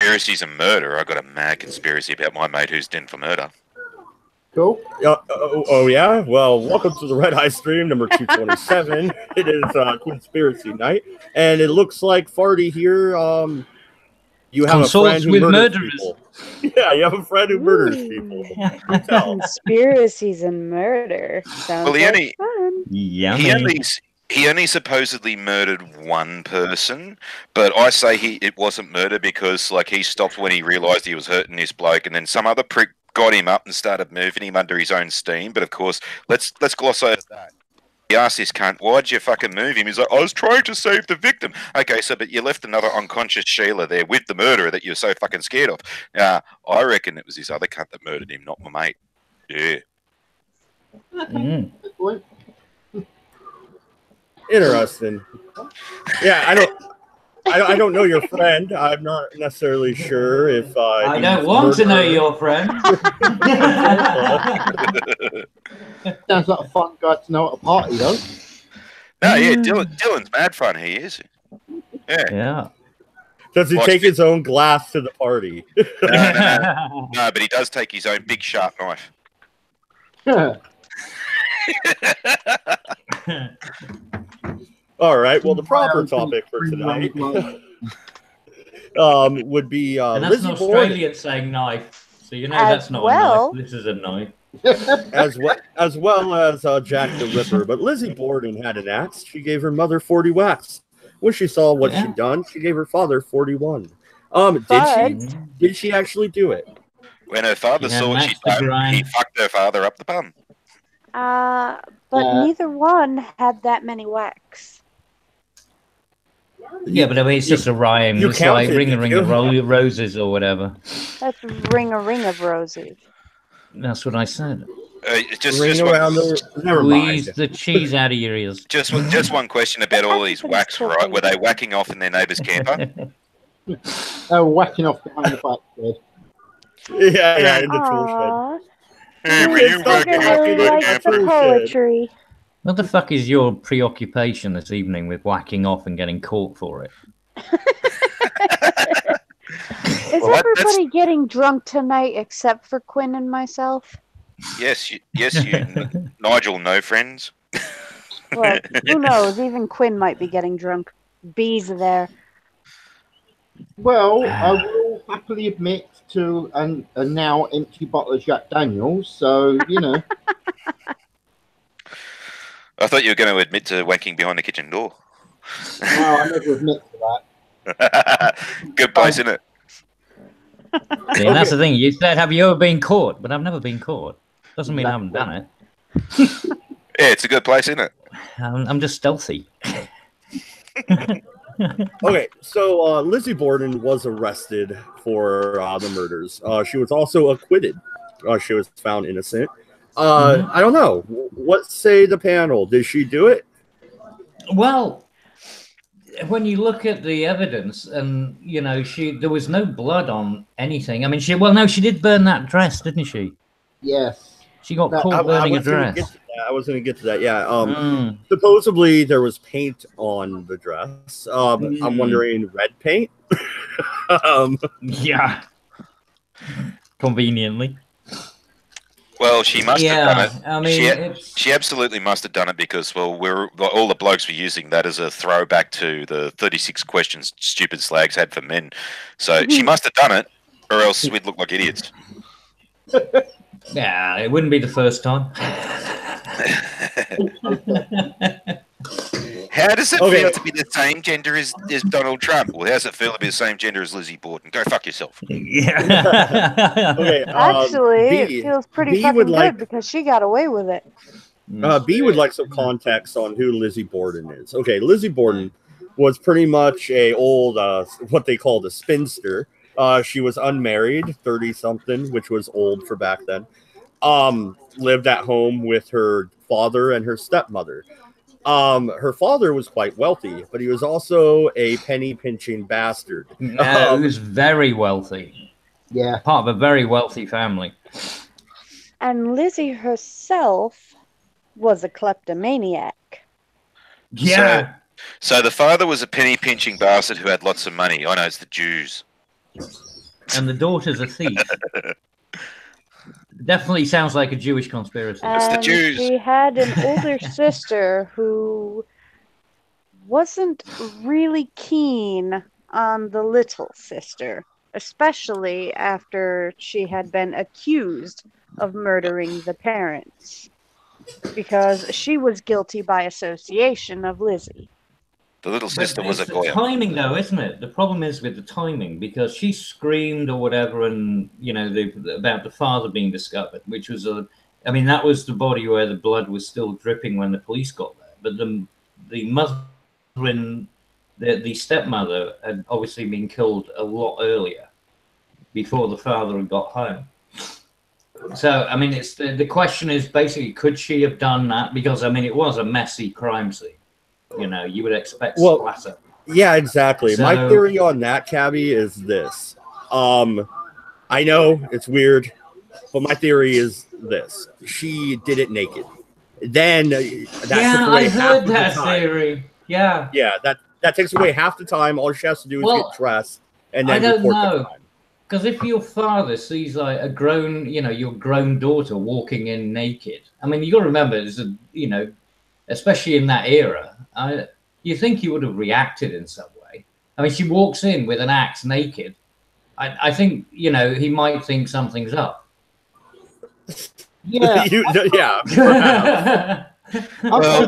conspiracies and murder, I got a mad conspiracy about my mate who's in for murder. Cool. Oh, yeah? Well, welcome to the Redeye stream number 227. It is Quinnspiracy night, and it looks like Farty here. You have a friend who murders people. Yeah, you have a friend who murders people. Conspiracies and murder. Sounds like fun. He only supposedly murdered one person, but I say it wasn't murder because like he stopped when he realised he was hurting this bloke, and then some other prick got him up and started moving him under his own steam. But of course, let's gloss over that. He asked this cunt, "Why'd you fucking move him?" He's like, "I was trying to save the victim." Okay, so but you left another unconscious Sheila there with the murderer that you're so fucking scared of. I reckon it was this other cunt that murdered him, not my mate. Yeah. Interesting. Yeah, I don't know your friend. I'm not necessarily sure if I don't want to know your friend. Sounds like a fun guy to know at a party, though. No, yeah, Dylan's mad fun. He is. Yeah. Does he take his own glass to the party? No, but he does take his own big sharp knife. All right. Well, the proper topic for tonight would be and that's Lizzy an Australian Bordon. saying knife, so you know that's not a knife. This is a knife. as well as Jack the Ripper. But Lizzy Bordon had an axe. She gave her mother 40 whacks. When she saw what she'd done, she gave her father 41. Did she actually do it? When her father saw what she'd done, he fucked her father up the bum. But neither one had that many whacks. Yeah, but I mean, it's just a rhyme. It's like ring a ring of roses or whatever. That's ring a ring of roses. That's what I said. Ring around never mind. Squeeze the cheese out of your ears. Just one question about all these whacks, right? Were they whacking off in their neighbour's camper? They were whacking off behind the back shed. Yeah, in the tool shed. Hey, were you whacking off in the camper? Poetry. What the fuck is your preoccupation this evening with whacking off and getting caught for it? Is everybody getting drunk tonight except for Quinn and myself? Yes, you. Nigel, no friends. Well, who knows? Even Quinn might be getting drunk. Bees are there. Well, I will happily admit to a now empty bottle of Jack Daniels, so, you know. I thought you were going to admit to wanking behind the kitchen door. No, I never admit to that. Good place, isn't it? Yeah, that's the thing. You said, have you ever been caught? But I've never been caught. Doesn't mean I haven't done it. Yeah, it's a good place, isn't it? I'm just stealthy. Okay, so Lizzy Bordon was arrested for the murders. She was also acquitted. She was found innocent. I don't know. What say the panel? Did she do it? Well, when you look at the evidence, and you know, there was no blood on anything. I mean, she did burn that dress, didn't she? Yes. She got caught burning a dress. I was going to get to that. Yeah. Supposedly there was paint on the dress. I'm wondering, red paint? Yeah. Conveniently. Well, she must have done it. I mean, she absolutely must have done it because, well, all the blokes were using that as a throwback to the 36 questions stupid slags had for men. So she must have done it, or else we'd look like idiots. Yeah, it wouldn't be the first time. How does it feel to be the same gender as Donald Trump? Well, how does it feel to be the same gender as Lizzy Bordon? Go fuck yourself. Yeah. Actually, it feels pretty fucking good because she got away with it. B would like some context on who Lizzy Bordon is. Okay, Lizzy Bordon was pretty much a old, what they called a spinster. She was unmarried, 30-something, which was old for back then. Lived at home with her father and her stepmother. Her father was quite wealthy, but he was also a penny-pinching bastard. He was very wealthy. Yeah. Part of a very wealthy family. And Lizzy herself was a kleptomaniac. Yeah. So the father was a penny-pinching bastard who had lots of money. I know, it's the Jews. and the daughter's a thief. Definitely sounds like a Jewish conspiracy. It's the And Jews. she had an older sister who wasn't really keen on the little sister, especially after she had been accused of murdering the parents, because she was guilty by association of Lizzie. The little But sister was a it's the Goya. timing, though, isn't it? The problem is with the timing, because she screamed or whatever, and about the father being discovered, which was that was the body where the blood was still dripping when the police got there. But the mother and the stepmother had obviously been killed a lot earlier, before the father had got home. So it's the question is basically, could she have done that? Because it was a messy crime scene. You would expect splatter. Yeah, exactly. So, my theory on that, Cabby, is this. I know it's weird, but my theory is this: she did it naked. Then that took away I half heard of the that time. theory. Yeah, that takes away half the time. All she has to do is get dressed and then I don't report know. the crime. Because if your father sees like a grown, your grown daughter walking in naked, you got to remember, especially in that era, you think he would have reacted in some way. She walks in with an axe naked. I think, he might think something's up. Yeah. Well,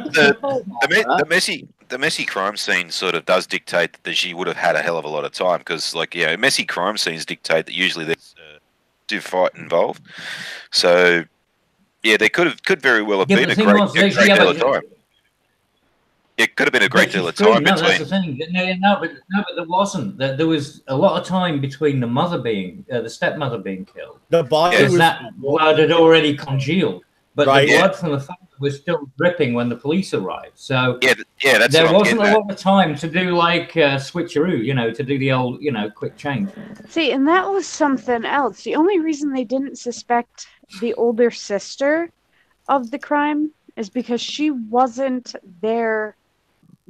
the messy crime scene sort of does dictate that she would have had a hell of a lot of time, because, messy crime scenes dictate that usually there's a fight involved. So, yeah, there could very well have been a great deal of time. It could have been a great deal of time between. No, that's the thing. No, but there wasn't. There was a lot of time between the stepmother being killed. The body was that blood had already congealed, but the blood from the father was still dripping when the police arrived. So that's there wasn't a lot of time to do switcheroo, to do the old, quick change. See, and that was something else. The only reason they didn't suspect the older sister of the crime is because she wasn't there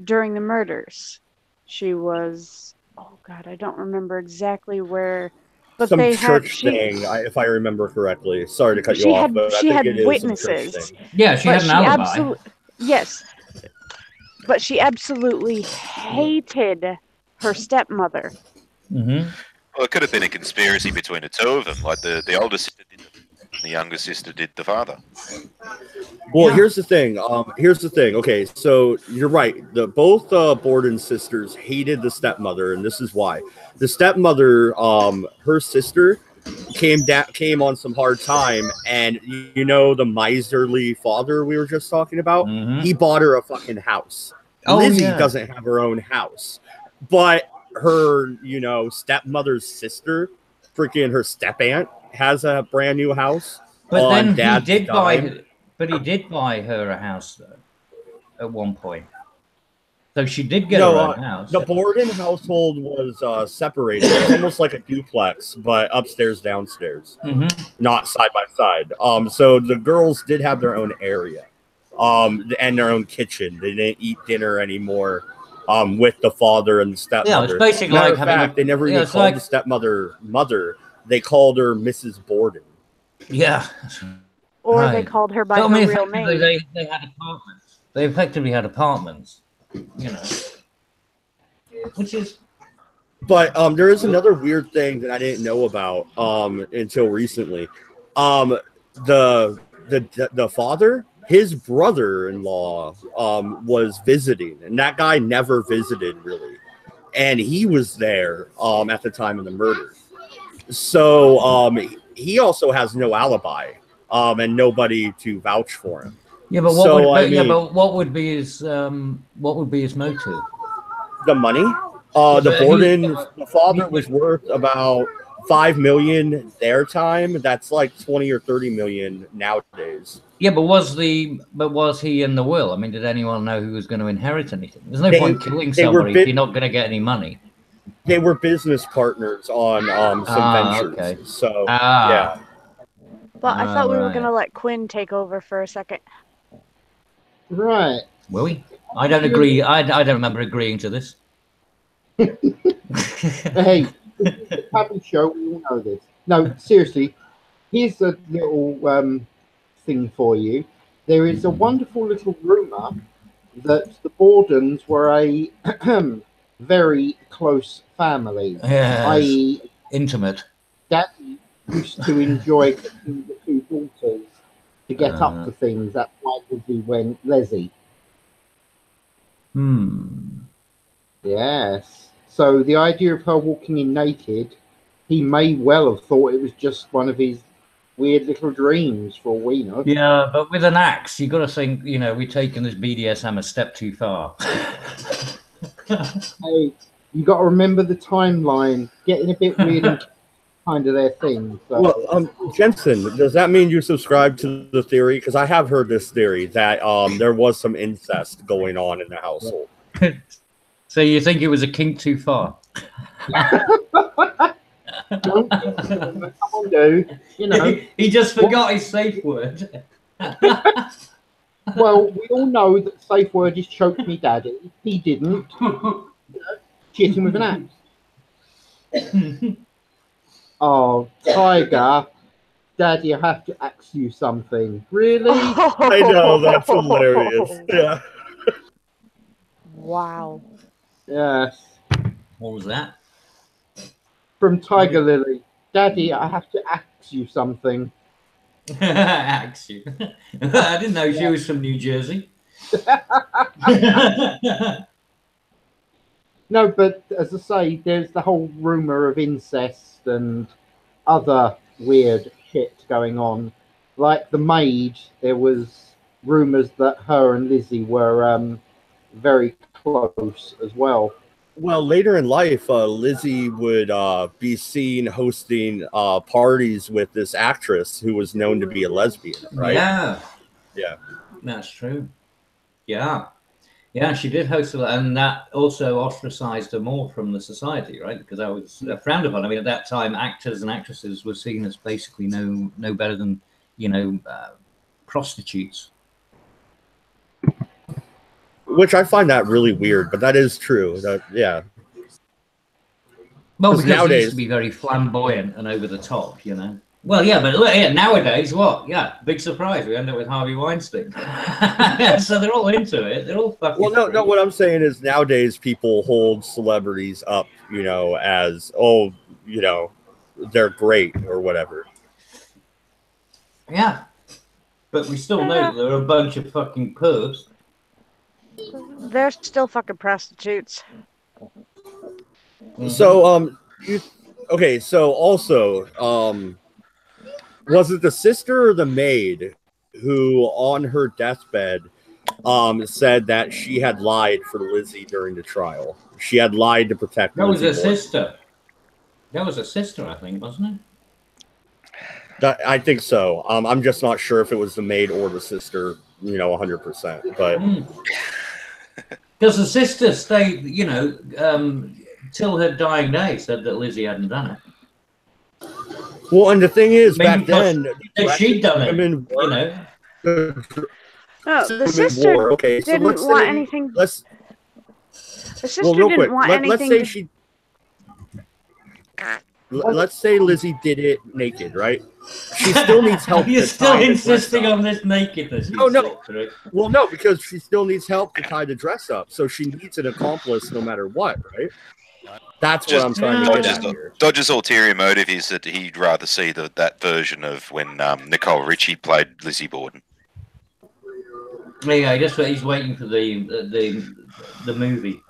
during the murders. She was, oh God, I don't remember exactly where. But some church thing, if I remember correctly. Sorry to cut you off, but she I think had it witnesses. is a church thing. Yeah, she had an alibi. Yes, but she absolutely hated her stepmother. Mm-hmm. Well, it could have been a conspiracy between the two of them. Like the older sister did the younger sister did the father. Well, here's the thing. Okay, so you're right. Both Bordon sisters hated the stepmother, and this is why. The stepmother, her sister, came on some hard time, and the miserly father we were just talking about, he bought her a fucking house. Lizzie doesn't have her own house, but her, stepmother's sister, freaking her step aunt, has a brand new house. But then he did buy her a house though at one point. So she did get her own house. The Bordon household was separated. It's almost like a duplex, but upstairs, downstairs, not side by side. So the girls did have their own area, and their own kitchen. They didn't eat dinner anymore. With the father and the stepmother. Yeah, it's basically Matter like of fact, they never even called the stepmother mother. They called her Mrs. Bordon. Yeah. Or they called her by her real name. They had apartments. They effectively had apartments. Which is. But there is another weird thing that I didn't know about until recently. The father, his brother-in-law was visiting, and that guy never visited really, and he was there at the time of the murder. So he also has no alibi and nobody to vouch for him. Yeah, but what would be his motive? The money. The father was worth about $5 million their time. That's like 20 or 30 million nowadays. Yeah, but was he in the will? Did anyone know who was going to inherit anything? There's no point killing somebody if you're not going to get any money. They were business partners on some ventures. Okay. So yeah. But I thought we were going to let Quinn take over for a second. Right. Will we? I don't agree. I don't remember agreeing to this. Hey, Tabby show. We all know this. No, seriously. Here's a little thing for you. There is a wonderful little rumor that the Bordons were a very close family, Yes. i.e., Intimate. Daddy used to enjoy cooking the two daughters to get up to things. That's why Lizzy went Lizzy. Yes. So the idea of her walking in naked, he may well have thought it was just one of his weird little dreams, for all we know. Yeah, but with an axe, you got to think, you know, we're taking this BDSM a step too far. Hey, you got to remember the timeline. Getting a bit weird and kind of their thing. So. Well, Jensen, does that mean you subscribe to the theory? Because I have heard this theory that there was some incest going on in the household. So you think it was a kink too far? Don't come on, dude. You know, he just forgot his safe word. well, we all know that safe word is choke me daddy. He didn't. Hit him with an axe. Oh, Tiger, Daddy, I have to ask you something. Really? I know, that's hilarious. Yeah. Wow. Yes. What was that? From Tiger Lily. Daddy, I have to ask you something. Ask you. I didn't know she was from New Jersey. No, but as I say, there's the whole rumor of incest and other weird shit going on. Like the maid, there was rumors that her and Lizzy were very close as well. Well, later in life, Lizzy would be seen hosting parties with this actress who was known to be a lesbian, right? Yeah. Yeah. That's true. Yeah. Yeah, she did host a lot, and that also ostracized her more from the society, right? Because that was frowned upon. I mean, at that time, actors and actresses were seen as basically no better than, you know, prostitutes. Which I find that really weird, but that is true. Yeah. Well, because nowadays, he used to be very flamboyant and over the top, you know. Well, yeah, but look, yeah, nowadays, what? Yeah, big surprise. We end up with Harvey Weinstein. So they're all into it. They're all fucking. Well, no. What I'm saying is nowadays people hold celebrities up, you know, as you know, they're great or whatever. Yeah, but we still know they're a bunch of fucking pervs. They're still fucking prostitutes. So, okay. So also, was it the sister or the maid who, on her deathbed, said that she had lied for Lizzy during the trial? She had lied to protect. That was Lizzy a sister. That was a sister, I think, wasn't it? I think so. I'm just not sure if it was the maid or the sister, you know, 100%. But because the sister stayed, you know, till her dying day, said that Lizzy hadn't done it. Well, and the thing is, back then, she'd done it. You know. No, the sister okay, so didn't want anything. The sister didn't want anything. Let's say she. Let's say Lizzy did it naked, right? She still needs help. You're still insisting on this nakedness. No. Well, no, because she still needs help to tie the dress up, so she needs an accomplice no matter what, right? That's what I'm trying to get at here. Dodge's ulterior motive is that he'd rather see that version of when Nicole Richie played Lizzy Bordon. Yeah, just he's waiting for the movie.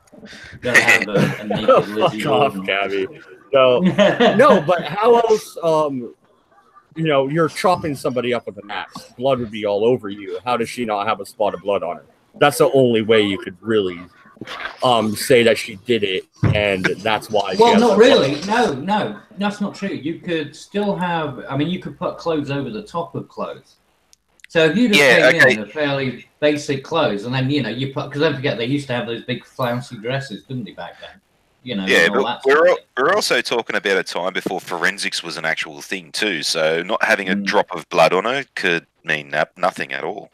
Gotta have a naked Lizzy Bordon. Gabby. No, but how else? You know, you're chopping somebody up with an axe. Blood would be all over you. How does she not have a spot of blood on her? That's the only way you could really say that she did it, and that's why. Well, not really. No, that's not true. You could still have. I mean, you could put clothes over the top of clothes. So if you just came in a fairly basic clothes, and then you put, because don't forget they used to have those big flouncy dresses, didn't they, back then? You know. Yeah, but we're also talking about a time before forensics was an actual thing too. So not having a drop of blood on her could mean nothing at all.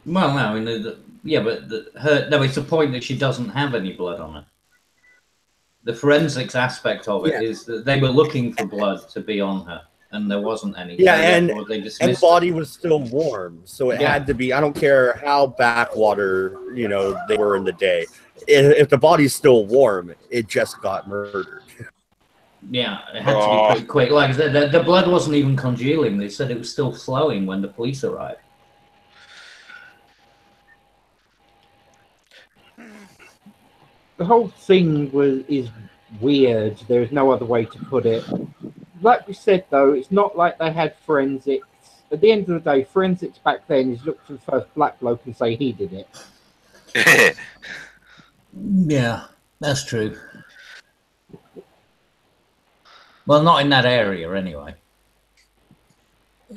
Well, no, I mean, it's the point that she doesn't have any blood on her. the forensics aspect of it is that they were looking for blood to be on her, and there wasn't any. Yeah, so and they the dismissed body it. was still warm, so it had to be. I don't care how backwater they were in the day. If the body's still warm, it just got murdered. Yeah, it had to be pretty quick. Like the blood wasn't even congealing. They said it was still flowing when the police arrived. The whole thing is weird. There's no other way to put it. Like we said, though, it's not like they had forensics. At the end of the day, forensics back then is look for the first black bloke and say he did it. Yeah, that's true. Well, not in that area, anyway.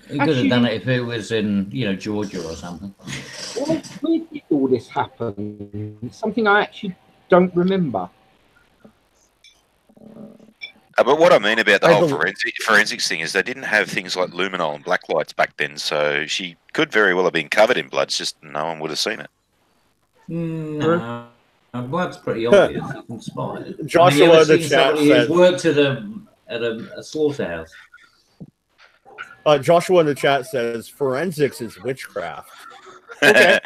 He could have done it if it was in, Georgia or something. Where did all this happen? Something I actually don't remember. But what I mean about the whole forensics thing is they didn't have things like luminol and black lights back then, so she could very well have been covered in blood, it's just no one would have seen it. No, blood's pretty obvious. You can spot it. Joshua in the chat says, worked at a slaughterhouse. Joshua in the chat says forensics is witchcraft. Okay.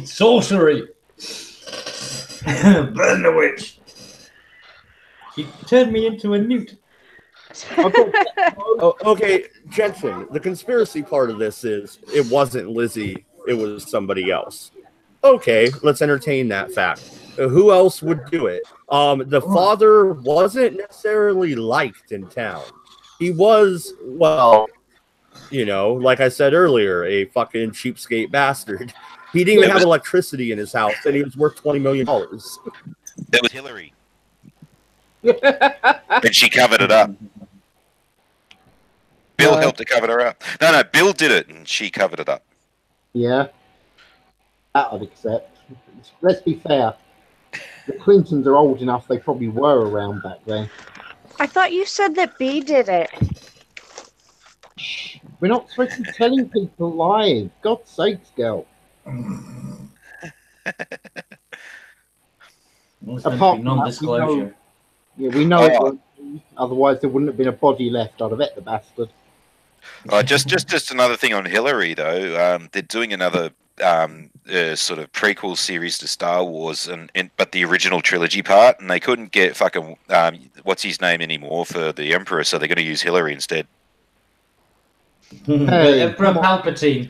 Sorcery. Burn the witch. She turned me into a newt. Okay, Jensen, the conspiracy part of this is it wasn't Lizzie, it was somebody else. Okay, let's entertain that fact. Who else would do it? The father wasn't necessarily liked in town. He was, like I said earlier, a fucking cheapskate bastard. He didn't even have electricity in his house, and he was worth $20 million. That was Hillary. And she covered it up. Bill helped to cover her up. No, Bill did it, and she covered it up. Yeah. That I'd accept. Let's be fair. The Clintons are old enough, they probably were around back then. I thought you said that B did it. Shh. We're not supposed to be telling people live. God's sakes, girl. Apart from non-disclosure. We know it won't be. Otherwise there wouldn't have been a body left. I'd have bet the bastard. Just another thing on Hillary, though. They're doing another sort of prequel series to Star Wars, but the original trilogy part, and they couldn't get fucking what's his name anymore for the Emperor, so they're going to use Hillary instead. Hey, Emperor Palpatine.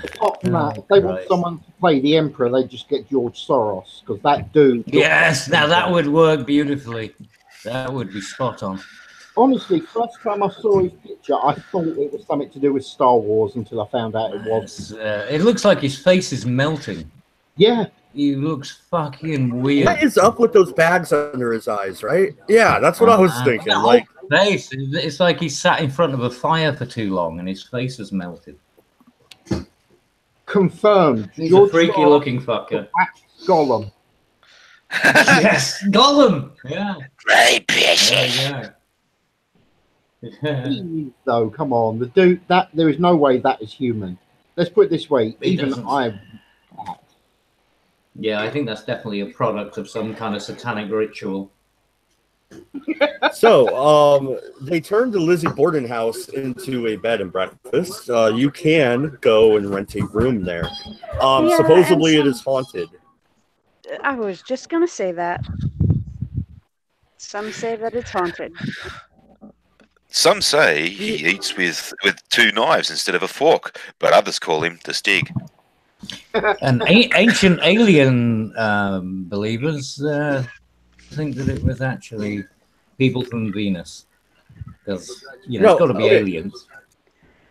Apart from that, if they want someone to play the Emperor, they just get George Soros, because that dude. Yes, now that would work beautifully. That would be spot on. Honestly, first time I saw his picture, I thought it was something to do with Star Wars until I found out it was. It looks like his face is melting. Yeah. He looks fucking weird. What is up with those bags under his eyes, right? Yeah, that's what I was thinking. Like, face, it's like he sat in front of a fire for too long and his face has melted. Confirmed. He's a freaky looking fucker. Gollum. Yes, Gollum. Yeah. Very precious. Please, though, come on. The dude, there is no way that is human. Let's put it this way. Yeah, I think that's definitely a product of some kind of satanic ritual. So, they turned the Lizzy Bordon house into a bed and breakfast. You can go and rent a room there. Supposedly it is haunted. I was just going to say that. Some say that it's haunted. Some say he eats with 2 knives instead of a fork, but others call him the Stig. And ancient alien believers think that it was actually people from Venus, because it's got to be aliens.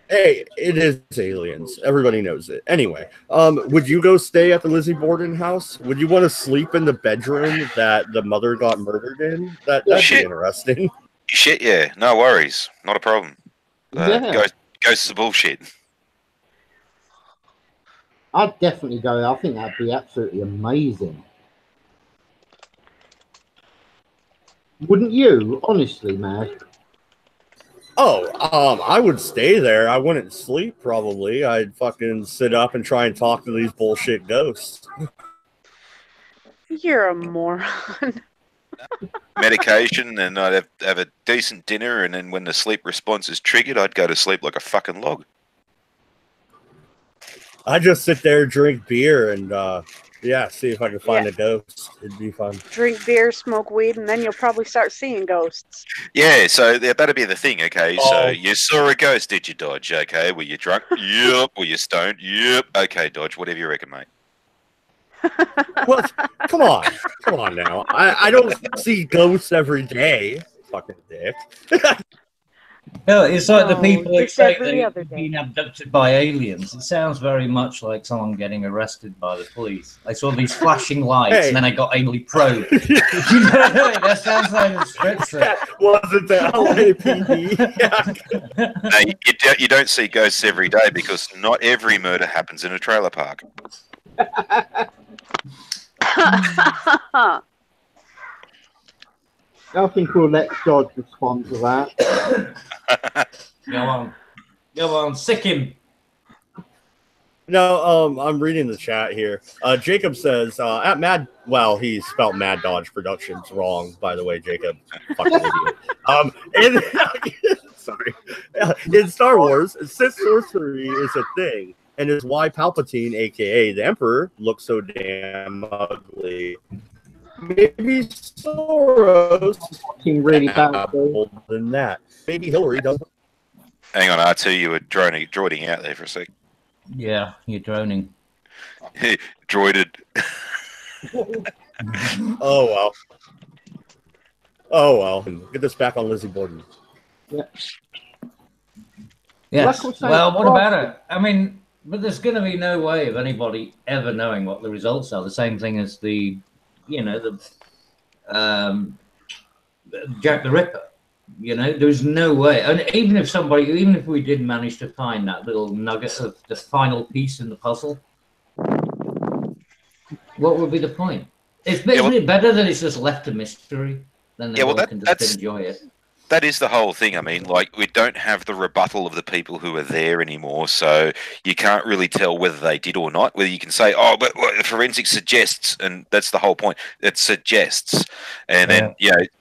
Hey, it is aliens. Everybody knows it. Anyway, would you go stay at the Lizzy Bordon house? Would you want to sleep in the bedroom that the mother got murdered in? That'd be interesting. Shit, yeah. No worries. Not a problem. Ghosts are bullshit. I'd definitely go there. I think that'd be absolutely amazing. Wouldn't you? Honestly, Mad. Oh, I would stay there. I wouldn't sleep, probably. I'd fucking sit up and try and talk to these bullshit ghosts. You're a moron. Medication, and I'd have a decent dinner, and then when the sleep response is triggered, I'd go to sleep like a fucking log. I'd just sit there, drink beer, and yeah, see if I can find a ghost. It'd be fun. Drink beer, smoke weed, and then you'll probably start seeing ghosts. Yeah, so that'd be the thing, okay? Oh. So you saw a ghost, did you, Dodge? Okay, were you drunk? Yep. Were you stoned? Yep. Okay, Dodge, whatever you reckon, mate. Well, come on now. I don't see ghosts every day. Fucking dick. No, it's like the people that just say every other they've day. been abducted by aliens. It sounds very much like someone getting arrested by the police. I saw these flashing lights, and then I got anally probed. That sounds like a script. Wasn't that LAPD? No, you don't see ghosts every day because not every murder happens in a trailer park. I think we'll let Dodge respond to that. Go on, sick him. No, I'm reading the chat here. Jacob says at Mad. Well, he spelled Mad Dodge Productions wrong, by the way, Jacob. Fucking idiot. Sorry. In Star Wars, Sith sorcery is a thing, and is why Palpatine, aka the Emperor, looks so damn ugly. Maybe Soros Looking really bad. than that. Maybe Hillary doesn't. Hang on, R2, you were droiding out there for a sec. Yeah, you're droning. Droided. Oh well. Oh well. Get this back on Lizzy Bordon. Yeah. Yes. Like I say, Well, what about it? I mean, but there's going to be no way of anybody ever knowing what the results are. The same thing as the, Jack the Ripper. There's no way. And even if we did manage to find that little nugget of the final piece in the puzzle, what would be the point? Isn't it better that it's just left a mystery than they can just enjoy it? That is the whole thing. I mean, like, we don't have the rebuttal of the people who are there anymore, so you can't really tell whether they did or not. Whether you can say, oh, but forensic suggests, and that's the whole point. It suggests. And then,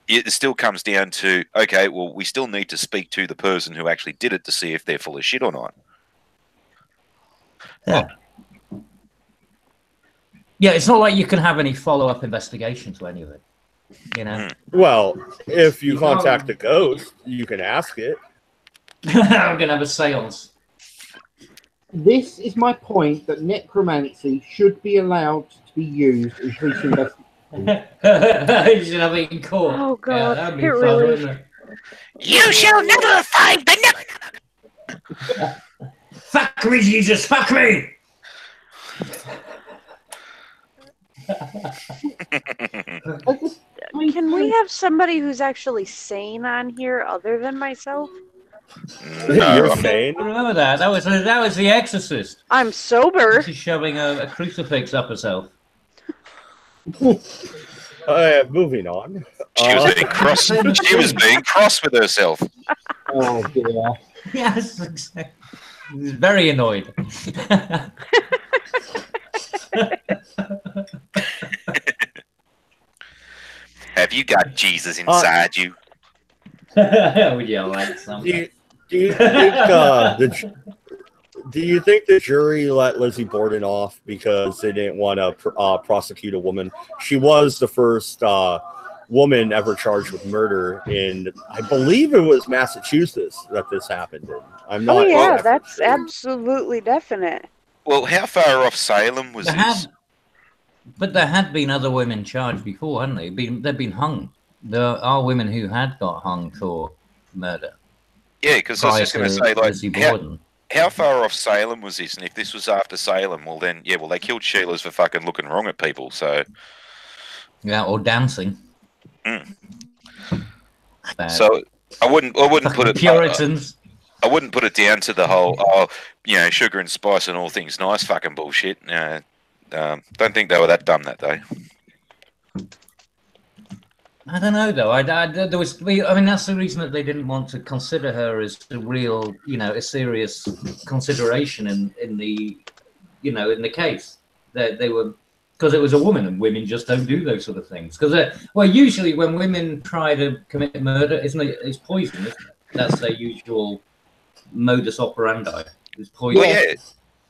it still comes down to, okay, well, we still need to speak to the person who actually did it to see if they're full of shit or not. Yeah. Yeah, it's not like you can have any follow-up investigation to any of it. Well, if you contact the ghost, you can ask it. I'm gonna have a seance. This is my point that necromancy should be allowed to be used in police investigation. You should have it in court. Oh god, that'd it be fun, really. wouldn't it? You shall never find the Fuck me, Jesus, fuck me! Can we have somebody who's actually sane on here other than myself? No, You're sane. Remember that? That was The Exorcist. I'm sober. She's shoving a crucifix up herself. Moving on. She was being cross. She was being cross with herself. Oh dear. Yes, exactly. She's very annoyed. Have you got Jesus inside you? Would you like something? Do you think the jury let Lizzy Bordon off because they didn't want to prosecute a woman? She was the first woman ever charged with murder in, I believe it was Massachusetts that this happened in. I'm not. Oh yeah, sure. that's absolutely definite. Well, how far off Salem was this? But there had been other women charged before, hadn't they? They've been hung. There are women who had got hung for murder. Yeah, because I was just going to say, like, Lizzy Bordon. how far off Salem was this? And if this was after Salem, well, then, yeah, well, they killed Sheilas for fucking looking wrong at people, so... Yeah, or dancing. So I wouldn't put it... Puritans. I wouldn't put it down to the whole, sugar and spice and all things nice fucking bullshit. Don't think they were that dumb that day. I don't know though. There was. I mean, that's the reason that they didn't want to consider her as a real, a serious consideration in the, in the case. They were, because it was a woman, and women just don't do those sort of things. Because well, usually when women try to commit murder, isn't it? It's poison, isn't it? That's their usual modus operandi. It's poison. Well, yeah.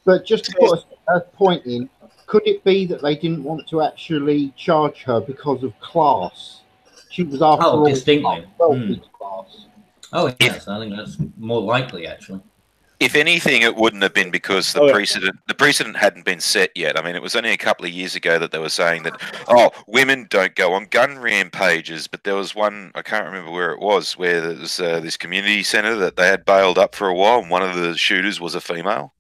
But just to put a point in, could it be that they didn't want to actually charge her because of class? She was after all distinctly. wealthy class. Oh yes, I think that's more likely actually. If anything, it wouldn't have been because the precedent hadn't been set yet. I mean, it was only a couple of years ago that they were saying that, women don't go on gun rampages. But there was one, I can't remember where it was, where there was this community centre that they had bailed up for a while, and one of the shooters was a female.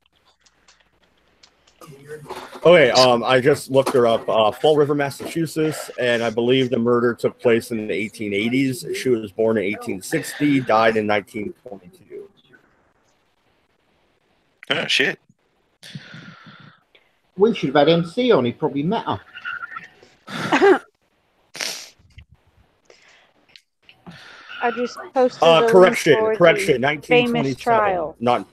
Okay, I just looked her up. Fall River, Massachusetts, and I believe the murder took place in the 1880s. She was born in 1860, died in 1922. Oh, shit. We should have had MC on. He probably met her. I just posted correction, for 1927. trial. Not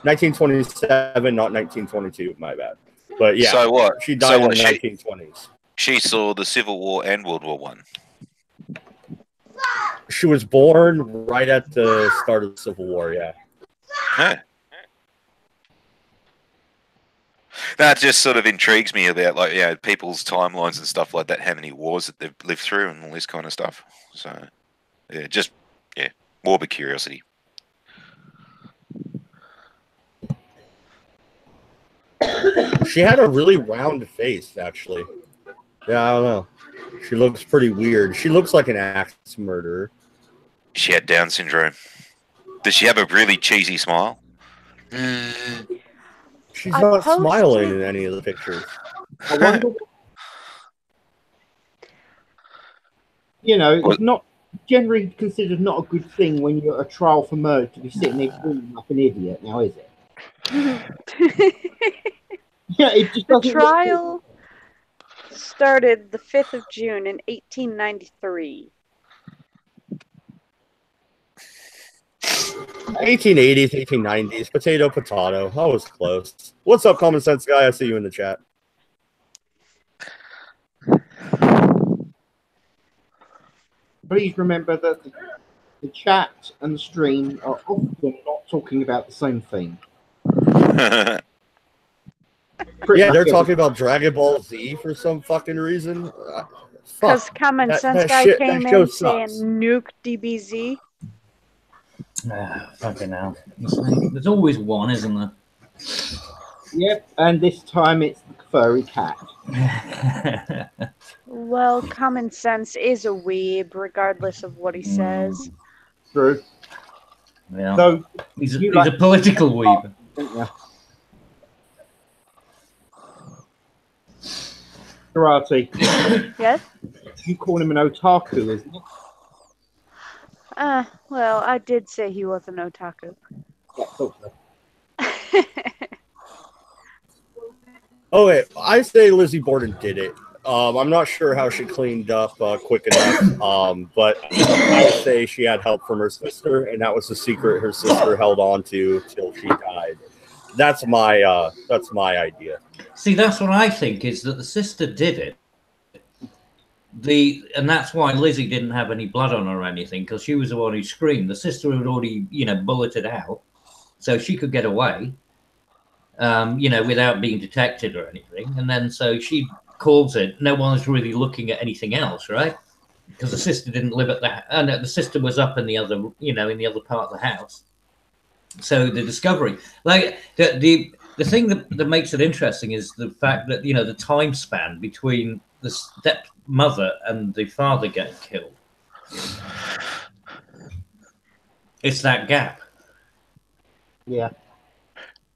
1927, not 1922. My bad. But yeah, so what? She died in the 1920s. She saw the Civil War and World War One. She was born right at the start of the Civil War. Yeah. Huh. That just sort of intrigues me about people's timelines and stuff like that. How many wars that they've lived through and all this kind of stuff. So yeah, morbid curiosity. She had a really round face, actually. Yeah, I don't know. She looks pretty weird. She looks like an axe murderer. She had Down syndrome. Does she have a really cheesy smile? She's not smiling in any of the pictures. I wonder. It's not generally considered not a good thing when you're at a trial for murder to be sitting there grinning like an idiot. Now, is it? Yeah, it just the trial started the 5th of June in 1893. 1880s, 1890s, potato. I was close. What's up, Common Sense Guy? I see you in the chat. Please remember that the chat and the stream are often not talking about the same thing. Yeah, they're talking about Dragon Ball Z for some fucking reason. Because Common Sense Guy came in saying nuke DBZ. Fucking hell. There's always one, isn't there? Yep, and this time it's the furry cat. Well, Common Sense is a weeb, regardless of what he says. True. Yeah. So he's a political weeb. Yeah. Karate. Yes? You call him an otaku, isn't it? Well, I did say he was an otaku. Yeah, so. Oh, wait. I say Lizzy Bordon did it. I'm not sure how she cleaned up quick enough, but I would say she had help from her sister, and that was the secret her sister held on to till she died. That's my idea. See, that's what I think, is that the sister did it. And that's why Lizzy didn't have any blood on her or anything, because she was the one who screamed. The sister had already, bulleted out, so she could get away, without being detected or anything. And then so she calls it. No one's really looking at anything else, right? Because the sister didn't live at that. And the sister was up in the other, in the other part of the house. So the discovery, like the thing that makes it interesting is the fact that the time span between the stepmother and the father getting killed. It's that gap. Yeah.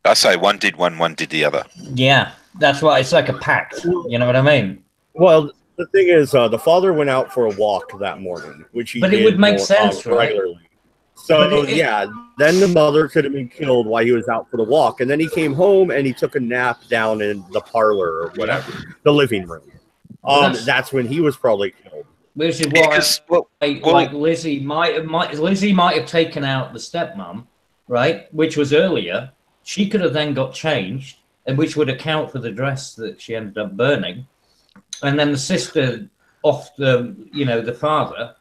I say one did one, one did the other. Yeah, that's why it's like a pact. You know what I mean? Well, the thing is, the father went out for a walk that morning, which he but did it would make sense, regularly. Right? So then the mother could have been killed while he was out for the walk, and then he came home and he took a nap down in the parlor or whatever, the living room. That's when he was probably killed. Which is Yeah, why, 'cause, well, like Lizzie might have taken out the stepmom, right? Which was earlier. She could have then got changed, and which would account for the dress that she ended up burning. And then the sister off the father,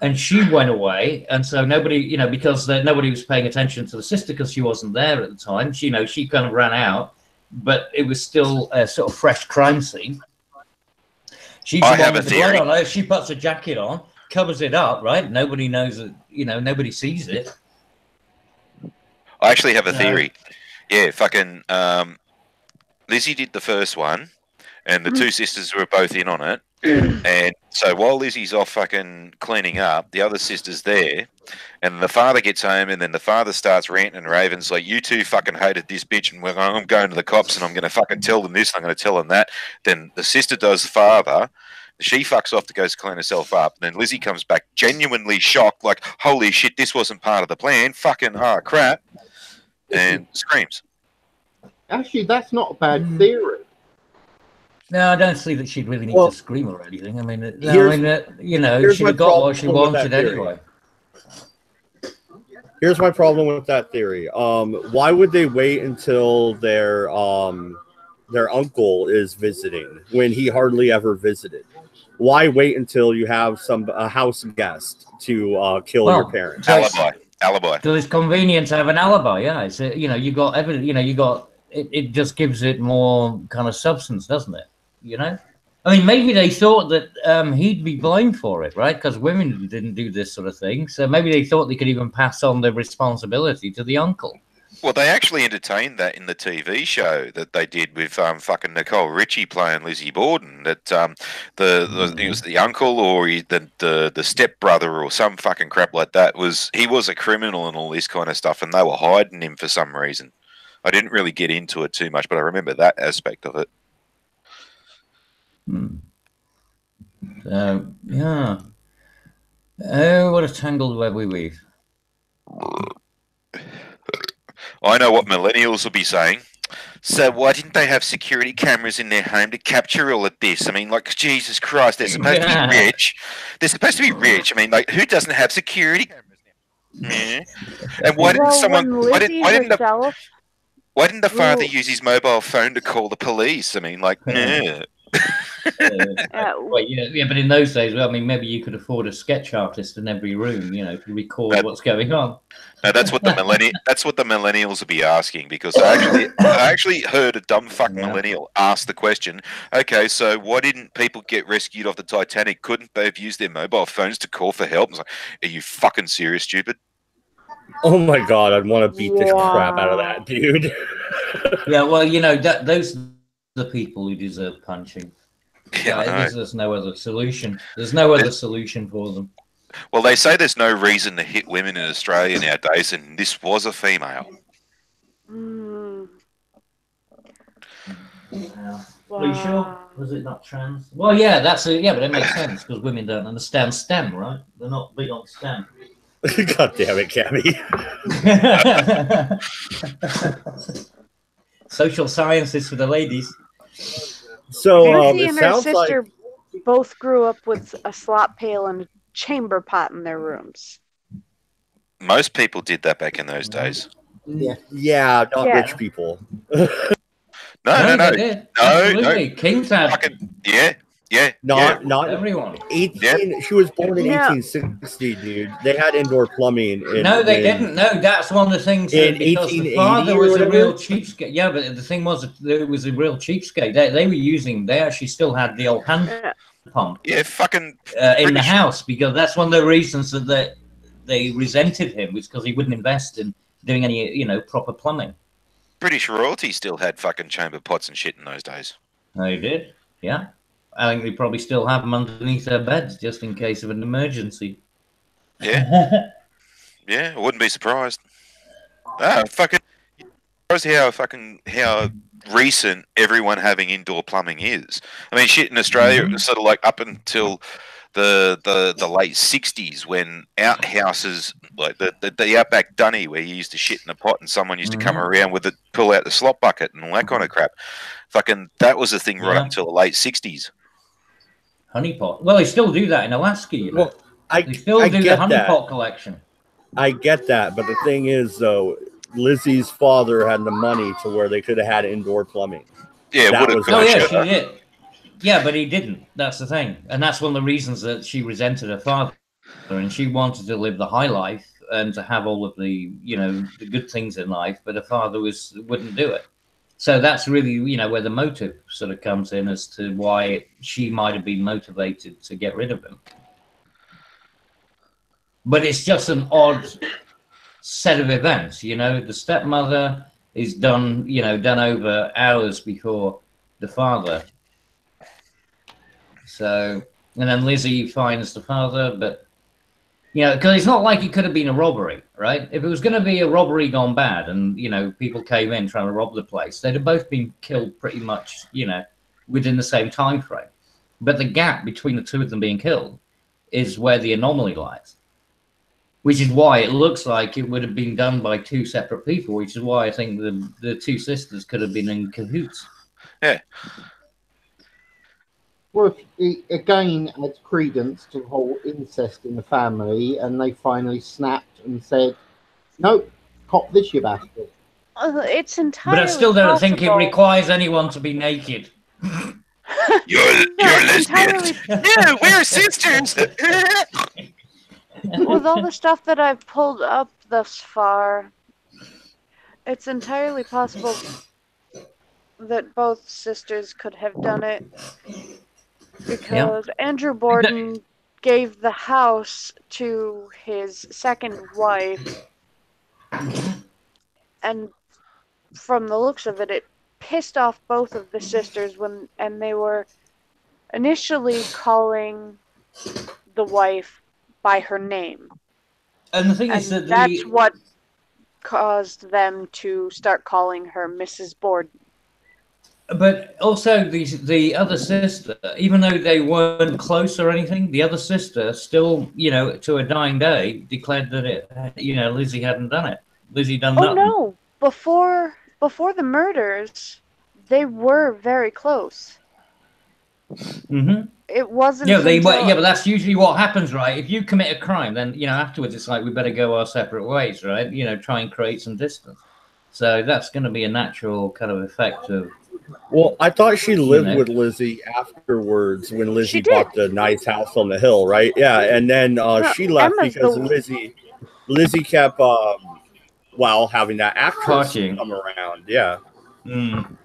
and she went away, and so nobody, because nobody was paying attention to the sister because she wasn't there at the time. She kind of ran out, but it was still a sort of fresh crime scene. She's I the have one a with the blood theory. on her. She puts a jacket on, covers it up, right? Nobody knows it. Nobody sees it. I actually have a No. theory. Yeah, fucking Lizzie did the first one, and the two sisters were both in on it. And so while Lizzie's off fucking cleaning up, the other sister's there, and the father gets home, and then the father starts ranting and raving, like, you two fucking hated this bitch, and I'm going to the cops, and I'm going to fucking tell them this, and I'm going to tell them that. Then the sister does the father. She fucks off to go clean herself up. And then Lizzie comes back genuinely shocked, like, holy shit, this wasn't part of the plan. Fucking, crap. And screams. Actually, that's not a bad theory. No, I don't see that she'd really need Well, to scream or anything. I mean, here's she'd my have got what she problem with wanted that theory. anyway. Here's my problem with that theory. Why would they wait until their uncle is visiting when he hardly ever visited? Why wait until you have a house guest to kill your parents? Alibi. So it's convenient to have an alibi. Yeah, it's you got evidence. You got it. It just gives it more kind of substance, doesn't it? I mean, maybe they thought that he'd be blamed for it, right? Because women didn't do this sort of thing. So maybe they thought they could even pass on the responsibility to the uncle. Well, they actually entertained that in the TV show that they did with fucking Nicole Richie playing Lizzy Bordon. That it was the uncle or the stepbrother or some fucking crap like that. He was a criminal and all this kind of stuff, and they were hiding him for some reason. I didn't really get into it too much, but I remember that aspect of it. Yeah. Oh, what a tangled web we weave. I know what millennials will be saying. So why didn't they have security cameras in their home to capture all of this? I mean, like, Jesus Christ, they're supposed to be rich. They're supposed to be rich. I mean, like, who doesn't have security cameras now? Yeah. And why didn't why didn't the father use his mobile phone to call the police? I mean, like, yeah. Well, yeah, but in those days, well, I mean, maybe you could afford a sketch artist in every room, to record what's going on. No, that's what the millennials will be asking, because I actually heard a dumb fuck millennial ask the question. Okay, so why didn't people get rescued off the Titanic? Couldn't they have used their mobile phones to call for help? I was like, are you fucking serious, stupid? Oh my god, I'd want to beat the crap out of that dude. Yeah, well, those are the people who deserve punching. Yeah, there's no other solution. There's no other solution for them. Well, they say there's no reason to hit women in Australia nowadays, and this was a female. Wow. Are you sure? Was it not trans? Well, yeah, but it makes sense because women don't understand STEM, right? They're not big on STEM. God damn it, Cabby. Social sciences for the ladies. So Lucy and her sister both grew up with a slop pail and a chamber pot in their rooms. Most people did that back in those days. Yeah, not rich people. No. They did. Absolutely. Kings had. Not everyone. 18. She was born in 1860, dude. They had indoor plumbing. No, they didn't. No, that's one of the things. Because the father was a real cheapskate. Yeah, but the thing was, it was a real cheapskate. They actually still had the old hand pump. Yeah, fucking in the house, because that's one of the reasons that they resented him, was because he wouldn't invest in doing any, proper plumbing. British royalty still had fucking chamber pots and shit in those days. They did, yeah. I think they probably still have them underneath their beds just in case of an emergency. Yeah. Yeah, I wouldn't be surprised. Fucking how recent everyone having indoor plumbing is. I mean, shit in Australia, it was sort of like up until the late 60s, when outhouses, like the outback dunny where you used to shit in a pot and someone used to come around with it, pull out the slop bucket and all that kind of crap. Fucking, that was a thing right up until the late 60s. honeypot. Well, they still do that in Alaska, you know. Well, They still do the get honeypot that. collection. I get that, but the thing is, though, Lizzie's father had the money to where they could have had indoor plumbing. Yeah, That would have was Oh, my yeah, shit. she did. Yeah, but he didn't. That's the thing. And that's one of the reasons that she resented her father. And she wanted to live the high life and to have all of the, you know, the good things in life, but her father wouldn't do it. So that's really, you know, where the motive sort of comes in as to why she might have been motivated to get rid of him. But it's just an odd set of events, you know. The stepmother is done, you know, done over hours before the father. So, and then Lizzie finds the father, but, you know, because it's not like it could have been a robbery, right? If it was going to be a robbery gone bad and, you know, people came in trying to rob the place, they'd have both been killed pretty much, you know, within the same time frame. But the gap between the two of them being killed is where the anomaly lies, which is why it looks like it would have been done by two separate people, which is why I think the two sisters could have been in cahoots. Yeah. Well, it again adds credence to the whole incest in the family, and they finally snapped and said, "Nope, cop this, you bastard." It's entirely But I still don't think it possible. requires anyone to be naked. You're entirely. lesbians. No, we're sisters. With all the stuff that I've pulled up thus far, it's entirely possible that both sisters could have done it, because Andrew Bordon gave the house to his second wife, and from the looks of it, it pissed off both of the sisters and they were initially calling the wife by her name. And the thing is that that's what caused them to start calling her Mrs. Bordon. But also the other sister, even though they weren't close or anything, the other sister still, you know, to a dying day, declared that it, you know, Lizzie hadn't done it. Lizzie done nothing. Oh no! Before the murders, they were very close. Mm-hmm. It wasn't. Yeah, but that's usually what happens, right? If you commit a crime, then, you know, afterwards it's like we better go our separate ways, right? You know, try and create some distance. So that's going to be a natural kind of effect of. Well, I thought she lived with Lizzie afterwards when Lizzie bought the nice house on the hill, right? Yeah, and then she left because Lizzie kept, having that actress come around. Yeah. Mm.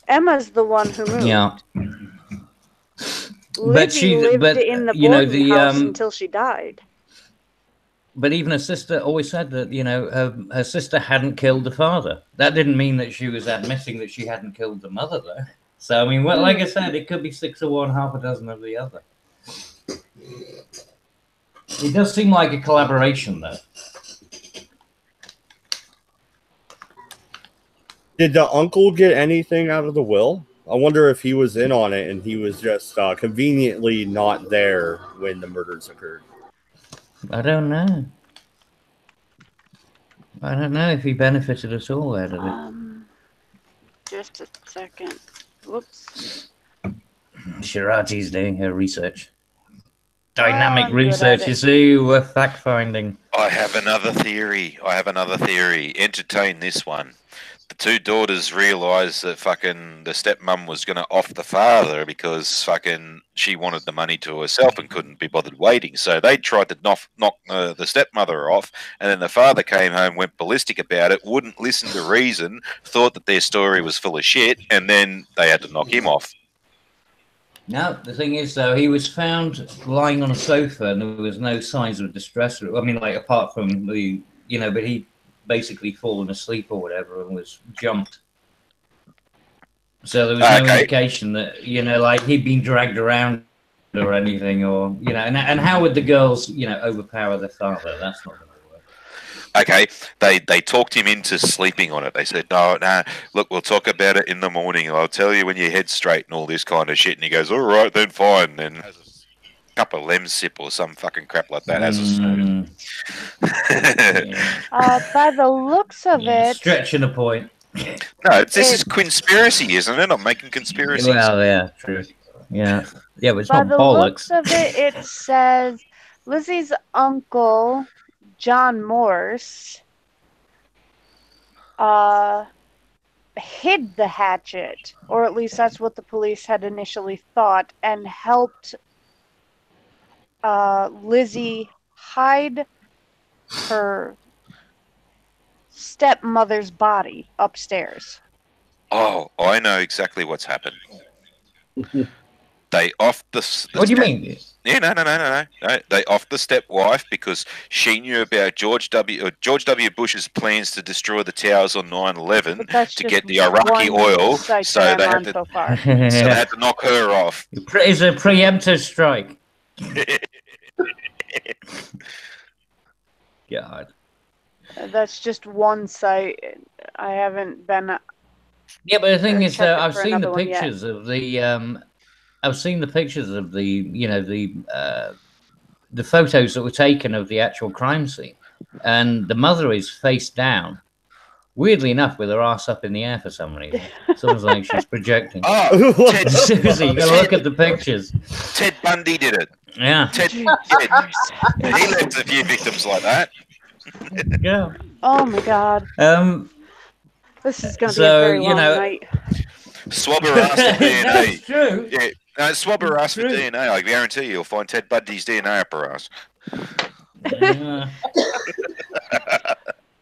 Emma's the one who moved. Yeah. Lizzie lived in the Borden house until she died. But even her sister always said that, you know, her sister hadn't killed the father. That didn't mean that she was admitting that she hadn't killed the mother, though. So, I mean, well, like I said, it could be 6 of one, half a dozen of the other. It does seem like a collaboration, though. Did the uncle get anything out of the will? I wonder if he was in on it and he was just conveniently not there when the murders occurred. I don't know. I don't know if he benefited at all out of it. Just a second. Whoops. Shirati's doing her research. Dynamic research, you see, we're fact-finding. I have another theory. Entertain this one. The two daughters realised that fucking the stepmom was going to off the father because fucking she wanted the money to herself and couldn't be bothered waiting. So they tried to knock the stepmother off, and then the father came home, went ballistic about it, wouldn't listen to reason, thought that their story was full of shit, and then they had to knock him off. No, the thing is, though, he was found lying on a sofa and there was no signs of distress. I mean, like, apart from the, you know, but he basically fallen asleep or whatever and was jumped. So there was no indication that, you know, like he'd been dragged around or anything, or, you know, and how would the girls, you know, overpower their father? That's not going to work. Okay, they talked him into sleeping on it. They said, no, look, we'll talk about it in the morning. I'll tell you when your head's straight and all this kind of shit. And he goes, all right, then fine. And has a cup of Lemsip or some fucking crap like that as a snooze. By the looks of it... Stretching the point. No, this is Quinnspiracy, isn't it? I'm making conspiracies. Well, yeah, true. Yeah, but it's By not the bollocks. looks of it, it says Lizzie's uncle, John Morse, hid the hatchet, or at least that's what the police had initially thought, and helped Lizzie hide her stepmother's body upstairs. Oh, I know exactly what's happened. They offed the What do you mean? Yeah, no. They offed the stepwife because she knew about George W. Bush's plans to destroy the towers on 9/11 But that's to just get the Iraqi one oil, site so that they I'm had on to so far. so they had to knock her off. It's a preemptive strike. God. That's just one site. I haven't been. Yeah, but the thing is, checked it I've for seen the another one yet. pictures of the. I've seen the pictures of the photos that were taken of the actual crime scene, and the mother is face down. Weirdly enough, with her ass up in the air for some reason. Sounds like she's projecting. Oh, Ted, Seriously, you gotta look at the pictures. Ted Bundy did it. Yeah. He left a few victims like that. Yeah. Oh my god. This is going to be a So, very long night. Swab her ass for DNA. That's true. Yeah, no, swab her ass for True. DNA. I guarantee you'll find Ted Bundy's DNA up her ass.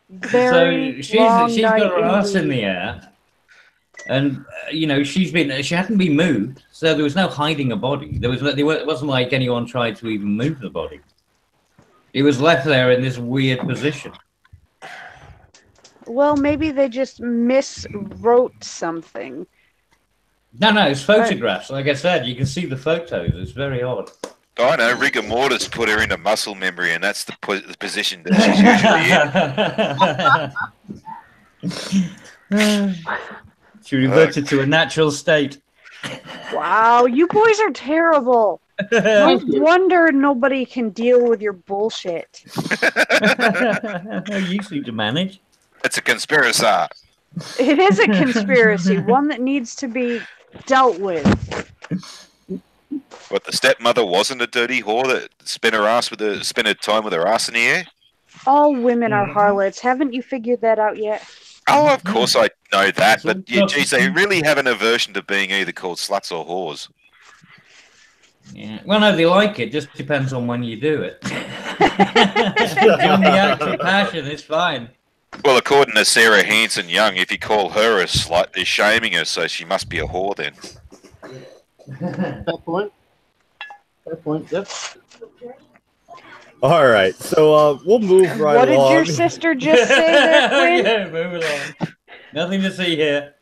Very So long she's night got her ass in indeed. the air, and she hadn't been moved, so there was no hiding a body. It wasn't like anyone tried to even move the body. It was left there in this weird position. Well, maybe they just miswrote something. No, it's photographs. Like I said, you can see the photos. It's very odd. I know, rigor mortis put her into muscle memory, and that's the position that she's usually in. She reverted to a natural state. Wow, you boys are terrible. No wonder nobody can deal with your bullshit. You seem to manage. It's a conspiracy. It is a conspiracy, one that needs to be dealt with. What, the stepmother wasn't a dirty whore that spent her time with her ass in the air? All women are harlots. Haven't you figured that out yet? Oh, of course I know that, but yeah, geez, they really have an aversion to being either called sluts or whores. Yeah. Well, no, they like it. Just depends on when you do it. Given the act of passion, it's fine. Well, according to Sarah Hanson-Young, if you call her a slut, they're shaming her, so she must be a whore then. Fair point. Fair point, yep. All right, so we'll move right What along. did your sister just say there, Quinn? Yeah, move along. Nothing to see here.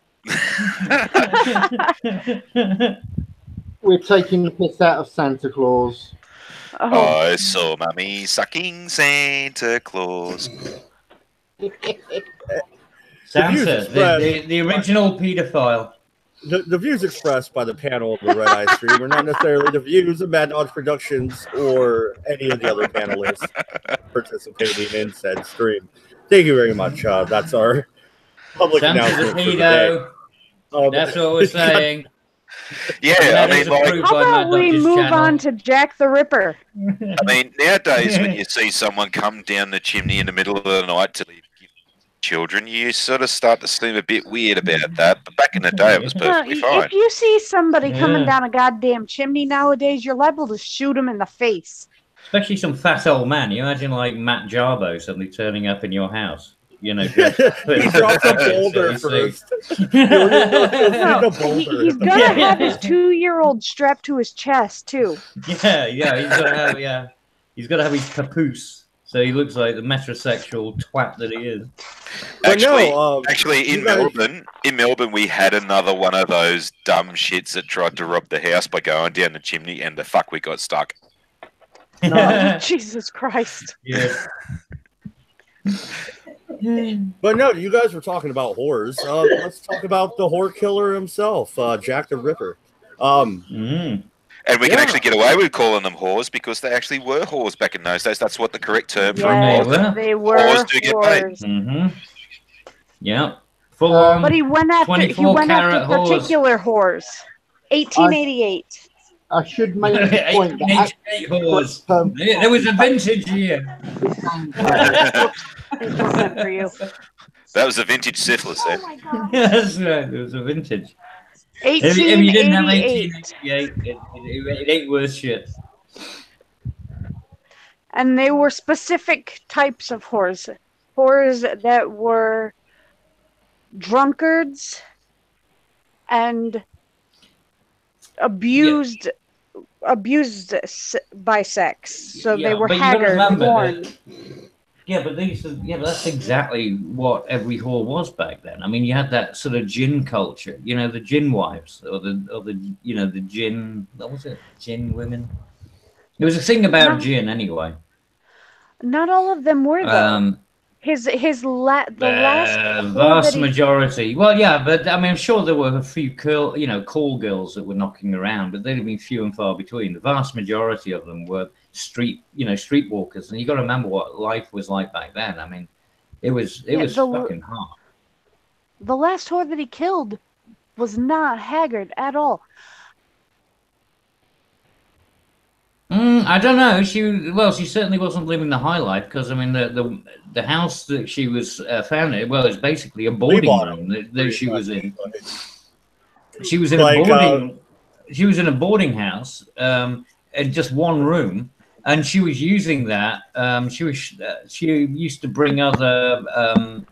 We're taking the piss out of Santa Claus. Oh, I saw Mummy sucking Santa Claus. Santa, the original paedophile. The views expressed by the panel of the Redeye stream are not necessarily the views of Mad Dog Productions or any of the other panelists participating in said stream. Thank you very much. That's our public Santa's a announcement for the pedo. day. That's what we're saying. Yeah, I mean, like, how about we move on to Jack the Ripper? I mean, nowadays when you see someone come down the chimney in the middle of the night to leave children, you sort of start to seem a bit weird about that. But back in the day, it was perfectly fine. If you see somebody coming down a goddamn chimney nowadays, you're liable to shoot him in the face. Especially some fat old man. You imagine like Matt Jarbo suddenly turning up in your house. You know, He drops a boulder first. No, he's gonna have his 2-year-old strapped to his chest too. Yeah, he's gotta have his papoose, so he looks like the metrosexual twat that he is. Actually, in Melbourne, we had another one of those dumb shits that tried to rob the house by going down the chimney, and we got stuck. No. Jesus Christ. Yeah. But no, you guys were talking about whores. Let's talk about the whore killer himself, Jack the Ripper. And we can actually get away with calling them whores because they actually were whores back in those days. That's what the correct term for it was. They were whores. Do get paid. Mm-hmm. Yeah. Full on. But he went after particular whores. 1888. I should make the point that 1888 horse. There was a vintage year. 8% for you. That was a vintage syphilis then. That's right. There was a vintage. If you didn't have 1888. 1888, it ain't worth shit. And they were specific types of whores. Whores that were drunkards and abused by sex. So they were haggard, worn. But that's exactly what every whore was back then. I mean, you had that sort of gin culture, you know, the gin wives or the you know, the gin, what was it? Gin women. There was a thing about gin anyway. Not all of them were though. The last vast majority. Well, yeah, but I mean, I'm sure there were a few call girls that were knocking around, but they'd have been few and far between. The vast majority of them were streetwalkers, and you got to remember what life was like back then. I mean, it was fucking hard. The last whore that he killed was not haggard at all. I don't know. She certainly wasn't living the high life, because I mean the house that she was found in, well, it's basically a boarding room that she was in. She was in she was in a boarding house, in just one room, and she was using that. She used to bring other.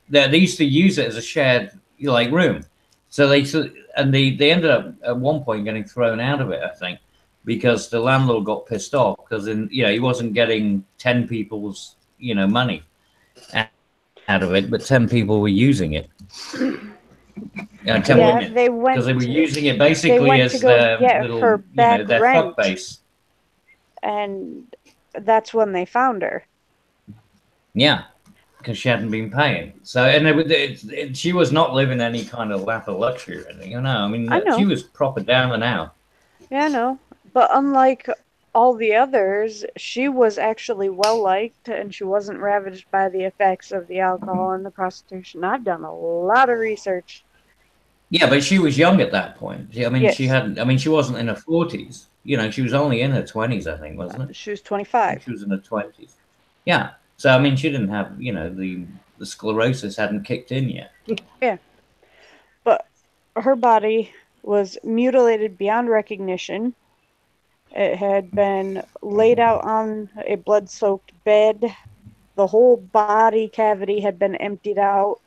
They used to use it as a shared room. So they ended up at one point getting thrown out of it, I think, because the landlord got pissed off because he wasn't getting 10 people's money out of it, but 10 people were using it. 10 women, because they were using it basically as their little their fuck base. And that's when they found her. Yeah, because she hadn't been paying. So she was not living any kind of lap of luxury or anything. I mean, she was proper down and out. Yeah, I know. But unlike all the others, she was actually well-liked, and she wasn't ravaged by the effects of the alcohol and the prostitution. I've done a lot of research. Yeah, but she was young at that point. I mean, she wasn't in her 40s. She was only in her 20s, I think, wasn't it? She was 25. She was in her 20s. Yeah. So, I mean, she didn't have, the sclerosis hadn't kicked in yet. Yeah. But her body was mutilated beyond recognition. It had been laid out on a blood-soaked bed. The whole body cavity had been emptied out.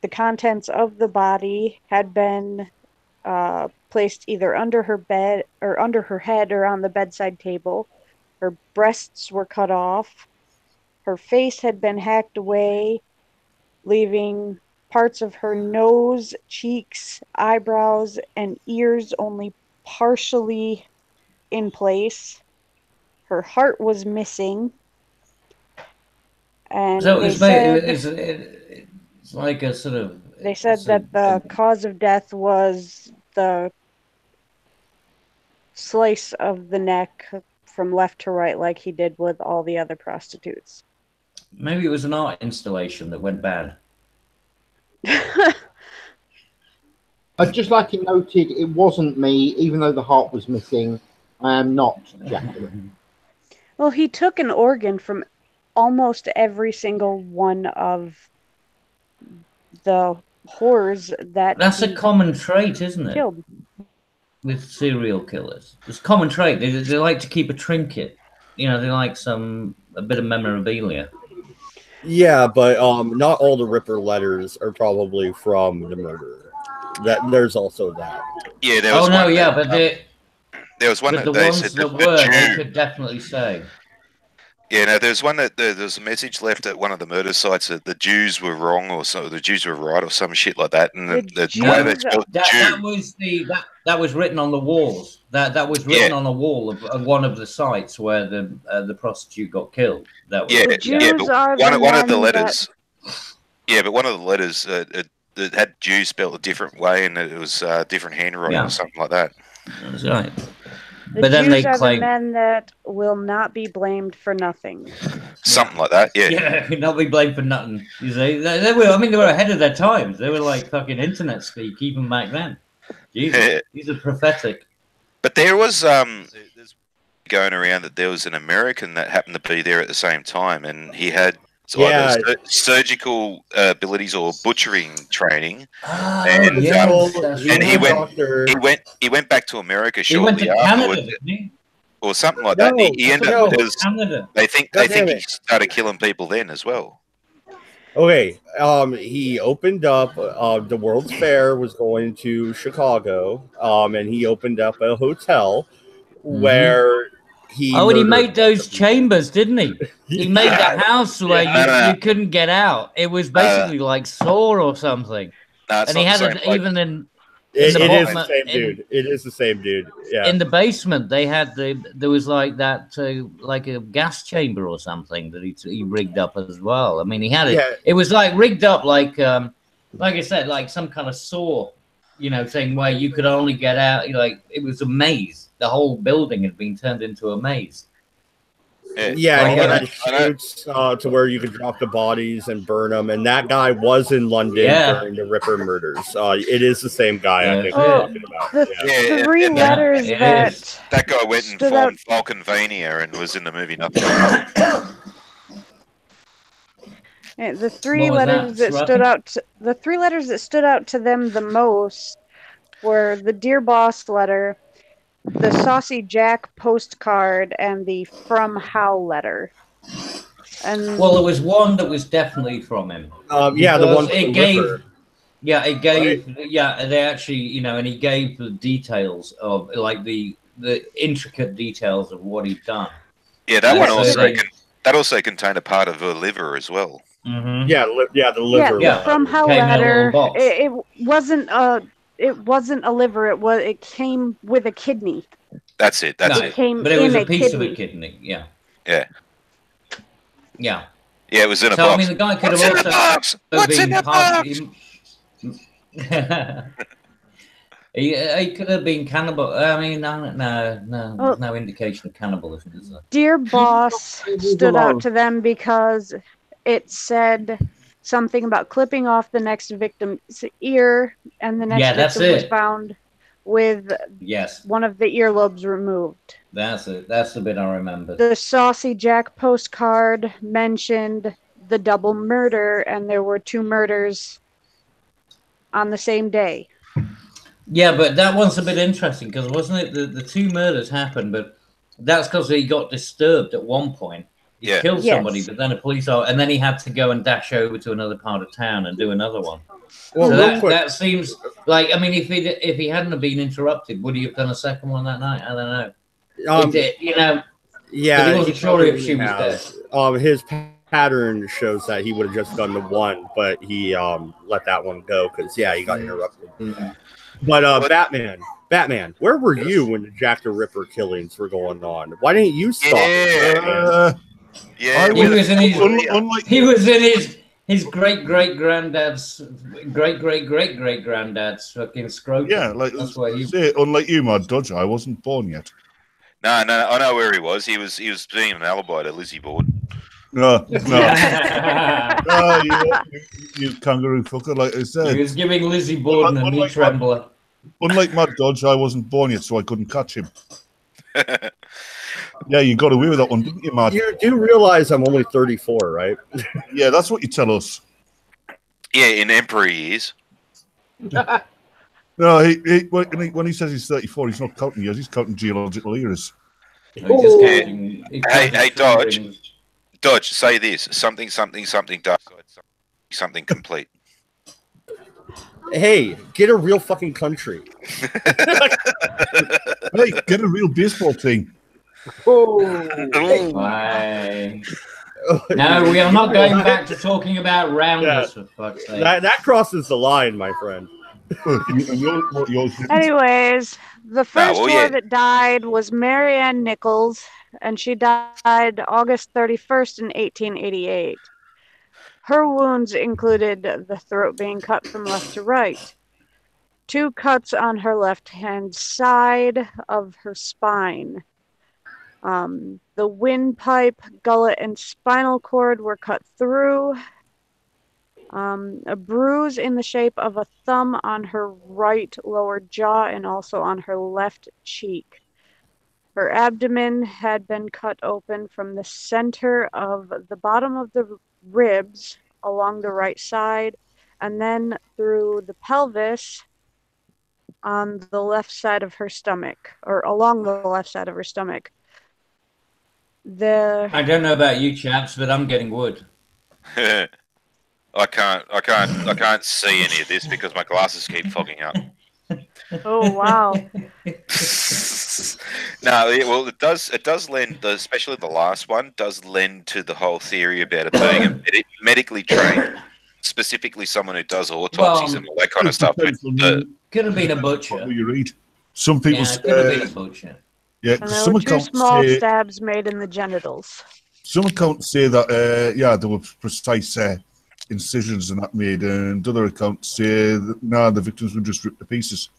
The contents of the body had been placed either under her bed or under her head or on the bedside table. Her breasts were cut off. Her face had been hacked away, leaving parts of her nose, cheeks, eyebrows, and ears only partially in place. Her heart was missing. And so it's like a sort of... They said that the cause of death was the slice of the neck from left to right, like he did with all the other prostitutes. Maybe it was an art installation that went bad. Just like it noted, it wasn't me, even though the heart was missing. I am not Jacqueline. Well, he took an organ from almost every single one of the whores that... That's a common trait, isn't it? Killed. With serial killers. It's a common trait. They like to keep a trinket. They like a bit of memorabilia. Yeah, but not all the Ripper letters are probably from the murderer. There's also that. Yeah, there was one. But there was one that the they ones said that were, they could definitely say. Yeah, no, there's one that there's a message left at one of the murder sites that the Jews were wrong, or so the Jews were right, or some shit like that. And the way they spelled that was written on the walls. That was written on a wall of one of the sites where the prostitute got killed. That was, but one of the letters. Yeah, but one of the letters it had Jews spelled a different way, and it was different handwriting or something like that. That's right. But then they claim the men that will not be blamed for nothing. Something like that, yeah. Yeah, not be blamed for nothing. You see, they were ahead of their times. They were like fucking internet speak even back then. Jesus, these are prophetic. But there was there's going around that there was an American that happened to be there at the same time, and he had either surgical abilities or butchering training. And, and he went back to America shortly afterwards, or something like that. He ended up. Canada. They think he started killing people then as well. Okay, he opened up. The World's Fair was going to Chicago, and he opened up a hotel where he. Oh, and he made those chambers, didn't he? He made the house where you couldn't get out. It was basically like Saw or something. No, and he had it even in. It is the same dude. It is the same dude. Yeah. In the basement, they had there was like that, like a gas chamber or something that he rigged up as well. I mean, he had it. Yeah. It was like rigged up like I said, like some kind of Saw, thing where you could only get out. Like it was a maze. The whole building had been turned into a maze. Yeah, he had chutes to where you could drop the bodies and burn them, and that guy was in London during the Ripper murders. It is the same guy I think we're talking about. The three letters that guy went and formed Falconvania and was in the movie Nothing. The three letters that stood out. The three letters that stood out to them the most were the Dear Boss letter, the Saucy Jack postcard, and the From Hal letter. And well, there was one that was definitely from him. The one it gave. It gave. Right? Yeah, they actually, and he gave the details of like the intricate details of what he'd done. Yeah, that one also contained a part of her liver as well. Mm-hmm. The liver. Yeah, From Hal letter. It wasn't a. It wasn't a liver. It came with a kidney. That's it. That's it. But it was a piece of a kidney. Yeah. Yeah. Yeah. Yeah, it was in a box. I mean, the guy could have also What's in the box? He could have been cannibal. I mean, no indication of cannibalism, is there? Dear Boss stood out to them because it said something about clipping off the next victim's ear, and the next victim was found with one of the earlobes removed. That's it. That's the bit I remember. The Saucy Jack postcard mentioned the double murder, and there were 2 murders on the same day. Yeah, but that one's a bit interesting because wasn't it the 2 murders happened, but that's because he got disturbed at one point. He killed somebody, but then a police officer, and then he had to go and dash over to another part of town and do another one. Well, so that seems like, I mean, if he hadn't have been interrupted, would he have done a second one that night? I don't know. He wasn't sure if she was dead. His pattern shows that he would have just done the one, but he let that one go because he got interrupted. Mm-hmm. But Batman, where were you when the Jack the Ripper killings were going on? Why didn't you stop? He was in his great granddad's fucking scrotum. Yeah, that's why unlike you, Mad Dodge, I wasn't born yet. No, I know where he was. He was being an alibi to Lizzy Bordon. No, you kangaroo fucker, like I said. He was giving Lizzy Bordon a knee trembler. Unlike Mad Dodge, I wasn't born yet, so I couldn't catch him. Yeah, you got away with that one, didn't you, Matt? You do realize I'm only 34, right? Yeah, that's what you tell us. Yeah, in Emperor years. No, when he says he's 34, he's not counting years, he's counting geological eras. Hey, Dodge, say this. Something, dark side, something complete. Hey, get a real fucking country. Hey, get a real baseball team. No, we are not going back to talking about rounders, for fuck's sake. That crosses the line, my friend. Anyways, the first that died was Marianne Nichols, and she died August 31st in 1888. Her wounds included the throat being cut from left to right, 2 cuts on her left-hand side of her spine. The windpipe, gullet, and spinal cord were cut through. A bruise in the shape of a thumb on her right lower jaw and also on her left cheek. Her abdomen had been cut open from the center of the bottom of the ribs along the right side, and then through the pelvis on the left side of her stomach, or along the left side of her stomach. I don't know about you chaps, but I'm getting wood. I can't see any of this because my glasses keep fogging up. Oh wow! No, well, it does lend, especially the last one, does lend to the whole theory about it being a medically trained, specifically someone who does autopsies and all that kind of stuff. Could have been a butcher. You read. Some people could have been a butcher. Yeah, and there were 2 small stabs made in the genitals. Some accounts say that yeah, there were precise incisions and that made, and other accounts say that the victims were just ripped to pieces.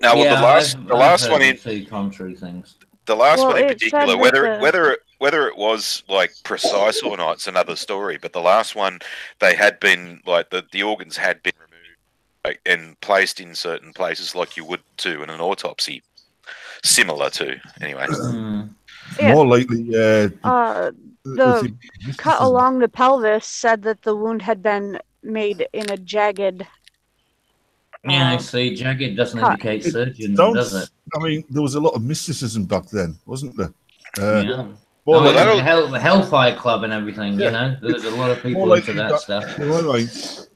Now, well, the last one in contrary things. The last one in particular, whether it was like precise or not, it's another story. But the last one, they had been like the organs had been removed and placed in certain places, like you would to in an autopsy. Similar to, anyway. Yeah. More likely, the cut along the pelvis said that the wound had been made in a jagged. Yeah, I see. Jagged doesn't indicate surgeon, does it? I mean, there was a lot of mysticism back then, wasn't there? Yeah. The Hellfire Club and everything, you know. There's a lot of people into that stuff.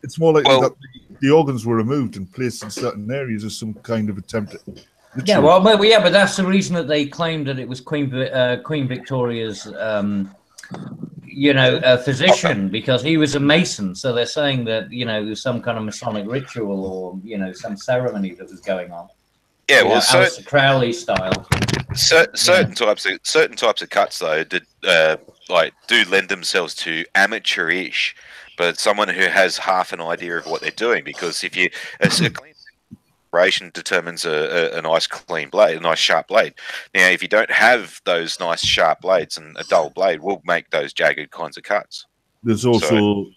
It's more likely that the organs were removed and placed in certain areas as some kind of attempt at ritual. Yeah, well, but that's the reason that they claimed that it was Queen Victoria's, physician, because he was a Mason. So they're saying that, there was some kind of Masonic ritual or, some ceremony that was going on. Yeah, well, Aleister Crowley style. Certain types of cuts though do lend themselves to amateurish, but someone who has half an idea of what they're doing. Because if you a clean operation determines a nice clean blade, a nice sharp blade. Now, if you don't have those nice sharp blades, and a dull blade will make those jagged kinds of cuts. There's also,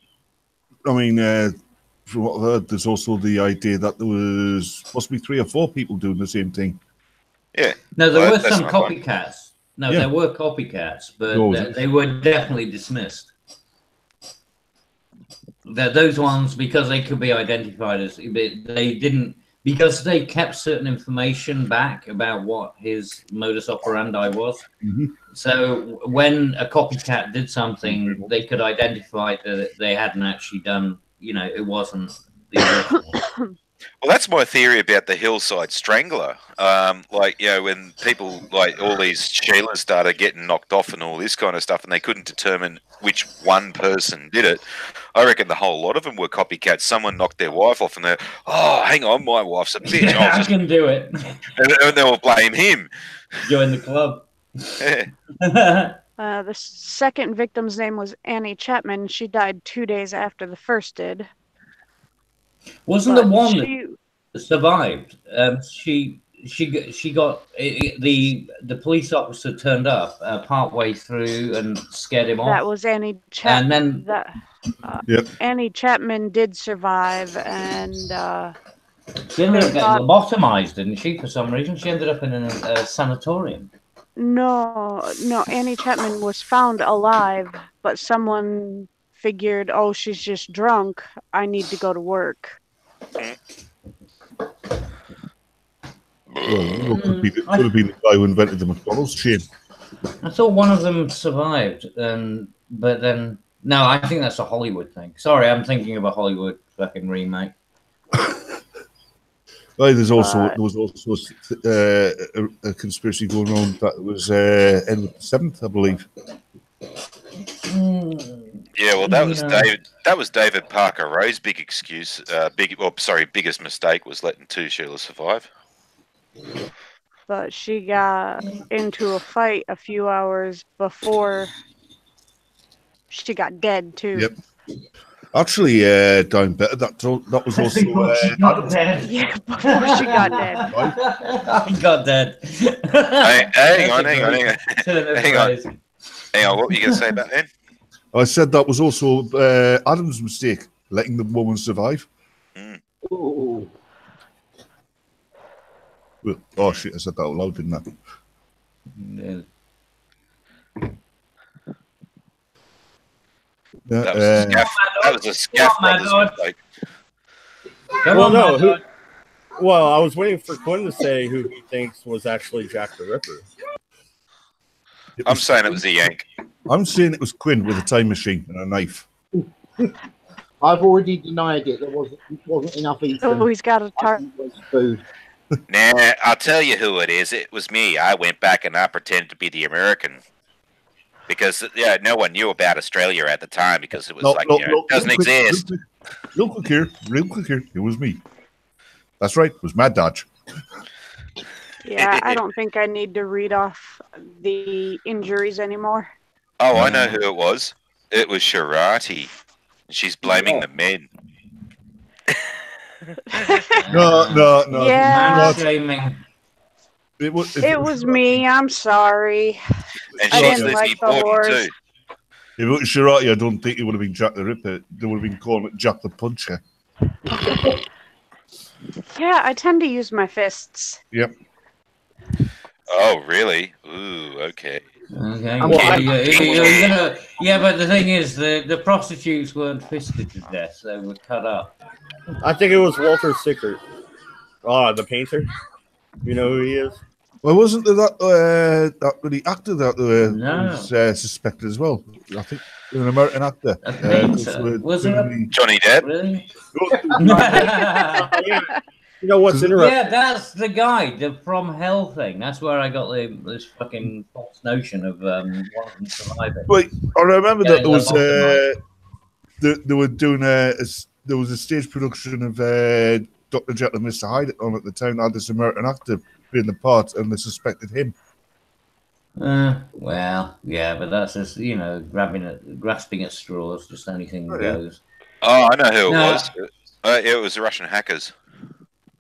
from what I've heard, there's also the idea that there was possibly 3 or 4 people doing the same thing. Yeah. No, there were some copycats. No, there were copycats, but they were definitely dismissed. Those ones, because they could be identified as, they didn't, because they kept certain information back about what his modus operandi was. Mm-hmm. So when a copycat did something, they could identify that they hadn't actually done, it wasn't the original. Well, that's my theory about the Hillside Strangler. When people, like all these Sheilas started getting knocked off and all this kind of stuff, and they couldn't determine which one person did it, I reckon the whole lot of them were copycats. Someone knocked their wife off and they're, oh, hang on, my wife's a bitch. I can do it. And they'll blame him. Join the club. Yeah. The second victim's name was Annie Chapman. She died 2 days after the first did. Wasn't the one that survived? She got the police officer turned up part-way through and scared him off. That was Annie Chapman. And then Annie Chapman did survive, and she ended up getting lobotomized, didn't she? For some reason, she ended up in a sanatorium. No, Annie Chapman was found alive, but someone figured, oh, she's just drunk, I need to go to work. Well, could have been the guy who invented the McDonald's chain. I thought one of them survived, but then no, I think that's a Hollywood thing. Sorry, I'm thinking of a Hollywood fucking remake. There was also a conspiracy going on that it was Edward VII, I believe. Yeah, well, that was David Parker Ray's big excuse. Biggest mistake was letting 2 Sheilas survive. But she got into a fight a few hours before she got dead too. Yep. Actually, down better. That was also. She got dead. Yeah, before she got dead. He got dead. Hang on. Hang on. What were you going to say about that? I said that was also Adam's mistake. letting the woman survive. Ooh. Well, oh shit! I said that out loud, didn't I? Yeah. Yeah, That was a scaff. That was a scaff brothers mistake. Well, no. Well, I was waiting for Quinn to say who he thinks was actually Jack the Ripper. I'm saying it was a Yank. I'm saying it was Quinn with a time machine and a knife. I've already denied it. There wasn't enough eaten. Oh, he's got a I target. think it was food. Nah, I'll tell you who it is. It was me. I went back and I pretended to be the American. Because, yeah, no one knew about Australia at the time because it was it doesn't exist. Real quick here. It was me. That's right. It was Mad Dodge. Yeah, I don't think I need to read off the injuries anymore. Oh, I know who it was. It was Sharati. She's blaming the men. No. Yeah. Shaming. It was me. I'm sorry. And I she's didn't Lizzy like the Bordon horse. too. If it was Sharati, I don't think it would have been Jack the Ripper. They would have been calling it Jack the Puncher. Yeah, I tend to use my fists. Yep. Oh, really? Ooh, okay. Okay. Yeah, but the thing is, the prostitutes weren't fisted to death; they were cut up. I think it was Walter Sickert. The painter. You know who he is? Well, wasn't there that really actor that No. was suspected as well? I think an American actor. A painter? Was there a... Johnny Depp? Really? You know what's interesting? Yeah, that's the guy, the From Hell thing. That's where I got this fucking false notion of one of them surviving. Wait, I remember that there was they were doing there was a stage production of Dr. Jekyll and Mr. Hyde on at the time. Had this American actor playing the part, and they suspected him. Well, yeah, but that's just grasping at straws. Just anything goes. Oh, I know who it was. It was the Russian hackers.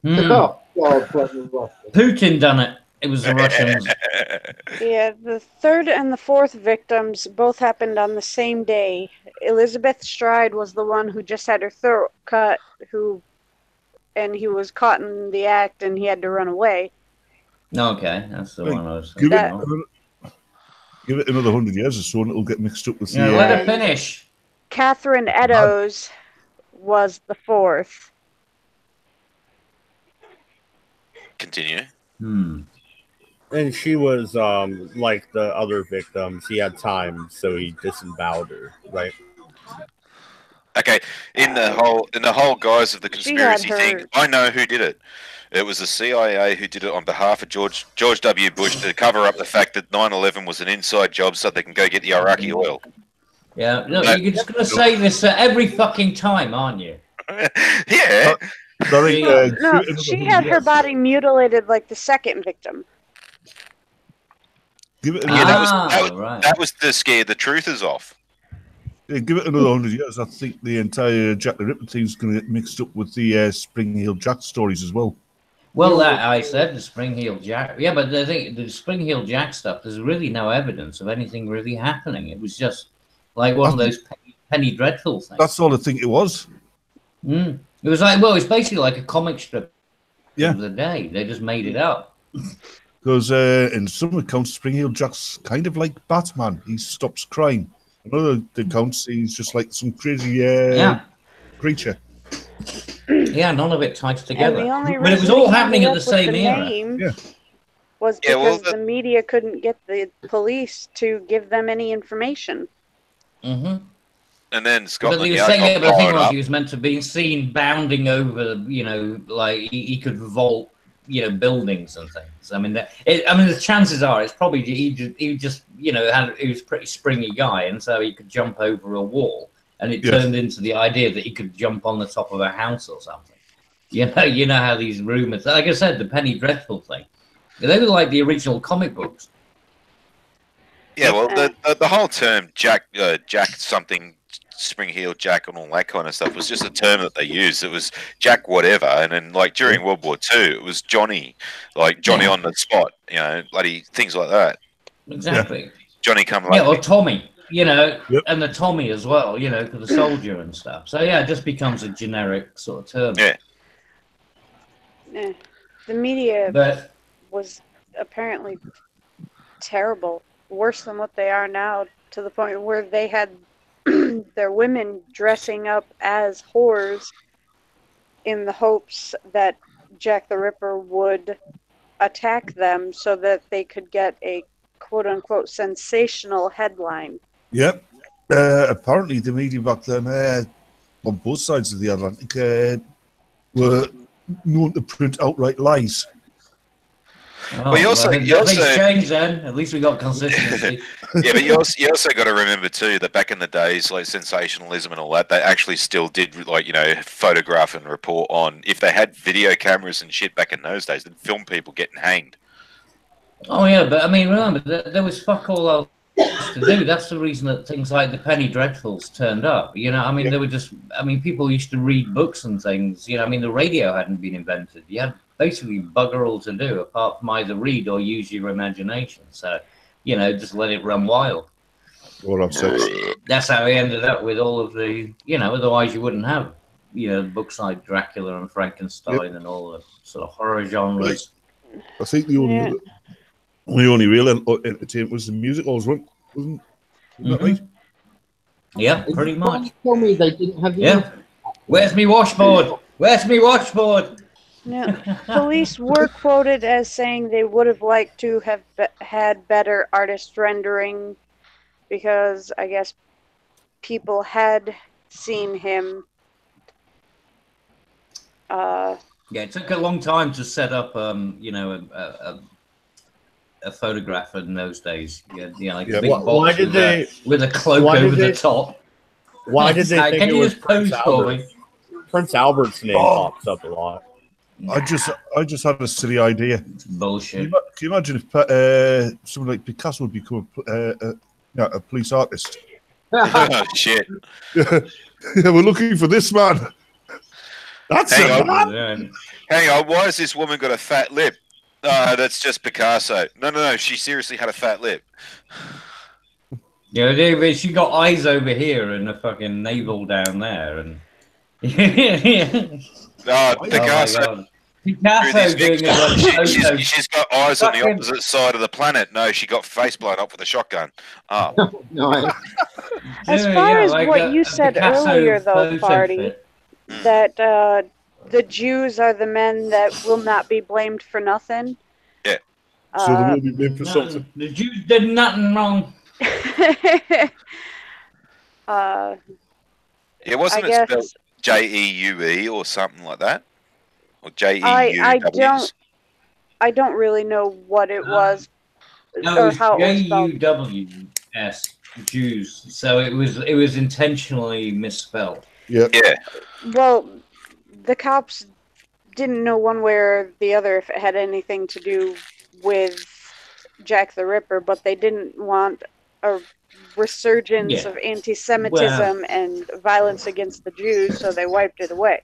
Oh, God, bloody Russia. Putin done it. It was the Russians. Yeah, the third and the fourth victims both happened on the same day. Elizabeth Stride was the one who just had her throat cut, and he was caught in the act and he had to run away. Okay, that's the one I was Give thinking. Give it another 100 years or so, and it'll get mixed up with let her finish. Catherine Eddowes was the fourth. Continue. And she was like the other victims. He had time, so he disemboweled her, right? Okay, in the whole guise of the conspiracy thing, I know who did it. It was the CIA who did it on behalf of George W. Bush to cover up the fact that 9/11 was an inside job so they can go get the Iraqi oil. Yeah, no, you're just going to say this every fucking time, aren't you? Yeah. Sorry, No, she had her body mutilated like the second victim. Give it that was to scare the truthers off. Yeah, give it another 100 years. I think the entire Jack the Ripper thing's going to get mixed up with the Spring Heel Jack stories as well. Well, that I said the Spring Heel Jack. Yeah, but the Spring Heel Jack stuff, there's really no evidence of anything really happening. It was just like one of those penny dreadful things. That's all I think it was. It was like, well, it's basically like a comic strip of the day. They just made it up. Because in some accounts, Spring Heel Jack's kind of like Batman. He stops crying. In other accounts, he's just like some crazy creature. Yeah, none of it ties together. And the only but it was all happening at the same era. Was because the media couldn't get the police to give them any information. And then Scotland But he was saying the thing was he was meant to be seen bounding over, like he could vault, buildings and things. I mean, the chances are it's probably he just he was a pretty springy guy, and so he could jump over a wall, and it turned into the idea that he could jump on the top of a house or something. You know how these rumors, like I said, the Penny Dreadful thing, they were like the original comic books. Yeah, well, the whole term Jack something, Spring Heel Jack and all that kind of stuff was just a term that they used. It was Jack whatever, and then like during World War II, it was Johnny, like Johnny on the spot, bloody things like that. Exactly. Johnny come like or Tommy. you know, Yep. and the Tommy as well, you know, for the soldier and stuff. So yeah, it just becomes a generic sort of term. Yeah. The media But was apparently terrible, worse than what they are now, to the point where they had their women dressing up as whores in the hopes that Jack the Ripper would attack them so that they could get a quote-unquote sensational headline. Yep. Apparently, the media back then, on both sides of the Atlantic, were known to print outright lies. oh, Well, you also- well, you at least also- change then. At least we got consistency. Yeah, but you also got to remember too that back in the days, like sensationalism and all that, they actually still did, like, you know, photograph and report on. If they had video cameras and shit back in those days, they'd film people getting hanged. Oh yeah, but I mean, remember there was fuck all else to do. That's the reason that things like the Penny Dreadfuls turned up. You know, I mean, Yeah. they were just. I mean, people used to read books and things. You know, I mean, the radio hadn't been invented. You had basically bugger all to do apart from either read or use your imagination. So, you know, just let it run wild. What I've said. That's how he ended up with all of the. You know, otherwise you wouldn't have. You know, books like Dracula and Frankenstein and all the sort of horror genres. I think the only real entertainment was the musicals, wasn't that right? Yeah, pretty much. Tell me they didn't have the Yeah. Where's me washboard? Where's me washboard? Now, police were quoted as saying they would have liked to have had better artist rendering because I guess people had seen him. Yeah, it took a long time to set up, you know, a photograph in those days. You know, like Yeah, a big Why box did they? with a cloak why did over the they- top. Why did they think Can it you was just Prince pose for Albert? me? Prince Albert's name pops up a lot. I just had a silly idea. Can Bullshit. you imagine if someone like Picasso would become a police artist? Oh, shit. Yeah, we're looking for this man. That's Hang a on. man. Hang on, why has this woman got a fat lip? That's just Picasso. No, she seriously had a fat lip. Yeah, but she got eyes over here and a fucking navel down there, and Oh, oh Picasso. my God. Picasso doing a photo. She's got eyes on the Fucking- opposite side of the planet. No, she got face blown up with a shotgun. Oh, Nice. As Yeah, far yeah, as like what a- you a said Picasso earlier, though, photo Farty, fit. that the Jews are the men that will not be blamed for nothing. Yeah. So they will be blamed for something. Nothing. The Jews did nothing wrong. yeah, wasn't I it spelled guess Jeue or something like that? Or I Jeuws? I don't really know what it was No, or it's how it was spelled. J-U-W-S, Jews. So it was intentionally misspelled. Yeah. Yeah. Well, the cops didn't know one way or the other if it had anything to do with Jack the Ripper, but they didn't want a resurgence Yeah. of anti-Semitism and violence against the Jews, so they wiped it away.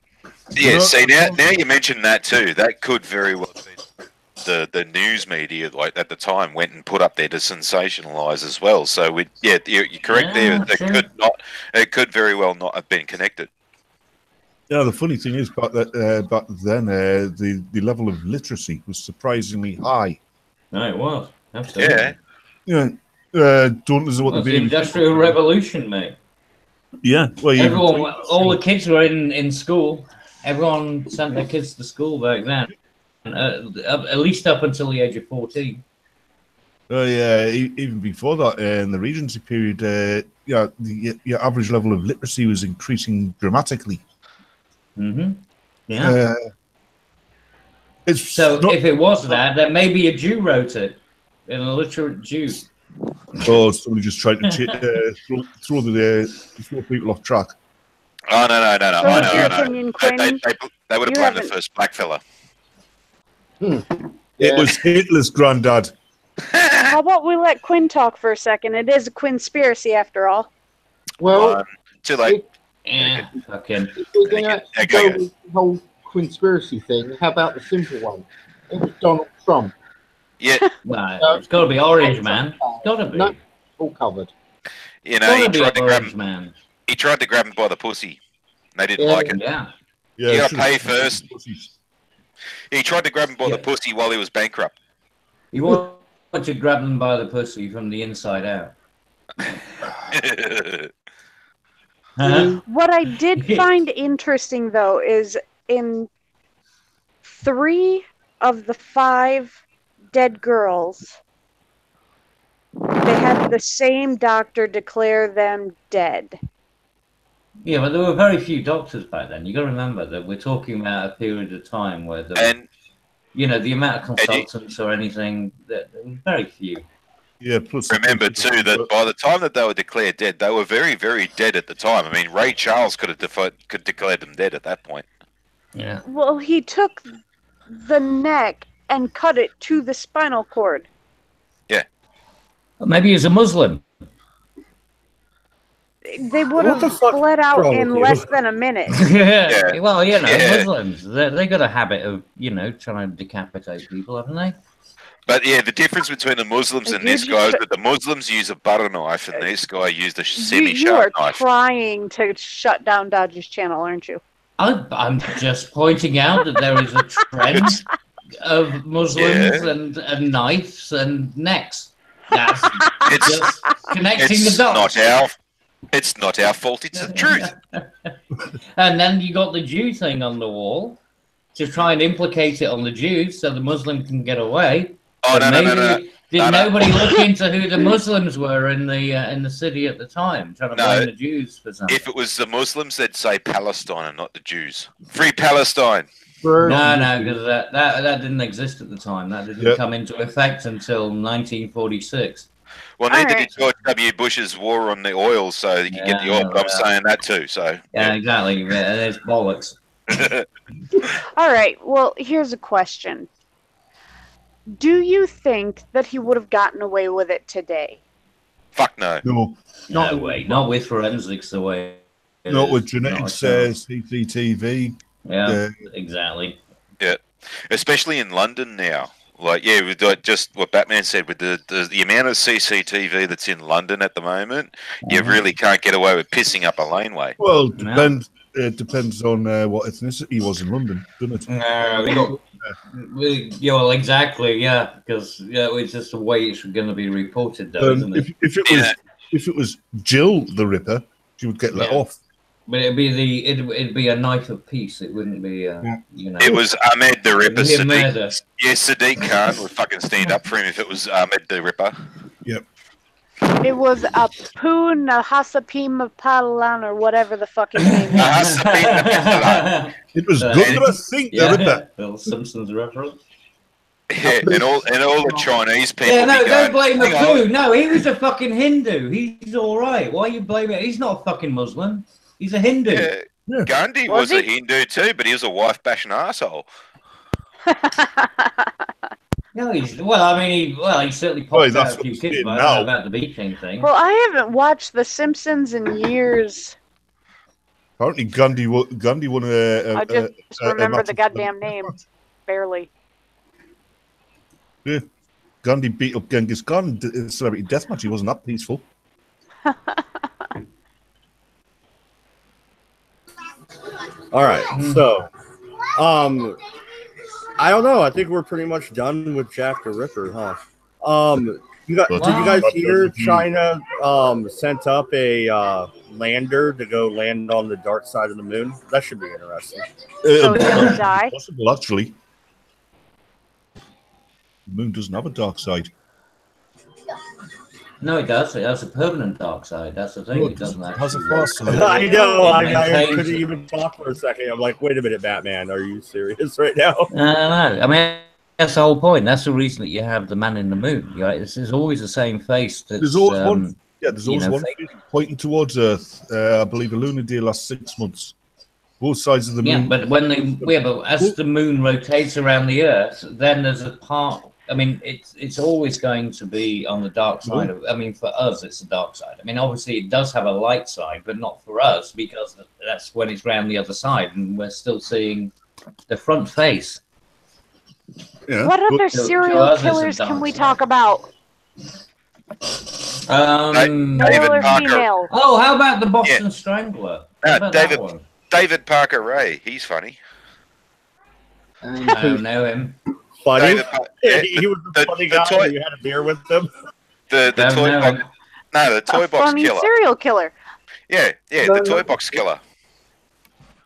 Yeah, Well, see, now you mentioned that too. That could very well be the news media, like at the time, went and put up there to sensationalise as well. So you're correct there. Yeah, sure. It could very well not have been connected. Yeah, the funny thing is, back then, the level of literacy was surprisingly high. No, it was. Absolutely. Yeah. Don't know what It was the the Industrial Revolution, mate. Yeah, well, you Everyone, all the kids were in school. Everyone sent their kids to school back then, at least up until the age of 14. yeah, even before that, in the Regency period, your average level of literacy was increasing dramatically. Mm-hmm. Yeah. It's So not, if it was that, then maybe a Jew wrote it, an illiterate Jew. somebody just tried to throw people off track. Oh no! So I what's your know. opinion, Quinn? They would have You blamed the haven't- first black fella. It was Hitler's granddad. How about we let Quinn talk for a second? It is a Quinnspiracy after all. Well, Too late. Yeah, fucking. if we're going to Okay, go okay. with the whole conspiracy thing, how about the simple one? It was Donald Trump. Yeah, Well, it's got to be orange, man. Got to be. No, all covered. You know, he Gotta be tried to grab orange, him. man. He tried to grab him by the pussy. They didn't Yeah. like it. Yeah. Yeah, You gotta should've- pay first. He tried to grab him by Yeah. the pussy while he was bankrupt. You want to grab them by the pussy from the inside out. Huh? What I did find interesting, though, is in 3 of the 5 dead girls, they had the same doctor declare them dead. Yeah, but there were very few doctors back then. You got to remember that we're talking about a period of time where there were, And you know, the amount of consultants or anything, there were very few. Yeah, plus remember too that by the time that they were declared dead, they were very, very dead at the time. I mean, Ray Charles could declare them dead at that point. Yeah. Well, he took the neck and cut it to the spinal cord. Well, maybe he's a Muslim. They would What the have fuck bled out wrong in with you? less than a minute. Yeah. Well, you know, Yeah. Muslims, they got a habit of, you know, trying to decapitate people, haven't they? But yeah, the difference between the Muslims and this You guy is just- that the Muslims use a butter knife and this guy used a You are semi-sharp knife. trying to shut down Dodge's channel, aren't you? I'm just pointing out that there is a trend of Muslims and knives and necks. That's It's just connecting it's the dots. it's not our fault. It's the truth. And then you got the Jew thing on the wall to try and implicate it on the Jews so the Muslim can get away. Oh But no. Did No, no. nobody look into who the Muslims were in the city at the time, trying to No. blame the Jews for something? If it was the Muslims, they'd say Palestine and not the Jews. Free Palestine. No, because that didn't exist at the time. That didn't Yep. come into effect until 1946. Well, neither Alright. did George W. Bush's war on the oil, so you could get the oil. But I'm saying that too. So Yeah, exactly. Yeah, there's bollocks. All right. Well, here's a question. Do you think that he would have gotten away with it today? fuck no. No, No way. Not with forensics the way. it not is. with Not genetics, at all. CCTV. Yeah, exactly. Especially in London now. Like, yeah, with just what Batman said, with the amount of CCTV that's in London at the moment, you really can't get away with pissing up a laneway. Well, No. it depends on what ethnicity he was in London, doesn't it? Yeah, well, exactly. Yeah, because it's just the way it's going to be reported, though, isn't it? If it was Jill the Ripper, she would get let Yeah. off. But it'd be a knife of peace. It wouldn't be, you know. It was Ahmed the Ripper. It'd be a murder. Sadiq Khan would fucking stand up for him if it was Ahmed the Ripper. Yep. It was a Poon Hasapim Padalan or whatever the fucking name is. It was Uh, good to think the Ripper. Little Simpsons reference. Yeah, and all the Chinese people. Yeah, no, be don't going, blame the "Hang on, poo. No, he was a fucking Hindu. He's all right. Why are you blaming it? He's not a fucking Muslim. He's a Hindu. yeah, Yeah. Gandhi Was was a he? Hindu too, but he was a wife-bashing asshole. No, he certainly Well, popped that's out a few what kids, he's but I don't know now. about the beaching thing. Well, I haven't watched The Simpsons in years. Apparently, Gandhi won a I just remember match the of- goddamn name. Barely. Yeah. Gandhi beat up Genghis Khan in a celebrity deathmatch. He wasn't that peaceful. All right, so, I don't know. I think we're pretty much done with Jack the Ripper, huh? Did you guys hear China sent up a lander to go land on the dark side of the moon? That should be interesting. So he'll die? Possible, actually. The moon doesn't have a dark side. No, it does. It has a permanent dark side. That's the thing. No, It doesn't it has a actually. far side. I know. I maintains couldn't it. even talk for a second. I'm like, wait a minute, Batman. Are you serious right now? No. I mean, that's the whole point. That's the reason that you have the man in the moon. Right? This is always the same face. That's, There's always one. Yeah, there's you always know, one pointing towards Earth. I believe a lunar day lasts 6 months. Both sides of the moon. Yeah, but but as the moon rotates around the Earth, then there's a part. I mean, it's always going to be on the dark side of. I mean, for us, it's the dark side. I mean, obviously, it does have a light side, but not for us because that's when it's round the other side, and we're still seeing the front face. Yeah, What but- other to serial us, it's a killers can dark we side. talk about? Um, Male David or Parker. female? oh, how about the Boston Strangler? How about that one? David Parker Ray. He's funny. And No, know him. Funny. David yeah, He was the funny guy toy, when you had a beer with him. the Don't toy know box. him. No, the toy A box funny killer. serial killer. Yeah, No, the toy no. box killer.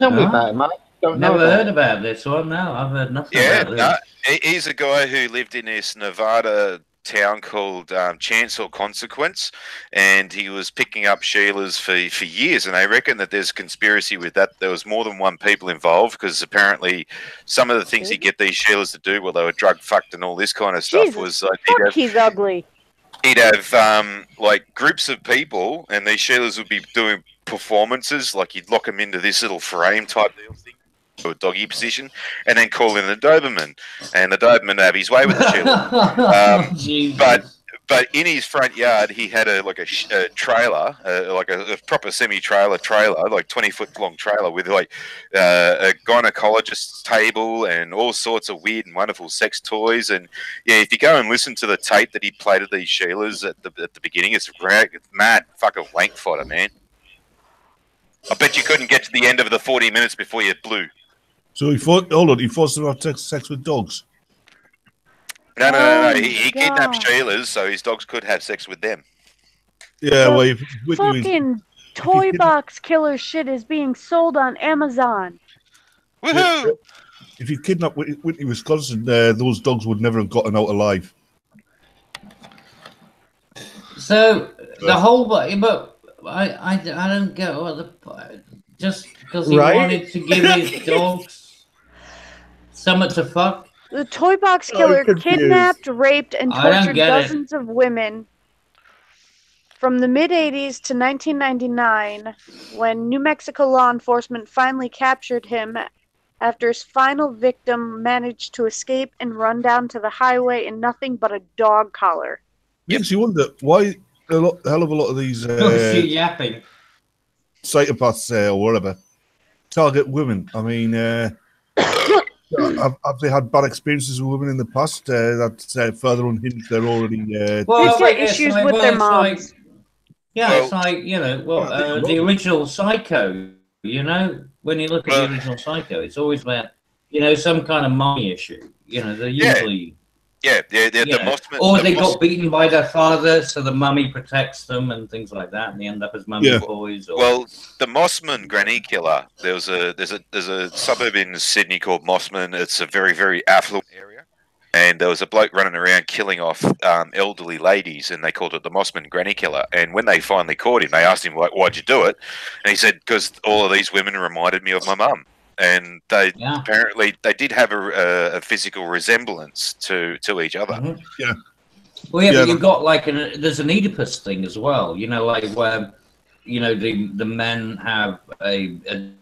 tell me Huh? about it, mate. Don't know Never about heard it. about this one. No, I've heard nothing Yeah, about no, this. he's a guy who lived in this Nevada town called Chance or Consequence, and he was picking up Sheilas for years. And they reckon that there's a conspiracy with that. There was more than one people involved because apparently some of the things he'd get these Sheilas to do while they were drug fucked and all this kind of stuff Jesus, was like fuck, he's ugly. he'd have like groups of people, and these Sheilas would be doing performances. Like you'd lock them into this little frame type deal thing, to a doggy position, and then call in the Doberman, and the Doberman would have his way with the Sheila. Jesus. But in his front yard, he had a trailer, like a proper semi-trailer, like 20-foot long trailer with like a gynecologist's table and all sorts of weird and wonderful sex toys. And yeah, if you go and listen to the tape that he played of these Sheilas at the beginning, it's mad fucking wank fodder, man. I bet you couldn't get to the end of the 40 minutes before you blew. So he forced them to have sex with dogs. No. Oh He my kidnapped God. Sheilas so his dogs could have sex with them. Yeah, The well, if Whitney was, Fucking toy box killer shit is being sold on Amazon. Woohoo! if you kidnapped Whitney, Wisconsin, those dogs would never have gotten out alive. So the whole, but I don't get what the just because he Right? wanted to give his dogs something to fuck. The toy box I'm killer confused. kidnapped, raped, and I don't tortured get it. dozens of women from the mid-'80s to 1999, when New Mexico law enforcement finally captured him after his final victim managed to escape and run down to the highway in nothing but a dog collar. Makes you wonder why hell of a lot of these Oh, she yapping. psychopaths or whatever target women. I mean, have they had bad experiences with women in the past that further unhinged their already? These are issues with their moms. It's like, you know, the original Psycho, you know, when you look at the original Psycho, it's always about, you know, some kind of mommy issue. You know, they're usually... Or they got beaten by their father, so the mummy protects them and things like that, and they end up as mummy boys. Or... Well, the Mossman granny killer. There's a suburb in Sydney called Mossman. It's a very, very affluent area, and there was a bloke running around killing off elderly ladies, and they called it the Mossman granny killer. And when they finally caught him, they asked him, like, "Why'd you do it?" And he said, "Because all of these women reminded me of my mum." And they apparently they did have a physical resemblance to each other. Mm-hmm. Yeah. Well, but you've got like there's an Oedipus thing as well. You know, like where you know the men have a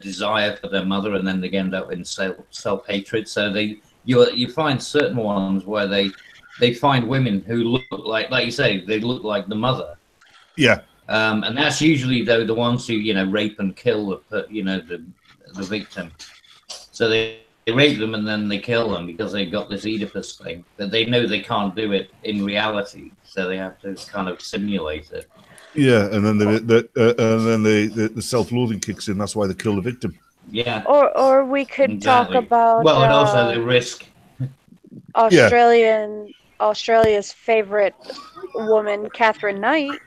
desire for their mother, and then they end up in self hatred. So you find certain ones where they find women who look like you say, they look like the mother. Yeah. And that's usually though the ones who rape and kill the victim. So they rape them and then they kill them because they've got this Oedipus thing, but they know they can't do it in reality, so they have to kind of simulate it. Yeah, and then the self-loathing kicks in. That's why they kill the victim. Yeah. Or we could talk about and also the risk. Australia's favorite woman, Catherine Knight.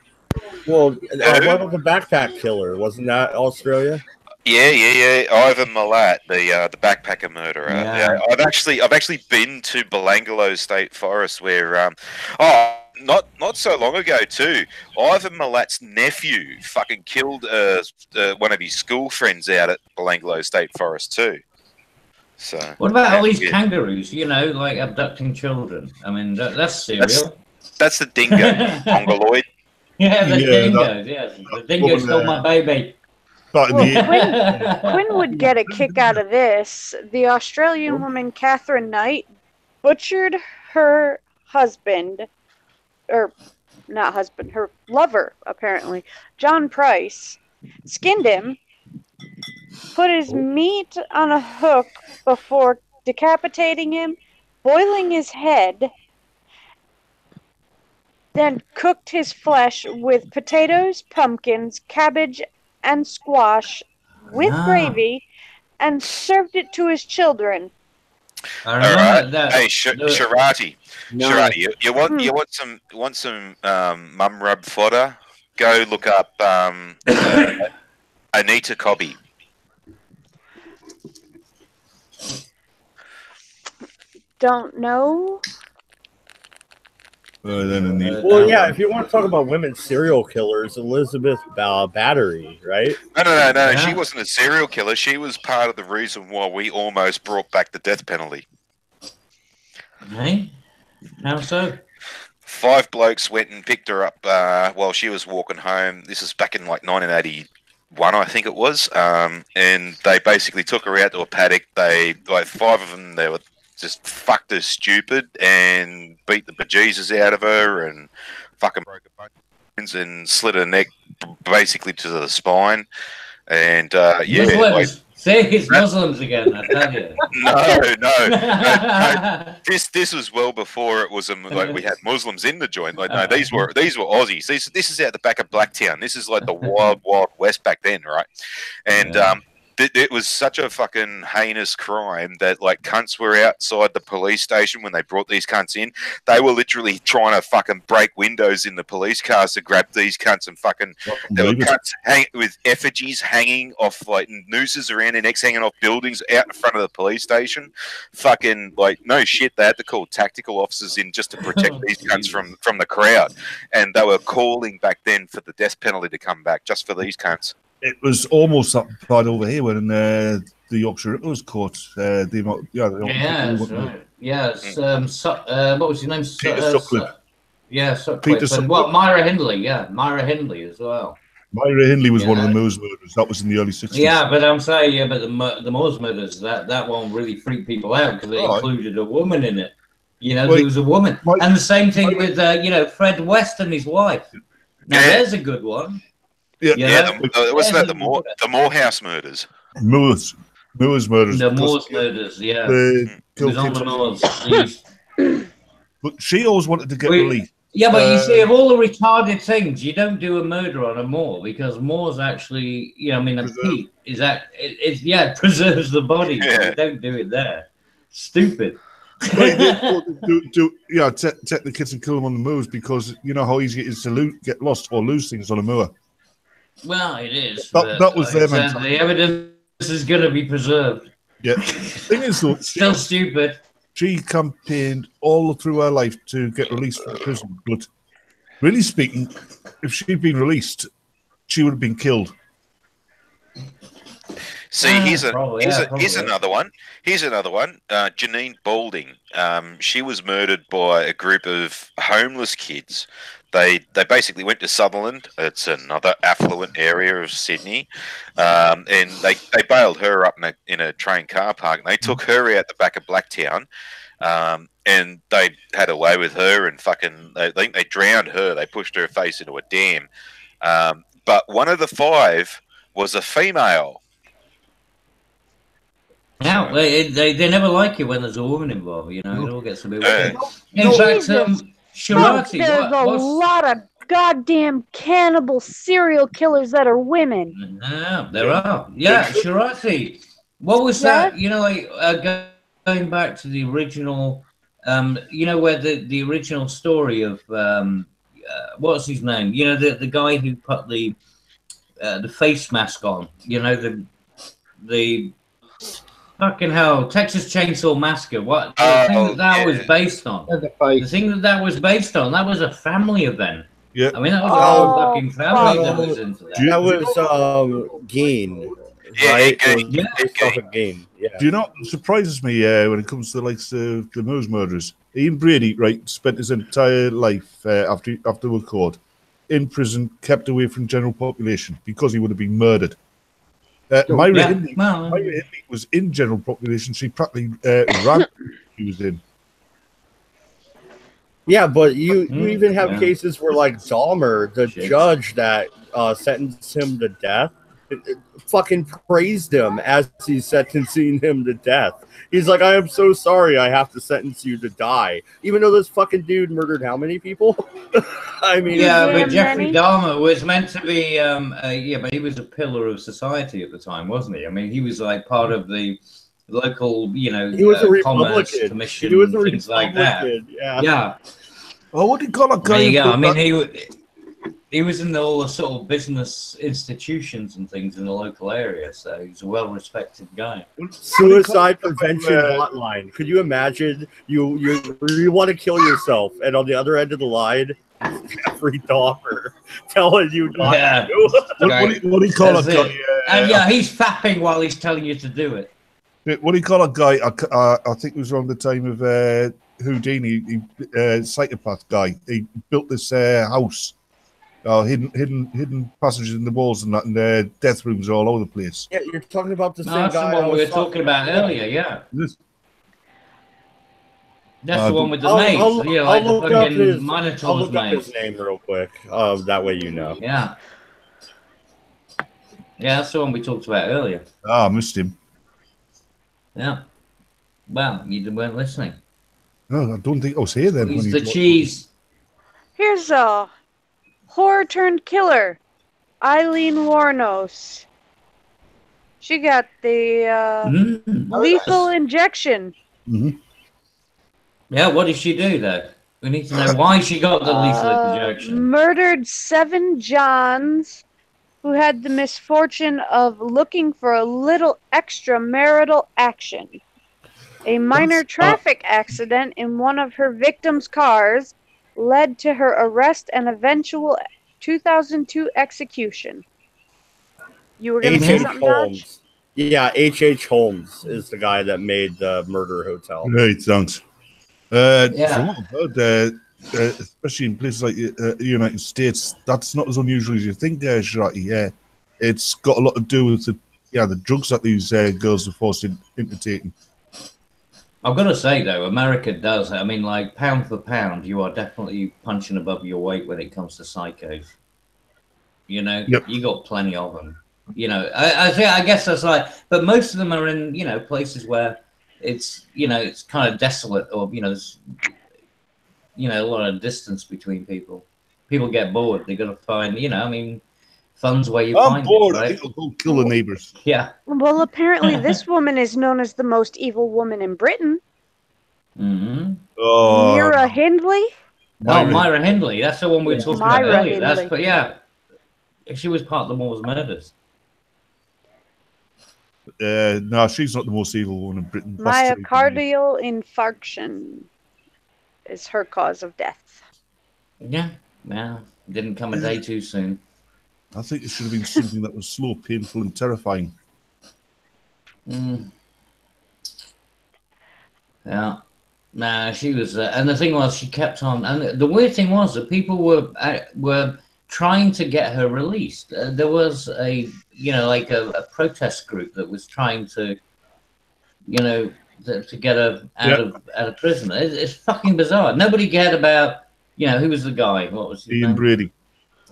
Well, what about the backpack killer? Wasn't that Australia? Yeah. Ivan Milat, the backpacker murderer. Yeah. I've actually been to Belangolo State Forest where not so long ago too. Ivan Milat's nephew fucking killed one of his school friends out at Belangolo State Forest too. So what about all these kangaroos? You know, like abducting children. I mean, that's serial. That's the dingo, mongoloid. Yeah, the dingoes. Yes, the dingo stole my baby. Quinn would get a kick out of this. The Australian woman Catherine Knight butchered her husband, or not husband, her lover apparently, John Price, skinned him, put his meat on a hook before decapitating him, boiling his head, then cooked his flesh with potatoes, pumpkins, cabbage, and squash with gravy, and served it to his children. I remember that. Hey, Sharati. No. Sharati, you want some mum rub fodder? Go look up Anita Cobby. Don't know. Well, yeah, if you want to talk about women serial killers, Elizabeth Battery, right? No. Yeah. She wasn't a serial killer. She was part of the reason why we almost brought back the death penalty. Hey? How so? 5 blokes went and picked her up while she was walking home. This was back in like 1981, I think it was. And they basically took her out to a paddock. They, like 5 of them, they were just fucked her stupid and beat the bejesus out of her and fucking broke her bones and slit her neck basically to the spine. And yeah, like, see, it's Muslims again, I tell you. No. This was well before it was like we had Muslims in the joint. Like no, these were Aussies. This is out the back of Blacktown. This is like the wild west back then, right? And it was such a fucking heinous crime that like cunts were outside the police station when they brought these cunts in. They were literally trying to fucking break windows in the police cars to grab these cunts and fucking there were cunts with effigies hanging off like nooses around their necks, hanging off buildings out in front of the police station. Fucking like no shit, they had to call tactical officers in just to protect these cunts from the crowd, and they were calling back then for the death penalty to come back just for these cunts. It was almost that right over here when the Yorkshire Ripper was caught. What was his name? Peter Sutcliffe. Sutcliffe. Peter Sutcliffe. Well, Myra Hindley. Yeah, Myra Hindley as well. Myra Hindley was one of the Moors murders. That was in the early 60s. Yeah, but I'm saying, but the Moors murders, that one really freaked people out because it included a woman in it. You know, there was a woman. And the same thing with, Fred West and his wife. Now, there's a good one. Wasn't that the Morehouse murders? Moors murders. The Moors murders, yeah. It was on the Moors. But she always wanted to get released. Yeah, but you see, of all the retarded things, you don't do a murder on a moor because moors actually, a peat is that it preserves the body. Yeah. You don't do it there. Stupid. Take the kids and kill them on the moors because you know how easy it is to get lost or lose things on a moor. Well, it is. That was their mentality. The evidence is going to be preserved. Yeah. Thing is, though, still stupid. She campaigned all through her life to get released from prison, but really speaking, if she'd been released, she would have been killed. See, here's another one. Here's another one. Janine Balding. She was murdered by a group of homeless kids. They basically went to Sutherland. It's another affluent area of Sydney, and they bailed her up in a train car park. And they took her out the back of Blacktown, and they had a way with her and I think they drowned her. They pushed her face into a dam. But one of the 5 was a female. Yeah, they never like you when there's a woman involved. You know, it all gets a bit weird. In fact, Sharati, there's a lot of goddamn cannibal serial killers that are women. Yeah, there are. Yeah, Sharati. What was that? You know, going back to the original, where the original story of what's his name? You know, the guy who put the face mask on. You know, the fucking hell, Texas Chainsaw Massacre. What the thing that was based on? The thing that was based on, that was a family event. Yeah. I mean, that was a whole fucking family that was into that. That was Gain. Right? Gain. Yeah. Do you know what surprises me when it comes to the likes of the Moors murderers? Ian Brady, right, spent his entire life after he was caught in prison, kept away from general population because he would have been murdered. Myra Hindley was in general population. She practically ran. She was in. Yeah, but you even have cases where, like Dahmer, the judge that sentenced him to death, fucking praised him as he's sentencing him to death. He's like, I am so sorry I have to sentence you to die. Even though this fucking dude murdered how many people? I mean, yeah, but damn Jeffrey many. Dahmer was meant to be, yeah, but he was a pillar of society at the time, wasn't he? I mean, he was like part of the local, you know, he was a commerce Republican. commission, He was a things like that. Republican. Yeah. Yeah, Oh, what do you call a guy? there you who go. I put mean, that- he was in all the sort of business institutions and things in the local area, so he's a well-respected guy. Suicide prevention hotline. Could you imagine you want to kill yourself, and on the other end of the line, Jeffrey Dahmer telling you not Yeah. to. What do you call a That's guy? it. And yeah, he's fapping while he's telling you to do it. What do you call a guy? I think it was around the time of Houdini, psychopath guy. He built this house, hidden passages in the walls and that, and death rooms all over the place. Yeah, you're talking about the No, same that's guy the I one we was were talking about earlier, yeah. This- That's the one with the I'll- maze. I'll- Yeah, I'll like the look up fucking his- I'll Minotaur's look up his maze. name real quick. That way you know. Yeah. Yeah, that's the one we talked about earlier. I missed him. Yeah. Well, you weren't listening. No, I don't think I was here then. He's when the he- cheese. Here's a horror turned killer, Eileen Warnos. She got the lethal injection. Mhm. Yeah, what did she do, though? We need to know why she got the lethal injection. Murdered 7 Johns who had the misfortune of looking for a little extramarital action. A minor traffic accident in one of her victims' cars led to her arrest and eventual 2002 execution. You were going to say H.H. something, Dodge? Holmes. Yeah, H.H. Holmes is the guy that made the murder hotel. Right, thanks. Yeah. From what I've heard, especially in places like the United States, that's not as unusual as you think, Shirati. Yeah, it's got a lot to do with the drugs that these girls are forced into taking. I've got to say, though, America does. I mean, like, pound for pound, you are definitely punching above your weight when it comes to psychos. You know, Yep. you got plenty of them. You know, I guess that's like, but most of them are in, you know, places where it's, you know, it's kind of desolate, or, you know, there's, you know, a lot of distance between people. People get bored. They got to find, you know, I mean, fun's where you I'm find bored. it, I right? think I'll go kill the neighbors. Yeah. Well, apparently this woman is known as the most evil woman in Britain. Mm-hmm. Oh, Mira Hindley? Oh, Myra Hindley. That's the one we were talking about Myra earlier. That's, Hindley. but yeah, she was part of the Moore's murders. no, she's not the most evil one in Britain. That's true. Myocardial infarction is her cause of death. Yeah, well, didn't come a day too soon. I think it should have been something that was slow, painful, and terrifying. Mm. Yeah, nah, she was, and the thing was, she kept on, and the weird thing was that people were trying to get her released. There was a, you know, like a protest group that was trying to, you know, to get her out of prison. It's fucking bizarre. Nobody cared about, you know, who was the guy? What was his Ian name? Brady.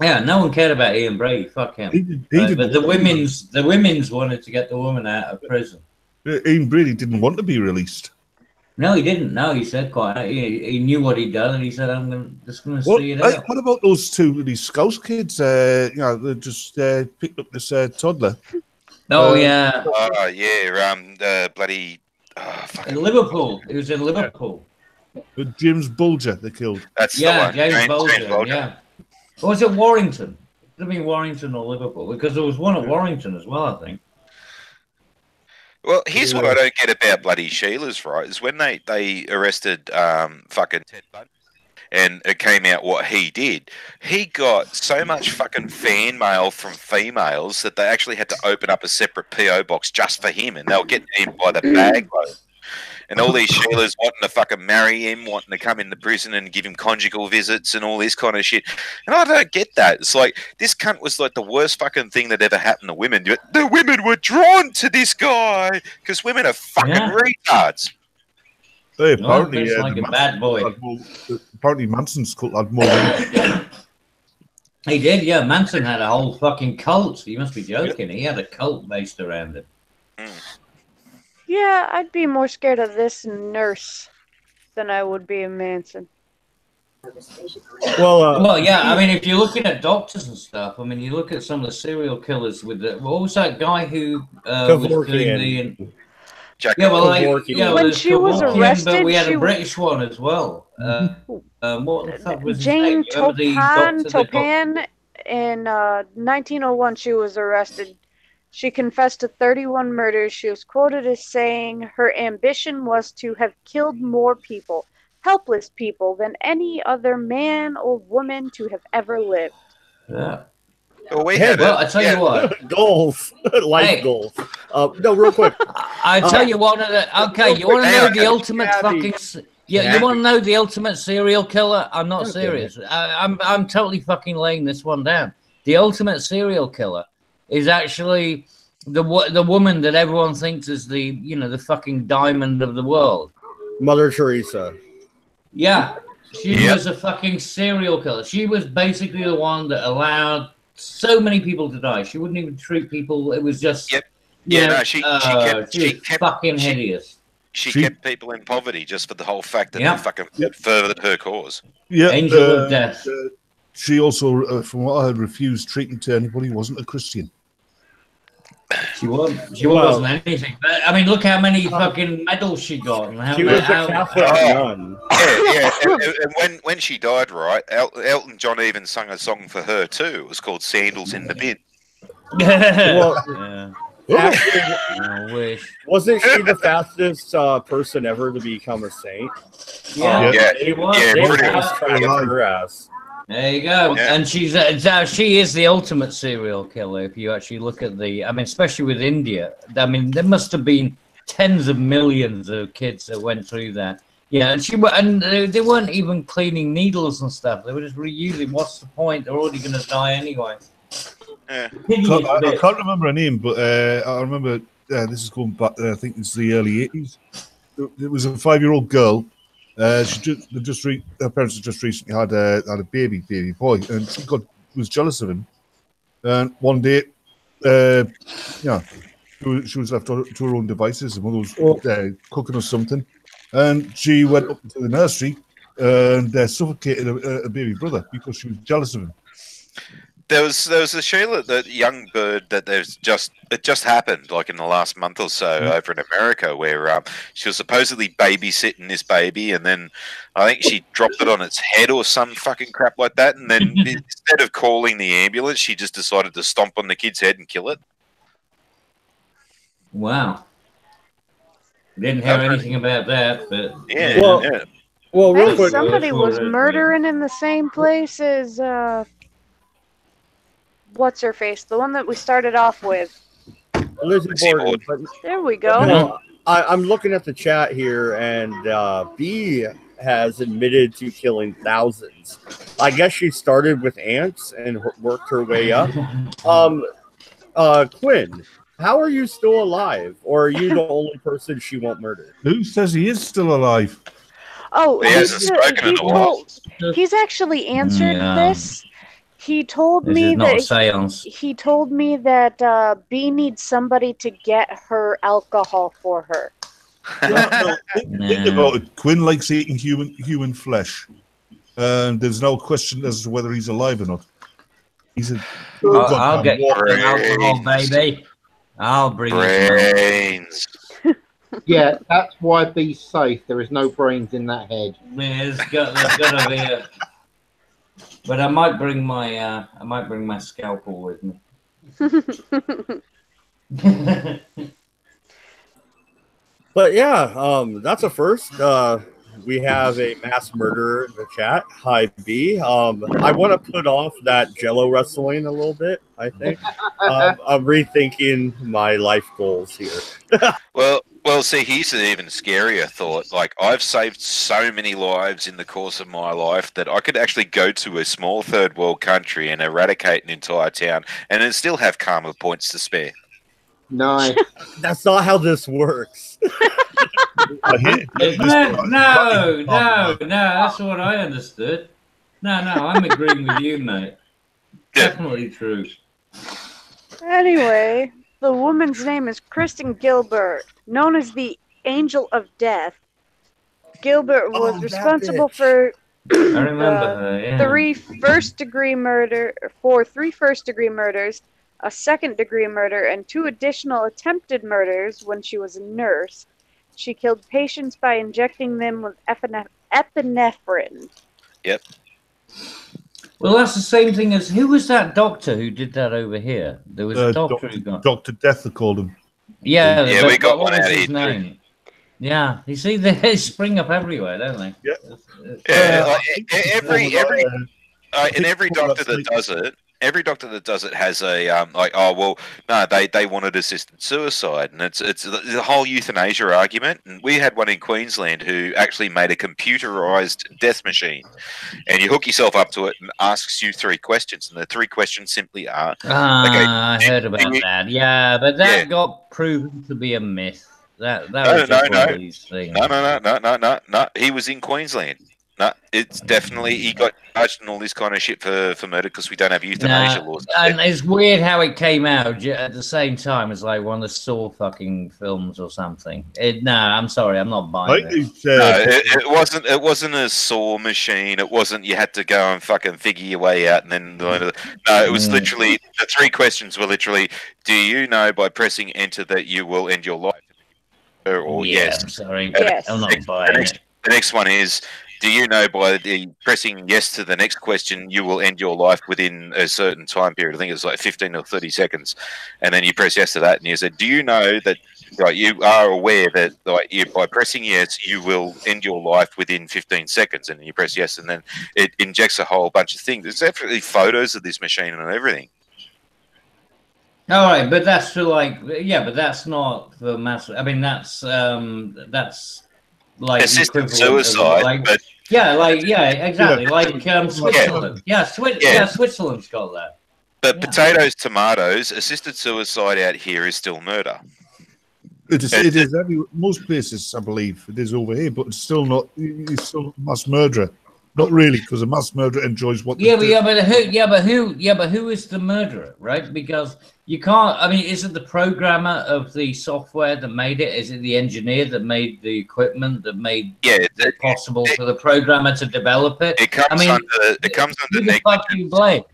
Yeah, no one cared about Ian Brady. Fuck him. He didn't But the women's wanted to get the woman out of prison. Ian Brady didn't want to be released. No, he didn't. No, he said quite. He knew what he'd done, and he said, "I'm just going to What, see it out." what about those two, these Scouse kids? You know, they just picked up this toddler. Oh yeah, the bloody in Liverpool. It was in Liverpool. James Bulger, they killed. that's Yeah, the one. James Baldwin. Yeah. Or was it Warrington? It could have been Warrington or Liverpool, because there was one at Warrington as well, I think. Well, here's what I don't get about bloody Sheila's, right, is when they arrested fucking Ted Bundy, and it came out what he did, he got so much fucking fan mail from females that they actually had to open up a separate P.O. box just for him, and they were getting him by the bag load. And all these Sheilas wanting to fucking marry him, wanting to come into prison and give him conjugal visits and all this kind of shit. And I don't get that. It's like, this cunt was like the worst fucking thing that ever happened to women. The women were drawn to this guy because women are fucking retards. Hey, Oh, apparently, it's like a bad boy. Apparently, Manson's cult had more than He did, yeah. Manson had a whole fucking cult. You must be joking. He had a cult based around it. Yeah, I'd be more scared of this nurse than I would be of Manson. Well, yeah. I mean, if you're looking at doctors and stuff, I mean, you look at some of the serial killers with the. What was that guy who was doing the? Yeah, well, when she was arrested, but we had a British one as well. What the fuck was his Jane name? You remember the doctor that got- Toppan. In 1901, she was arrested. She confessed to 31 murders. She was quoted as saying her ambition was to have killed more people, helpless people, than any other man or woman to have ever lived. Yeah. Well, I tell you what, goals, life goals. No, real quick. I tell you what. Okay, you want to know the ultimate fucking? Yeah, you want to know the ultimate serial killer? I'm not serious. I'm totally fucking laying this one down. The ultimate serial killer is actually the woman that everyone thinks is the the fucking diamond of the world. Mother Teresa. Yeah, she was a fucking serial killer. She was basically the one that allowed so many people to die. She wouldn't even treat people. It was just she kept fucking hideous. She kept people in poverty just for the whole fact that they fucking furthered her cause. Yeah, Angel of death. She also, from what I heard, refused treatment to anybody who wasn't a Christian. She wasn't anything. But, I mean, look how many fucking medals she got. And how She was a Catholic nun. And when she died, right, Elton John even sung a song for her too. It was called "Sandals in the Bin." I wish. Wasn't she the fastest person ever to become a saint? She was. Her ass. There you go. Yeah. And she is the ultimate serial killer. If you actually look at I mean, especially with India. I mean, there must have been tens of millions of kids that went through that. Yeah, and they weren't even cleaning needles and stuff. They were just reusing. What's the point? They're already going to die anyway. I can't remember her name, but I remember this is going back. I think it's the early 80s. It was a 5-year-old girl. Her parents had just recently had a baby boy, and she was jealous of him. And one day, she was left to her own devices. Her mother was cooking or something, and she went up to the nursery and suffocated a baby brother because she was jealous of him. There was a Sheila, that young bird that it just happened like in the last month or so over in America, where she was supposedly babysitting this baby, and then I think she dropped it on its head or some fucking crap like that, and then instead of calling the ambulance, she just decided to stomp on the kid's head and kill it. Wow. Didn't hear anything about that, but well, real quick, somebody was murdering in the same place as what's her face? The one that we started off with. Lizzy Bordon. There we go. No, I'm looking at the chat here, and B has admitted to killing thousands. I guess she started with ants and worked her way up. Quinn, how are you still alive? Or are you the only person she won't murder? Who says he is still alive? Oh, he's actually answered this. He told me that B needs somebody to get her alcohol for her. Think about it. Quinn likes eating human flesh, and there's no question as to whether he's alive or not. I'll get you alcohol, baby. I'll bring brains. Yeah, that's why B's safe. There is no brains in that head. There's gotta be a. But I might bring my scalpel with me. But yeah, that's a first. We have a mass murderer in the chat. Hi B. I want to put off that Jello wrestling a little bit. I think I'm rethinking my life goals here. Well, see, here's an even scarier thought. Like, I've saved so many lives in the course of my life that I could actually go to a small third world country and eradicate an entire town and then still have karma points to spare. No. That's not how this works. No, that's what I understood. No, I'm agreeing with you, mate. Definitely true. Anyway, the woman's name is Kristen Gilbert, known as the Angel of Death. Gilbert was that responsible bitch. for I remember the her. Yeah. 3 first-degree murders, a second-degree murder, and 2 additional attempted murders when she was a nurse. She killed patients by injecting them with epinephrine. Yep. Well, that's the same thing as who was that doctor who did that over here? There was a doctor who got. Dr. Death, they called him. Yeah, Yeah, but we got what one was out his here too. name? Yeah, you see, they spring up everywhere, don't they? Yeah. Yeah, I and think every one of doctor that's that does it, has a no, they wanted assisted suicide, and it's the whole euthanasia argument. And we had one in Queensland who actually made a computerized death machine, and you hook yourself up to it and asks you 3 questions, and the 3 questions simply are, I heard about that. Yeah, but that got proven to be a myth. That was just one of these things. No. He was in Queensland. No, it's definitely he got charged and all this kind of shit for murder because we don't have euthanasia laws. And it's weird how it came out at the same time as like one of the Saw fucking films or something. I'm sorry, I'm not buying it. It wasn't a saw machine. It wasn't you had to go and fucking figure your way out and then no, it was literally the 3 questions were literally, do you know by pressing enter that you will end your life? Or yes. I'm sorry. Yes. I'm not buying it. The next one is, do you know by pressing yes to the next question, you will end your life within a certain time period? I think it's like 15 or 30 seconds. And then you press yes to that, and you said, do you know that you are aware that by pressing yes, you will end your life within 15 seconds? And then you press yes, and then it injects a whole bunch of things. There's definitely photos of this machine and everything. All right, but that's for but that's not for mass. I mean, that's like assisted suicide, exactly, like Switzerland. Switzerland's got that. But potatoes, tomatoes, assisted suicide out here is still murder. It is most places, I believe, it is over here, but it's still not. It's still mass murderer. Not really, because a mass murderer enjoys what. But who is the murderer, right? Because you can't. I mean, is it the programmer of the software that made it? Is it the engineer that made the equipment that made it possible for the programmer to develop it? It comes under negligence.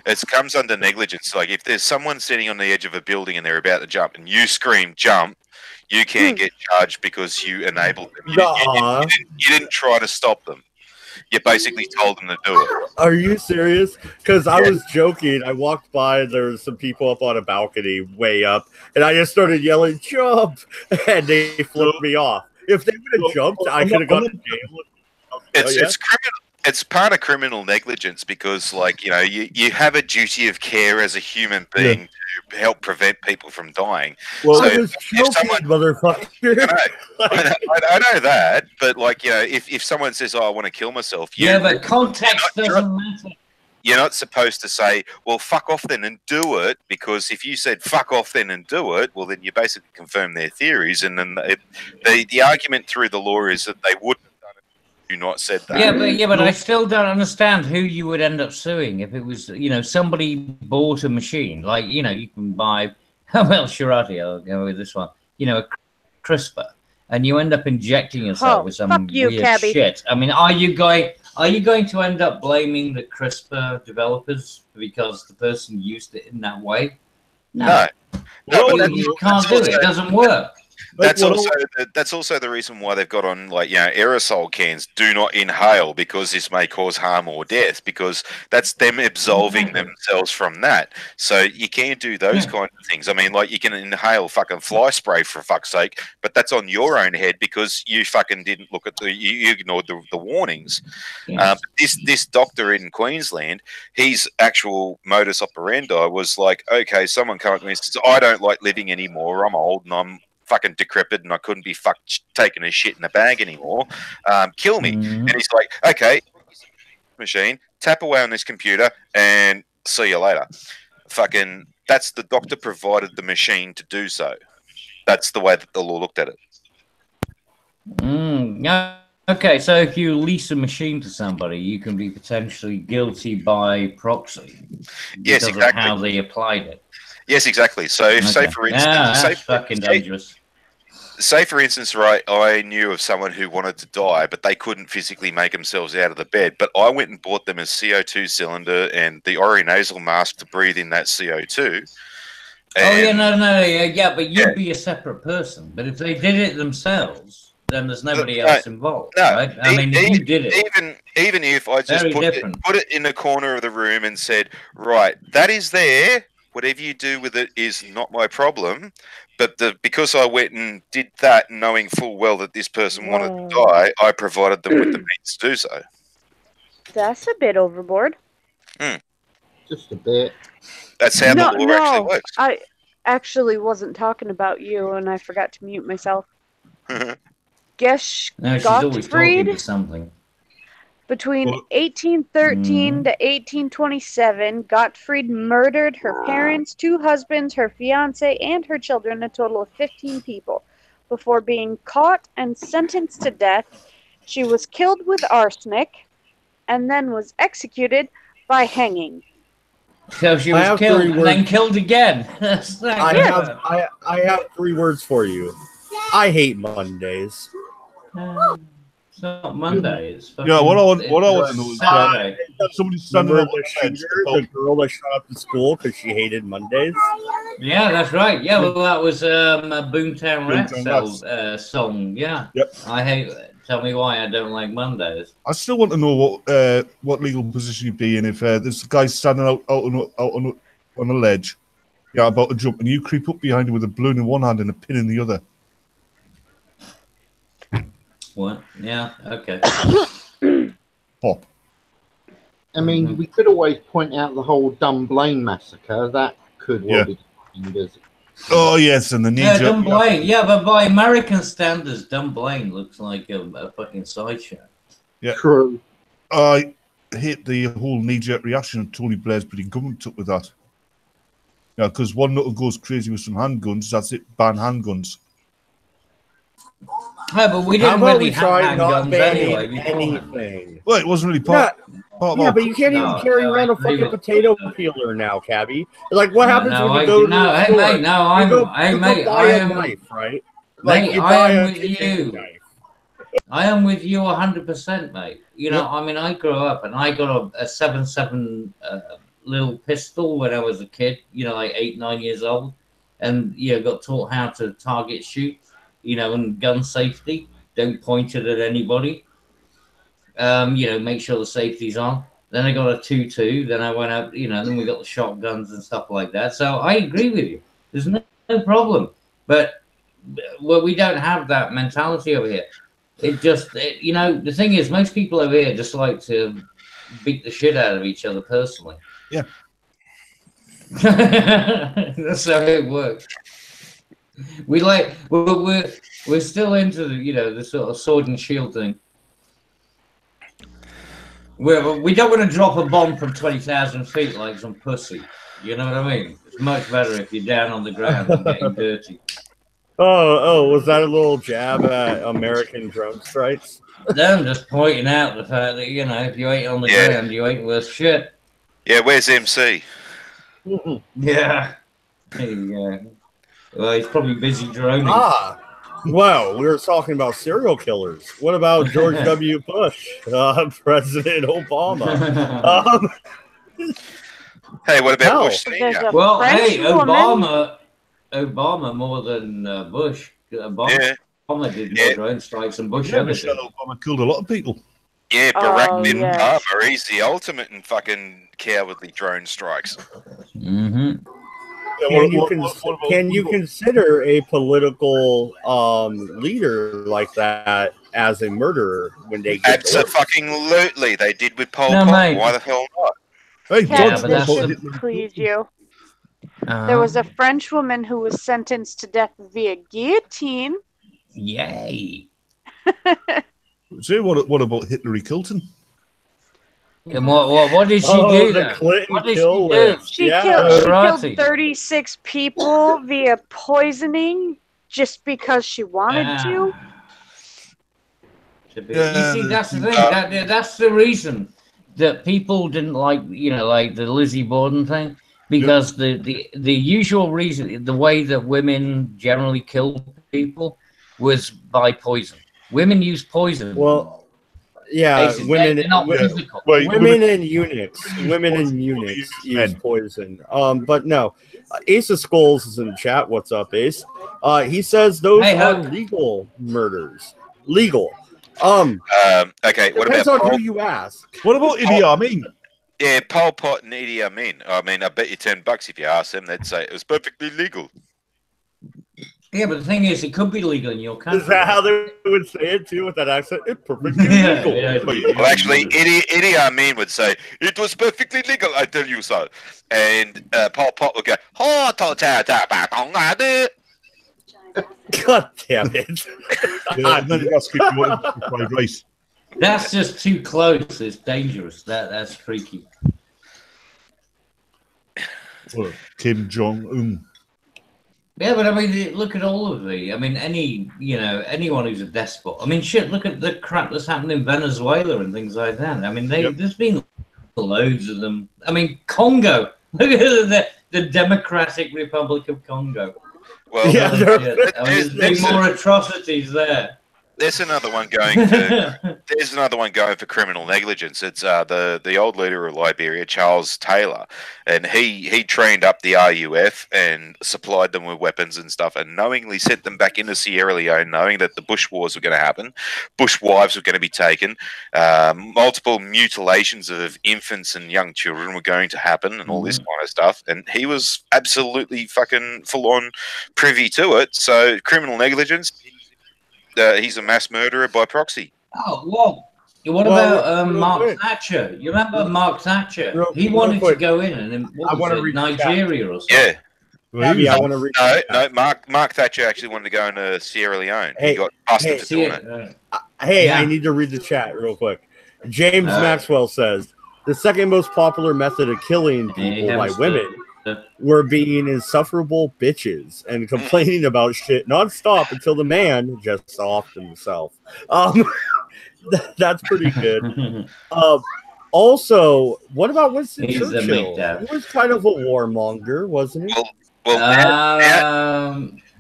It comes under negligence. Like if there's someone sitting on the edge of a building and they're about to jump, and you scream "jump," you can get charged because you enabled them. You didn't try to stop them. You basically told them to do it. Are you serious? Because I was joking. I walked by, there was some people up on a balcony way up, and I just started yelling, "Jump!" and they flipped me off. If they would have jumped, I could have gone to jail. It's criminal. It's part of criminal negligence because, you have a duty of care as a human being to help prevent people from dying. Well, so I was joking, motherfucker. I know that, but if someone says, "Oh, I want to kill myself," but context doesn't matter. You're not supposed to say, "Well, fuck off then and do it," because if you said "fuck off then and do it," well, then you basically confirm their theories, and then the argument through the law is that they wouldn't. You not said that. But I still don't understand who you would end up suing if it was, somebody bought a machine. You can buy, Shirati, I'll go with this one, a CRISPR, and you end up injecting yourself with some weird shit. I mean, are you going to end up blaming the CRISPR developers because the person used it in that way? No. You can't do it. It doesn't work. That's also the reason why they've got on aerosol cans. Do not inhale because this may cause harm or death. Because that's them absolving themselves from that. So you can't do those kind of things. I mean, you can inhale fucking fly spray for fuck's sake, but that's on your own head because you fucking didn't look at you ignored the warnings. Yes. This doctor in Queensland, his actual modus operandi was okay, someone come up to me and says, "I don't like living anymore. I'm old and I'm fucking decrepit and I couldn't be taking a shit in a bag anymore. Kill me." And he's like, "Okay, machine, tap away on this computer and see you later." Fucking, that's the doctor provided the machine to do so. That's the way that the law looked at it. Okay, so if you lease a machine to somebody, you can be potentially guilty by proxy Yes, because exactly. of how they applied it. Yes, exactly. So, if, say Okay. for instance, Yeah, that's fucking dangerous. Say for instance, right, I knew of someone who wanted to die, but they couldn't physically make themselves out of the bed. But I went and bought them a CO2 cylinder and the orinasal mask to breathe in that CO2. Oh yeah, And yeah, but you'd be a separate person. But if they did it themselves, then there's nobody else involved, right? I mean, if you did it, even if I just put it in the corner of the room and said, right, that is there. Whatever you do with it is not my problem. But because I went and did that, knowing full well that this person wanted to die, I provided them with the means to do so. That's a bit overboard. Just a bit. That's how the law actually works. I actually wasn't talking about you, and I forgot to mute myself. Guess no, she's always talking to something. Between 1813 to 1827, Gottfried murdered her parents, 2 husbands, her fiancé, and her children, a total of 15 people. Before being caught and sentenced to death, she was killed with arsenic and then was executed by hanging. So she was killed and then killed again. I have 3 words for you. I hate Mondays. It's not Monday. It's what I want to know is that somebody standing up the girl that shot up the school because she hated Mondays. Yeah, that's right. Yeah, well, that was a Boomtown Rats song. Yeah. Yep. I hate. Tell me why I don't like Mondays. I still want to know what legal position you'd be in if there's a guy standing out on a ledge, about to jump, and you creep up behind him with a balloon in one hand and a pin in the other. What? Yeah, okay. Pop. I mean, we could always point out the whole Dunblane massacre. That could well be defined as... Oh, yes, and the knee Yeah, Dunblane. Yeah, but by American standards, Dunblane looks like a fucking sideshow. Yeah. True. I hate the whole knee-jerk reaction Tony Blair's British government took with that. Yeah, because one little goes crazy with some handguns, that's it, ban handguns. No, but we didn't really have handguns anyway. Anything. Well, it wasn't really part of but you can't even carry around a fucking potato peeler now, Cabby. Like, what happens when you go to the store? I am with you. I am with you 100%, mate. You know, I mean, I grew up and I got a 7.7 little pistol when I was a kid, like 8, 9 years old. And, got taught how to target shoot, and gun safety. Don't point it at anybody. Make sure the safety's on. Then I got a 2.2. Then I went out, then we got the shotguns and stuff like that. So I agree with you. There's no problem. But we don't have that mentality over here. It just, the thing is, most people over here just like to beat the shit out of each other personally. Yeah. That's how it works. We're still into the sort of sword and shield thing. We don't want to drop a bomb from 20,000 feet like some pussy. You know what I mean? It's much better if you're down on the ground and getting dirty. Oh, was that a little jab at American drone strikes? No, I'm just pointing out the fact that, if you ain't on the ground, you ain't worth shit. Yeah, where's MC? Yeah. There you go. Well, he's probably busy droning. Well, we were talking about serial killers. What about George W. Bush, President Obama? Hey, what about Bush Senior? Well, hey, Obama more than Bush. Obama did more drone strikes than Bush ever did. Obama killed a lot of people. Yeah, Barack bin Obama, he's the ultimate in fucking cowardly drone strikes. Mm-hmm. Can you consider a political leader like that as a murderer when they get Absolutely, they did with Pol Pot. Why the hell not? Hey, this should please you. There was a French woman who was sentenced to death via guillotine. Yay! So what about Hillary Clinton? And what did she do? What did she do? She killed 36 people via poisoning just because she wanted to. to be. You see, that's the thing. That's the reason that people didn't like, like the Lizzy Bordon thing, because the usual reason, the way that women generally kill people, was by poison. Women use poison. Well, yeah, they're not physical. Women and eunuchs use poison. But no, Ace of Skulls is in the chat. What's up, Ace? He says those are legal murders. Legal. Okay. What Depends about on who you ask. What about Idi Amin? Yeah, Pol Pot and Idi Amin. I mean, I bet you $10 if you ask them, they'd say it was perfectly legal. Yeah, but the thing is, it could be legal in your country. Is that how they would say it too, with that accent? It's perfectly legal. Well, actually, Idi Amin would say it was perfectly legal. I tell you so. And Pol Pot would go, God damn it! That's just too close. It's dangerous. That's freaky. Kim Jong Un. Yeah, but I mean, look at all of the. I mean, anyone who's a despot. I mean, shit. Look at the crap that's happened in Venezuela and things like that. I mean, there's been loads of them. I mean, Congo. Look at the Democratic Republic of Congo. Well, yeah, there's been more atrocities there. There's another one going for criminal negligence. It's the old leader of Liberia, Charles Taylor, and he trained up the RUF and supplied them with weapons and stuff, and knowingly sent them back into Sierra Leone, knowing that the bush wars were going to happen, bush wives were going to be taken, multiple mutilations of infants and young children were going to happen, and all this kind of stuff. And he was absolutely fucking full on privy to it. So criminal negligence. He's a mass murderer by proxy. Oh, well, what about Mark Thatcher? You remember Mark Thatcher? He wanted to go in and Nigeria or something. Yeah. I want to read. No. Mark Thatcher actually wanted to go into Sierra Leone. He got busted for doing it. I need to read the chat real quick. James Maxwell says the second most popular method of killing people by women were being insufferable bitches and complaining about shit nonstop until the man just offed himself. That's pretty good. Also, what about Winston Churchill? He was kind of a warmonger, wasn't he? Well,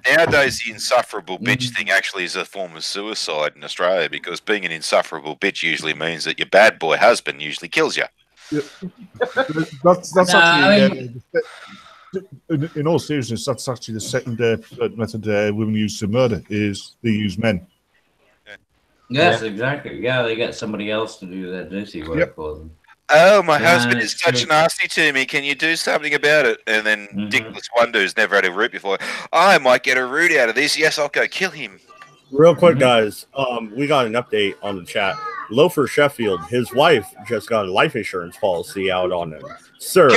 nowadays the insufferable bitch thing actually is a form of suicide in Australia, because being an insufferable bitch usually means that your bad boy husband usually kills you. Yeah. That's actually, in all seriousness, that's actually the second method women use to murder, is they use men. Yes, exactly. Yeah, they get somebody else to do their dirty work for them. Oh, my husband is such nasty to me. Can you do something about it? And then Dickless Wonder, who's never had a root before, I might get a root out of this. Yes, I'll go kill him. Real quick, guys, we got an update on the chat. Loafer Sheffield, his wife just got a life insurance policy out on him. Sir,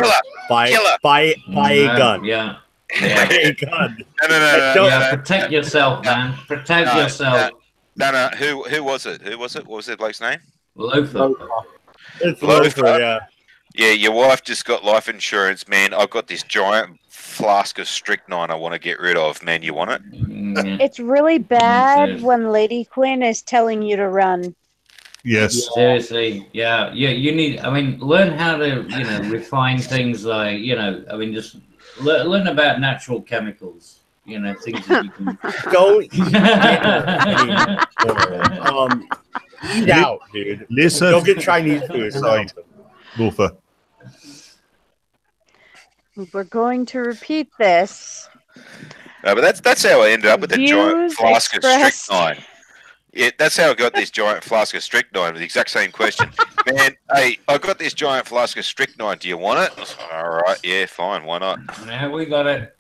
buy a gun. Yeah. Buy a gun. No. Protect yourself, man. Protect yourself. No. Who was it? What was that bloke's name? Loafer. It's Loafer, yeah. Yeah, your wife just got life insurance, man. I've got this giant flask of strychnine I want to get rid of. Man, you want it? It's really bad when Lady Quinn is telling you to run. Yes. Seriously, yeah. You need. I mean, learn how to, refine things like, just learn about natural chemicals. Things that you can. Don't eat out, dude. Listen. Go get Chinese food. Loafer. We're going to repeat this. No, but that's how I ended up with the giant flask of strychnine. Yeah, that's how I got this giant flask of strychnine with the exact same question. Man, hey, I got this giant flask of strychnine. Do you want it? All right, yeah, fine. Why not? Yeah, we got it.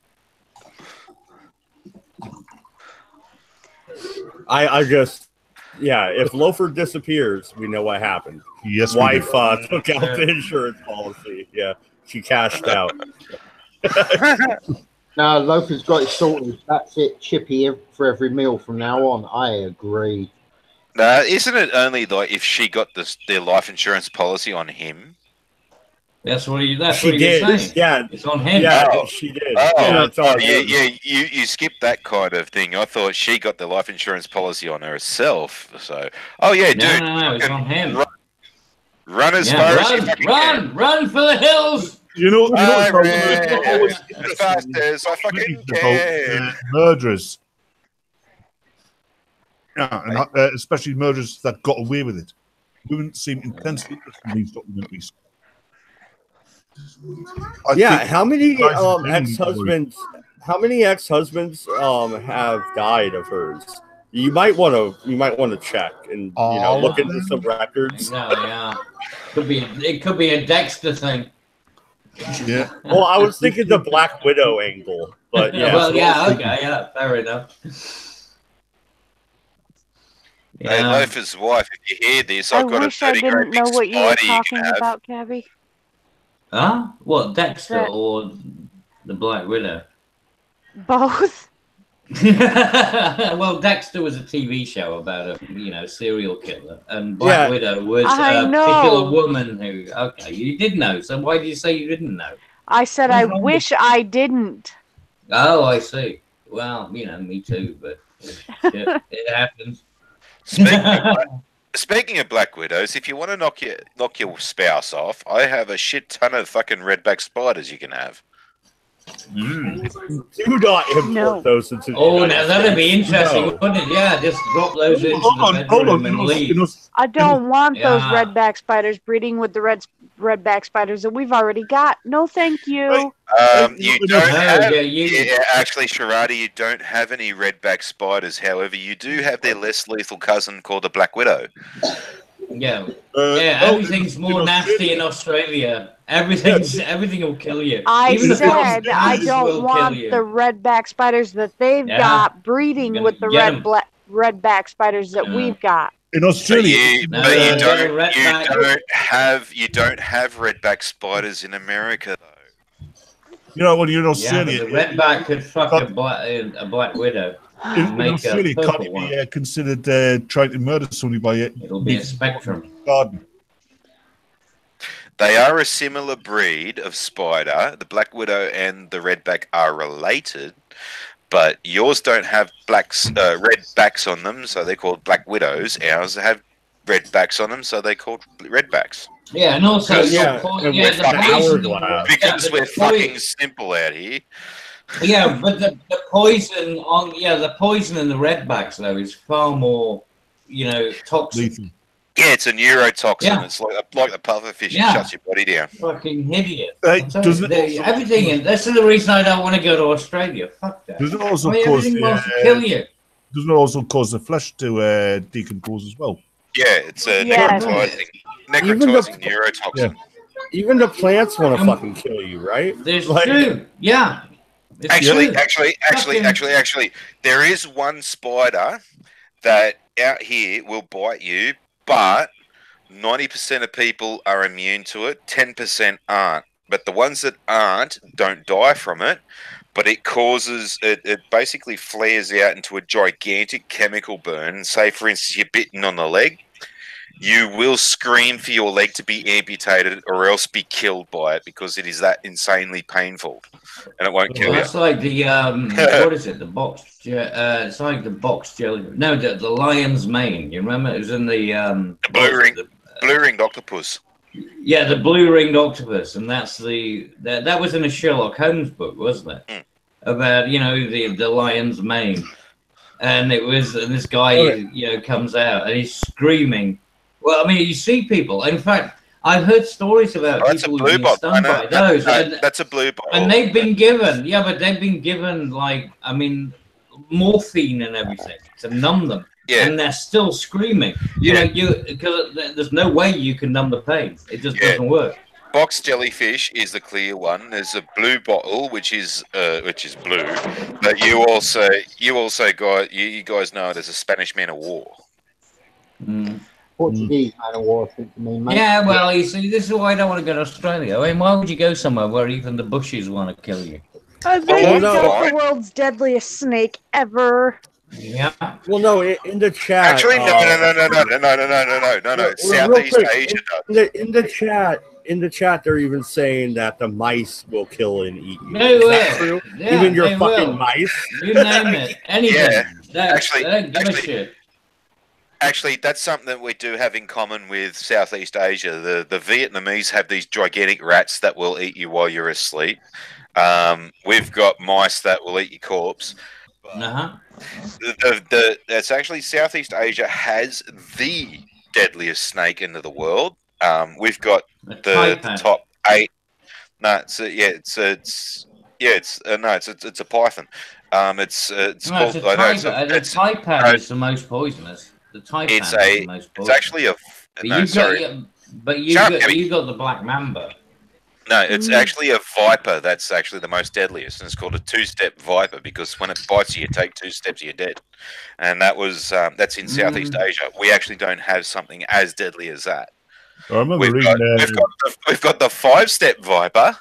If Loafer disappears, we know what happened. Yes, wife took out the insurance policy. Yeah, she cashed out. No, Loafer's got it sorted. That's it, chippy for every meal from now on. I agree. No, isn't it only like if she got their life insurance policy on him? That's what he. That's She what he did. was saying. Yeah, It's on him. yeah, Oh. she did. Oh, yeah, it's on yeah, him. yeah. You skipped that kind of thing. I thought she got the life insurance policy on herself. So, oh yeah, dude, No, it's on him. run as far as you run, fucking can. run for the hills. You know, I what's ran always as fast as I fucking can. about murderers. Yeah, and especially murderers that got away with it. Women seem intensely interested in these documentaries. Yeah, how many guys are ex-husbands? How many ex-husbands have died of hers? You might want to check and look into some records. Yeah. It could be a Dexter thing. Yeah. Well, I was thinking the Black Widow angle, but yeah. Well, yeah, okay, yeah, fair enough. Hey, Loafer's wife, if you hear this, I I've got a wish I 30 didn't great know big what you were spider you talking can have. about, Cabby. Huh? What, Dexter That- or the Black Widow? Both. Well, Dexter was a TV show about a serial killer, and Black Widow was I a know. particular woman who. Okay, you did know. So why did you say you didn't know? I said I wish I didn't. Oh, I see. Well, me too, but it happens. Speaking of Black Widows, if you want to knock your spouse off, I have a shit ton of fucking redback spiders you can have. Do not import those into the now that'd be interesting, wouldn't it? Yeah, just drop those into the bedroom and leave. I don't want those redback spiders breeding with the redback spiders that we've already got. No, thank you. You don't have. Actually, Sharada, you don't have any redback spiders. However, you do have their less lethal cousin called the Black Widow. Yeah, everything's more nasty in Australia. Everything will kill you. I Even said the I don't want the redback spiders that they've got breeding with the redback spiders that we've got. In Australia, you don't have redback spiders in America, though. You know, when you're in Australia, the redback could fuck a Black Widow. In Australia, can't it be considered trying to murder somebody by it? It'll be a spectrum. Garden. They are a similar breed of spider. The Black Widow and the redback are related, but yours don't have red backs on them, so they're called Black Widows. Ours have red backs on them, so they're called redbacks. Yeah, and also because we're fucking simple out here. Yeah, but the poison in the redbacks though is far more, toxic. Yeah, it's a neurotoxin. Yeah. It's like the pufferfish. It shuts your body down. Fucking hideous. Everything, and that's the reason I don't want to go to Australia. Fuck that. Does it also kill you? Doesn't it also cause the flesh to decompose as well? Yeah, it's a necrotizing neurotoxin. Yeah. Even the plants want to fucking kill you, right? There's true. Yeah. Actually, there is one spider that out here will bite you, but 90% of people are immune to it, 10% aren't. But the ones that aren't don't die from it, but it basically flares out into a gigantic chemical burn. Say, for instance, you're bitten on the leg, you will scream for your leg to be amputated or else be killed by it because it is that insanely painful, and it won't kill you. That's like the what is it? The box? It's like the box jelly. No, the lion's mane. You remember? It was in the blue-ringed octopus. Yeah, the blue-ringed octopus, and that's that was in a Sherlock Holmes book, wasn't it? About the lion's mane, and this guy comes out and he's screaming. Well, I mean, you see people. In fact, I've heard stories about people being stung by those. That's a blue bottle. And they've been given, morphine and everything to numb them. Yeah. And they're still screaming. Because there's no way you can numb the pain. It just doesn't work. Box jellyfish is the clear one. There's a blue bottle, which is blue. But you guys know it as a Spanish man of war. Portuguese man of war, I think you mean, mate. Yeah, well, you see, this is why I don't want to go to Australia. I mean, why would you go somewhere where even the bushes want to kill you? I think the world's deadliest snake ever. Yeah. Well, no, in the chat. Actually, no. Southeast Asia does. In in the chat, they're even saying that the mice will kill and eat you. They Is will. that true? Yeah, Even your they fucking will. mice? You name it. Anything. Yeah. They don't give a shit. Actually, that's something that we do have in common with Southeast Asia. The Vietnamese have these gigantic rats that will eat you while you're asleep. We've got mice that will eat your corpse. Uh-huh. It's actually Southeast Asia has the deadliest snake in the world. We've got the top 8. No, it's a python. It's called. The taipan is the most poisonous. The taipan is the most poisonous. It's actually a. But you got the black mamba. No, it's actually a viper. That's actually the most deadliest, and it's called a 2-step viper because when it bites you, you take 2 steps, you're dead. And that's in Southeast Asia. We actually don't have something as deadly as that. I remember we've got the 5-step viper.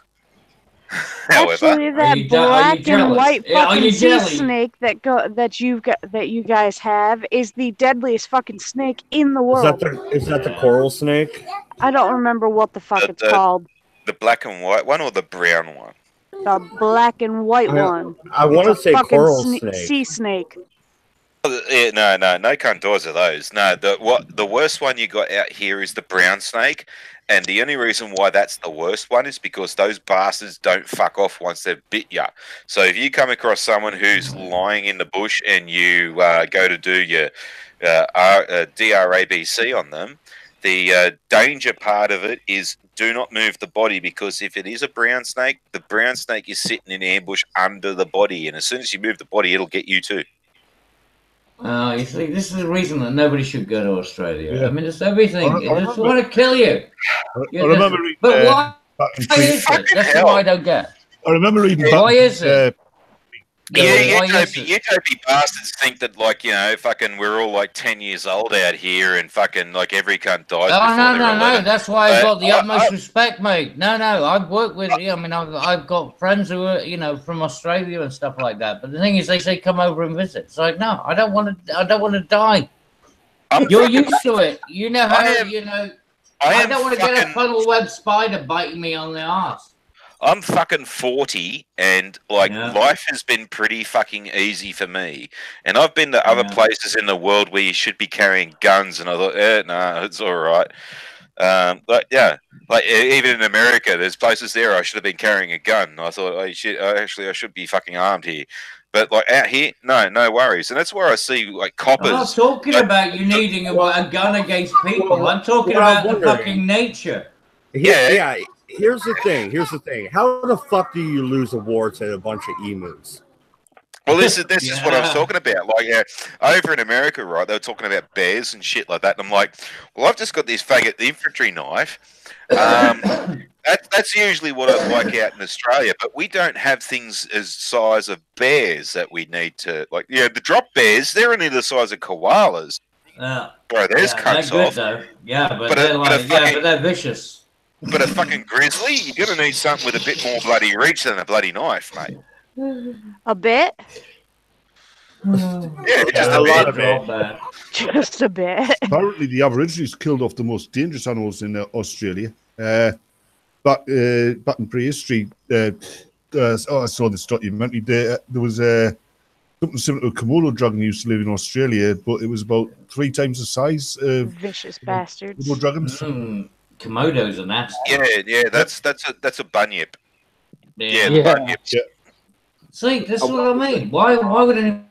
However, actually, that black and white fucking sea snake that you guys have is the deadliest fucking snake in the world. Is that the coral snake? I don't remember what the fuck it's called. The black and white one or the brown one? The black and white one. I want to say coral snake. Sea snake. Yeah, no condors are those. No, the worst one you got out here is the brown snake, and the only reason why that's the worst one is because those bastards don't fuck off once they've bit you. So if you come across someone who's lying in the bush and you go to do your DRABC on them, the danger part of it is do not move the body, because if it is a brown snake, the brown snake is sitting in ambush under the body, and as soon as you move the body, it'll get you too. You see, this is the reason that nobody should go to Australia. Yeah. I mean, it's everything. They just want to kill you. I remember reading, but why is it? That's what I don't get. I remember reading. Why is it? You dopey bastards think that, like, you know, fucking we're all like 10 years old out here and fucking like every cunt dies. Oh, no. That's why I've got the utmost respect, mate. No, I've worked with, I mean, I've got friends who are, you know, from Australia and stuff like that. But the thing is, they say come over and visit. It's like, no, I don't want to die. You're used to it. You know how, I don't want to get a funnel web spider biting me on the arse. I'm fucking 40, and like life has been pretty fucking easy for me. And I've been to other places in the world where you should be carrying guns, and I thought, no, it's all right. But yeah, like even in America, there's places there I should have been carrying a gun. I thought, I should be fucking armed here. But like out here, no worries. And that's where I see like coppers. I'm not talking about you needing a gun against people. I'm talking about the fucking nature. Yeah. Here's the thing. How the fuck do you lose a war to a bunch of emus? Well, this is what I was talking about. Like, over in America, right? They were talking about bears and shit like that. And I'm like, well, I've just got this faggot infantry knife. That's usually what I like out in Australia, but we don't have things as size of bears that we need to like. Yeah, the drop bears, they're only the size of koalas. Bro, there's cunts off. Though. Yeah, but they're vicious. But a fucking grizzly, you're gonna need something with a bit more bloody reach than a bloody knife, mate. A bit? Yeah, just a bit. Just a bit. Apparently, the Aborigines killed off the most dangerous animals in Australia. Back in prehistory, I saw this documentary. There was something similar to a Komodo dragon used to live in Australia, but it was about 3 times the size of vicious bastards. Komodo dragons. Komodos and that. Yeah, that's a bunyip. Yeah, the bunyips. Yeah. See, that's what I mean. Why would anyone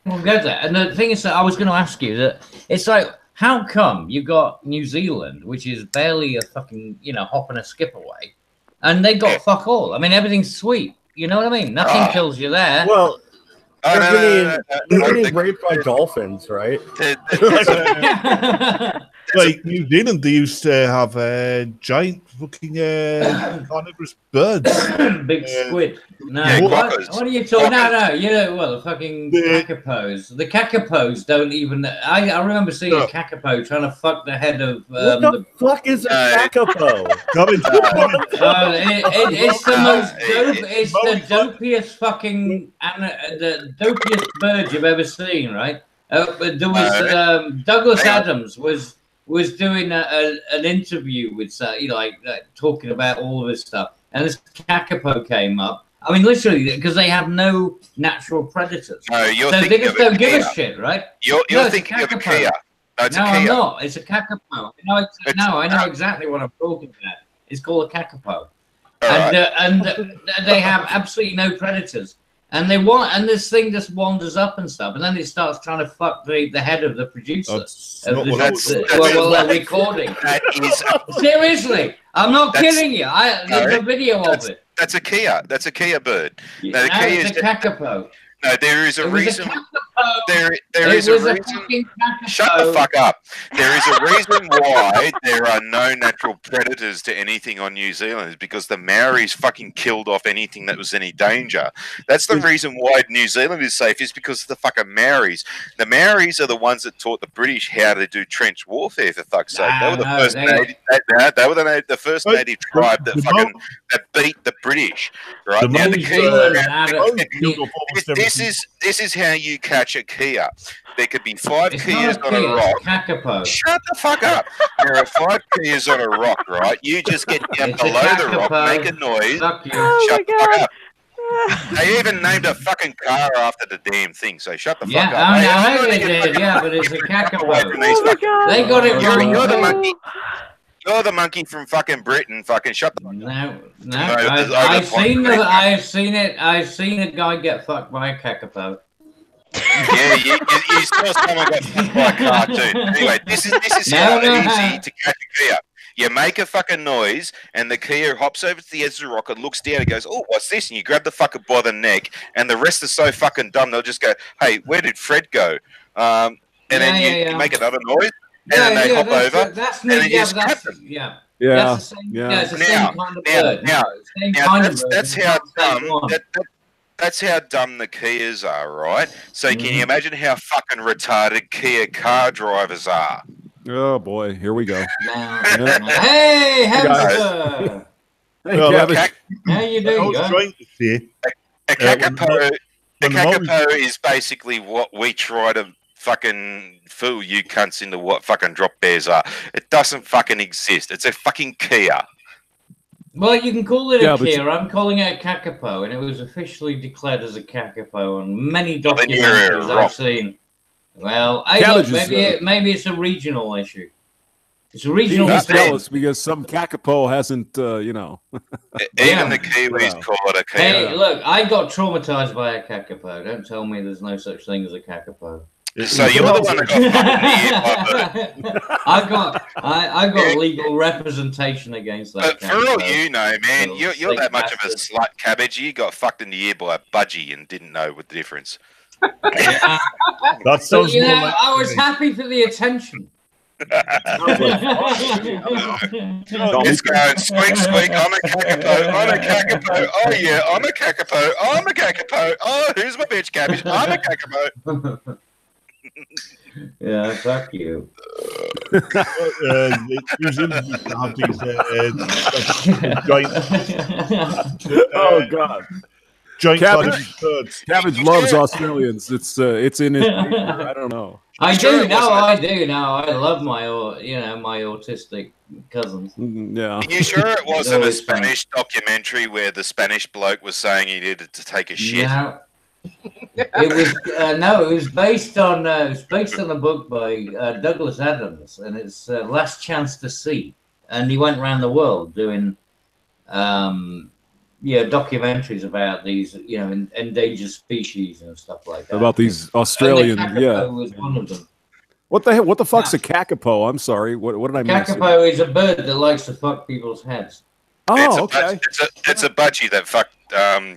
go there? And the thing is that I was going to ask you that it's like, how come you got New Zealand, which is barely a fucking hop and a skip away, and they got fuck all? I mean, everything's sweet. You know what I mean? Nothing kills you there. Well, they're getting raped by dolphins, right? Like New Zealand, they used to have giant fucking carnivorous birds. Big squid. No, what are you talking? No, the fucking kakapos. The kakapos don't even. I remember seeing a kakapo trying to fuck the head of. What the fuck is a kakapo? It's the most dope. It's the dopiest fucking the dopiest bird you've ever seen, right? There was Douglas Adams was was doing an interview with, like talking about all of this stuff, and this kakapo came up. I mean, literally, because they have no natural predators. No, you're so they thinking just of a don't give a Kia. shit, right? You're No, it's a thinking of a kakapo. Kia. No, it's No, a Kia. I'm not. It's a kakapo. I know exactly what I'm talking about. It's called a kakapo. And they have absolutely no predators. And this thing just wanders up and stuff, and then it starts trying to fuck the head of the producer. They're recording. That is Seriously, I'm not kidding you. There's a video of it. That's a Kia. That's a Kia bird. No, it's a kakapo. No, there is a reason. There is a reason. Shut the fuck up. There is a reason why there are no natural predators to anything on New Zealand. Is because the Maoris fucking killed off anything that was any danger. That's the reason why New Zealand is safe. Is because of the fucking Maoris. The Maoris are the ones that taught the British how to do trench warfare. For fuck's sake, they were the first. They were the first native tribe that beat the British. Right now, this is how you catch a Kia. There could be 5 Kias on a rock. Shut the fuck up. There are 5 Kias on a rock, right? You just get down below the rock, make a noise. Shut the fuck up. They even named a fucking car after the damn thing, so shut the fuck up. I know they did, but it's a kakapo. They got it wrong. You're the monkey. You're the monkey from fucking Britain. Fucking shut the fuck up. No. I've seen it. I've seen a guy get fucked by a kakapo. Yeah, you saw someone got fucked by a cartoon. Anyway, this is how easy to catch a Kia. You make a fucking noise, and the Kia hops over to the edge of the rock and looks down and goes, "Oh, what's this?" And you grab the fucker by the neck, and the rest are so fucking dumb they'll just go, "Hey, where did Fred go?" And then you make another noise. And then they hop over, and then you just cut them. That's the same, it's the same kind of bird. That's how dumb the Kias are, right? So can you imagine how fucking retarded Kia car drivers are? Oh boy, here we go. Hey, hamster! How you doing, A kakapo is basically what we try to fucking fool you cunts into what fucking drop bears are. It doesn't fucking exist. It's a fucking Kia. Well, you can call it a Kia. I'm calling it a kakapo, and it was officially declared as a kakapo on many documentaries I've seen. Well, maybe it's a regional issue. It's a regional issue. Because some kakapo hasn't, Even the Kiwis call it a Kia. Hey, look, I got traumatized by a kakapo. Don't tell me there's no such thing as a kakapo. So you're the one that got fucked in the ear by I got legal representation against that. But for all you know, man, you're that much of a slut, Cabbage. You got fucked in the ear by a budgie and didn't know what the difference. That sounds more like I was happy for the attention. It's going squeak, squeak. I'm a kakapo. I'm a kakapo. Oh yeah, I'm a kakapo. I'm a kakapo. Oh, who's my bitch, Cabbage? I'm a kakapo. Yeah, fuck you. Oh God. Cabbage loves Australians. It's in his. I don't know. I do know. I love my autistic cousins. Yeah. Are you sure it wasn't a Spanish documentary where the Spanish bloke was saying he needed to take a shit? No. It was based on a book by Douglas Adams, and it's Last Chance to See, and he went around the world doing documentaries about these endangered species and stuff like that. About these Australian, was one of them. What the fuck's a kakapo? I'm sorry. What did I miss? Kakapo is a bird that likes to fuck people's heads. Oh, okay. It's a budgie that fucked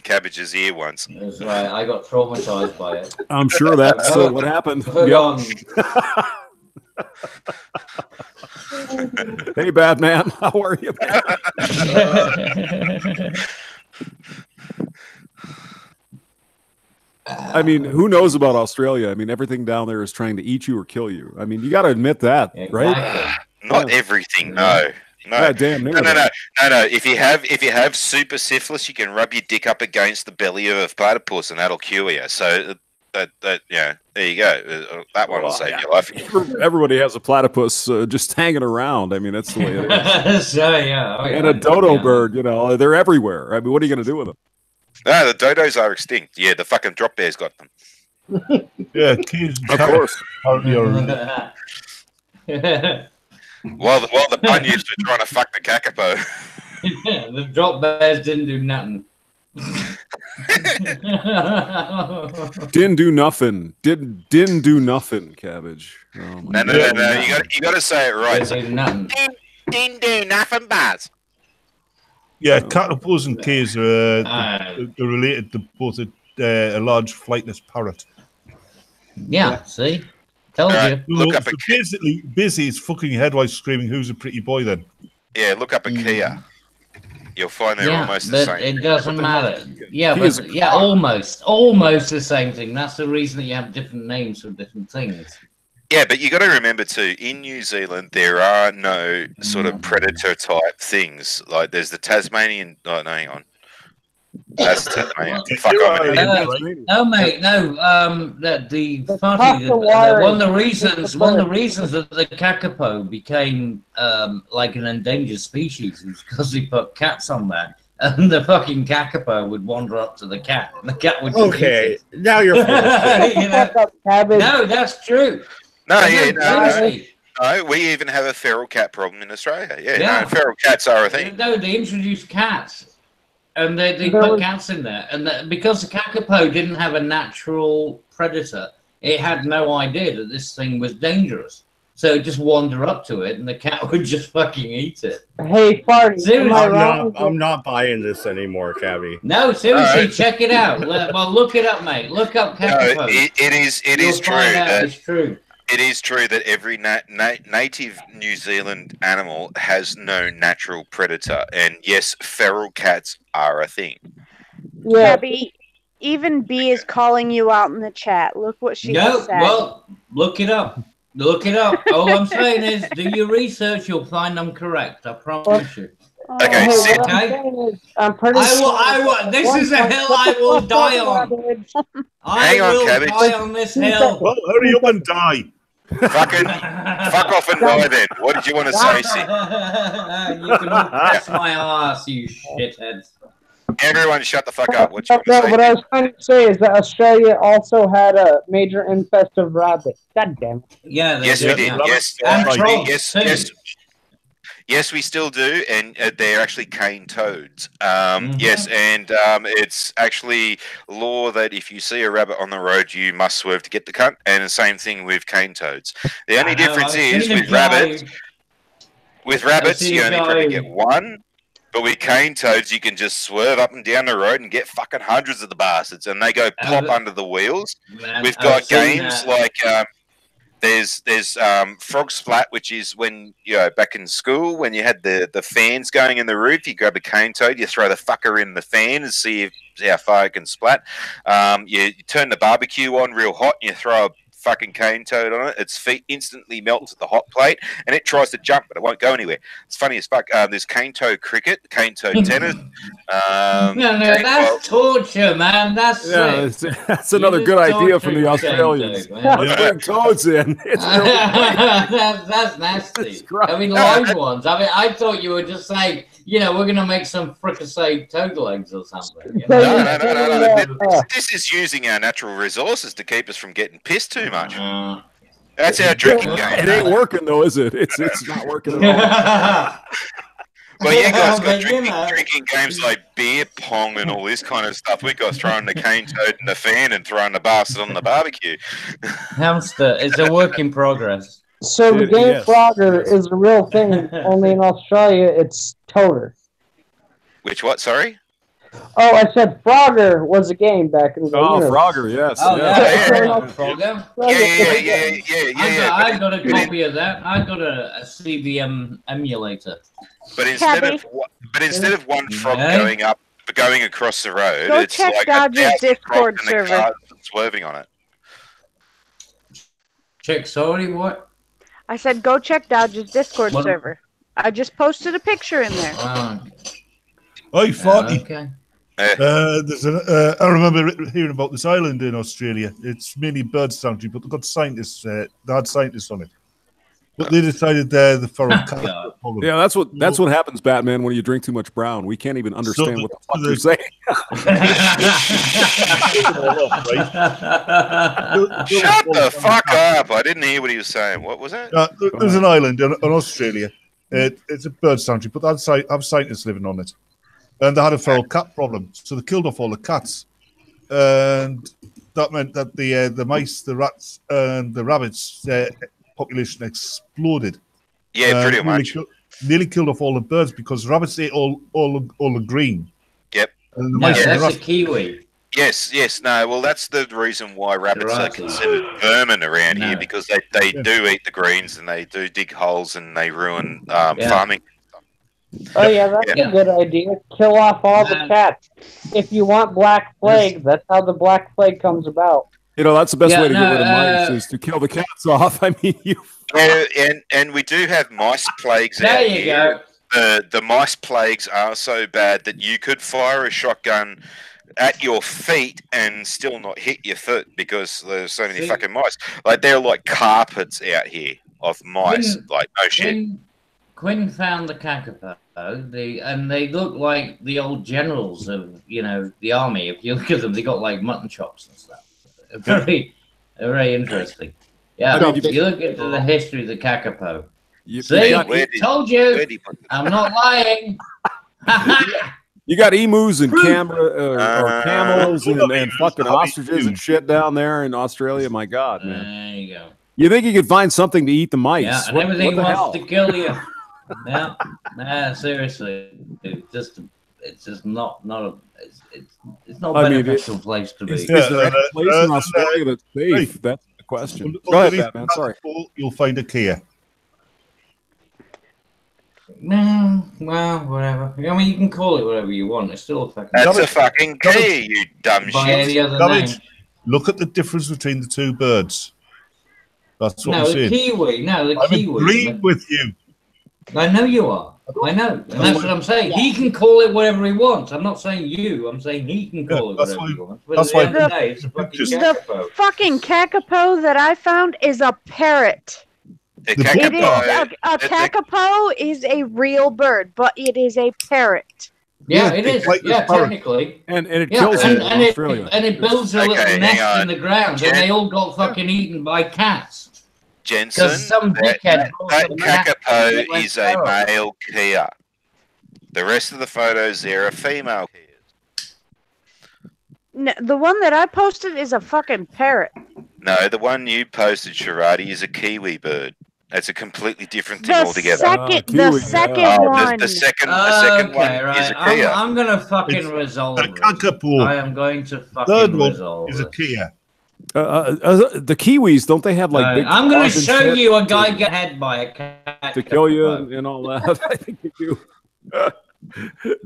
Cabbage's ear once. That's right. I got traumatized by it. I'm sure that's what happened. Hey, Batman. How are you, man? I mean, who knows about Australia? I mean, everything down there is trying to eat you or kill you. I mean, you got to admit that, right? Not everything, no. No. Damn no. If you have super syphilis, you can rub your dick up against the belly of a platypus, and that'll cure you. So yeah, there you go. That one will save your life. Everybody has a platypus just hanging around. I mean, that's the way it is. And a dodo bird, you know, they're everywhere. I mean, what are you going to do with them? No, the dodos are extinct. Yeah, the fucking drop bears got them. Yeah, keys and Of course. While the bunyans were trying to fuck the kakapo. The drop bears didn't do nothing. Didn't do nothing. Didn't do nothing. Cabbage. Oh, no. You got to say it right. Didn't do nothing. Didn't do nothing, Baz. Yeah, catapults and keys are they're related to both a large flightless parrot. Yeah, see? Told you. Look up so basically, he's fucking your head while screaming, "Who's a pretty boy?" Then. Yeah, look up a Kia. You'll find they're almost the same. It doesn't matter. Yeah, almost the same thing. That's the reason that you have different names for different things. Yeah, but you got to remember too, in New Zealand, there are no sort of predator type things. Like there's the Tasmanian. Oh, no, hang on. That's Tasmanian. Fuck off. No, mate, no. One of the reasons that the kakapo became like an endangered species was because he put cats on there. And the fucking kakapo would wander up to the cat, and the cat would. Okay, now you're. You know? No, that's true. No, no, we even have a feral cat problem in Australia. Yeah. No, feral cats are a thing. No, they introduced cats, and they put cats in there, and because the kakapo didn't have a natural predator, it had no idea that this thing was dangerous. So it just wander up to it, and the cat would just fucking eat it. Hey, Farty, I'm not buying this anymore, Cabby. No, seriously, check it out. Well, look it up, mate. Look up kakapo. No, it is true. It's true. It is true that every native New Zealand animal has no natural predator, and yes, feral cats are a thing. Yeah, even B is calling you out in the chat. Look what she said. Well, look it up. Look it up. All I'm saying is, do your research. You'll find them correct. I promise you. Okay, I'm pretty sure. This is a hill I will die on. Hang on, Cabbage. Die on this hill. Well, hurry up and die. Fuck off and die then. What did you want to say, Sid? You can kiss my ass, you shitheads. Everyone shut the fuck up. What you want to say? What I was trying to say is that Australia also had a major infest of rabbits. God damn it. Yeah, yes, we did. Yes, we still do, and they're actually cane toads. Yes, and it's actually law that if you see a rabbit on the road, you must swerve to get the cunt, and the same thing with cane toads. The only difference is with rabbits, you only probably get one, but with cane toads, you can just swerve up and down the road and get fucking hundreds of the bastards, and they go pop under the wheels. We've got games like... There's Frog Splat, which is when, back in school, when you had the fans going in the roof, you grab a cane toad, you throw the fucker in the fan and see how far it can splat. You turn the barbecue on real hot and you throw a fucking cane toad on it. Its feet instantly melts at the hot plate and it tries to jump, but it won't go anywhere. It's funny as fuck. There's cane toad cricket, cane toad tennis. That's torture, man. That's another good idea from the Australians. Let's bring toads in. That's nasty. I mean, live ones. I mean, I thought you were just saying, we're going to make some fricassee toad legs or something. No. This is using our natural resources to keep us from getting pissed too much. That's our drinking game. It ain't working though, is it? It's not working at all. Well, you guys got drinking games like beer pong and all this kind of stuff. We got throwing the cane toad in the fan and throwing the bastard on the barbecue. Hamster, it's a work in progress. So the game Frogger is a real thing. Only in Australia, it's Toter. Which what? Sorry. Oh, I said Frogger was a game back in the day. Frogger, yes. Oh, yeah. I got a copy of that. I got a CBM emulator. But instead of one frog going across the road, go it's check like Dodge's Discord server. Swerving on it. Sorry, what? I said go check Dodge's Discord server. I just posted a picture in there. Oi, Farty. Okay. I remember hearing about this island in Australia. It's mainly bird sanctuary, but they've got scientists. They had scientists on it, but they decided the feral cat. Yeah, that's what happens, Batman, when you drink too much brown. We can't even understand what the fuck you're saying. Shut the fuck up! I didn't hear what he was saying. What was that? There's an island in Australia. It's a bird sanctuary, but they have scientists living on it. And they had a feral cat problem, so they killed off all the cats, and that meant that the mice, the rats, and the rabbits population exploded. Yeah, pretty much. Nearly killed off all the birds because rabbits ate all the green. Yep. And the mice that's a kiwi. Yes, no. Well, that's the reason why rabbits are considered vermin around here, because they do eat the greens and they do dig holes and they ruin farming. Oh yeah, that's a good idea. Kill off all the cats. If you want Black Plague, that's how the Black Plague comes about. You know, that's the best way to get rid of mice is to kill the cats off. I mean, and we do have mice plagues there out you here. Go. The mice plagues are so bad that you could fire a shotgun at your feet and still not hit your foot because there's so many fucking mice. Like, they're like carpets out here of mice. Like, no shit. Quinn found the kakapo, and they look like the old generals of, the army. If you look at them, they got like mutton chops and stuff. Very interesting. Yeah, if you look into the history of the kakapo. Told you, I'm not lying. You got emus and camels and fucking ostriches and shit down there in Australia. My God, man. There you go. You think you could find something to eat the mice? Yeah, and everything wants to kill you. Nah, seriously, it's just not a beneficial place to be. Is there a place in Australia that's safe? That's the question. Go ahead, Batman. Sorry. You'll find a Kia. No, well, whatever. I mean, you can call it whatever you want. It's still a fucking. That's a fucking Kia, you dumb shit. Look at the difference between the two birds. That's what I'm saying. Kiwi. No, the I'm kiwi. agreeing with you. I know you are. I know. And that's what I'm saying. He can call it whatever he wants. I'm not saying you. I'm saying he can call it whatever he wants. But that's why the fucking kakapo that I found is a parrot. A kakapo is a real bird, but it is a parrot. Yeah, it is. Yeah, technically. And it kills in Australia. And it builds a little nest in the ground, and they all got fucking eaten by cats. Jensen, that kakapo is a male Kia. The rest of the photos there are female Kias. No, the one that I posted is a fucking parrot. No, the one you posted, Sharadi, is a kiwi bird. That's a completely different thing altogether. The second one. The second one is a Kia. I'm going to fucking resolve it. I am going to fucking resolve it. Is a Kia. The Kiwis, don't they have like big I'm going to show you a guy get head by a cat to kill you and all that? I think they do.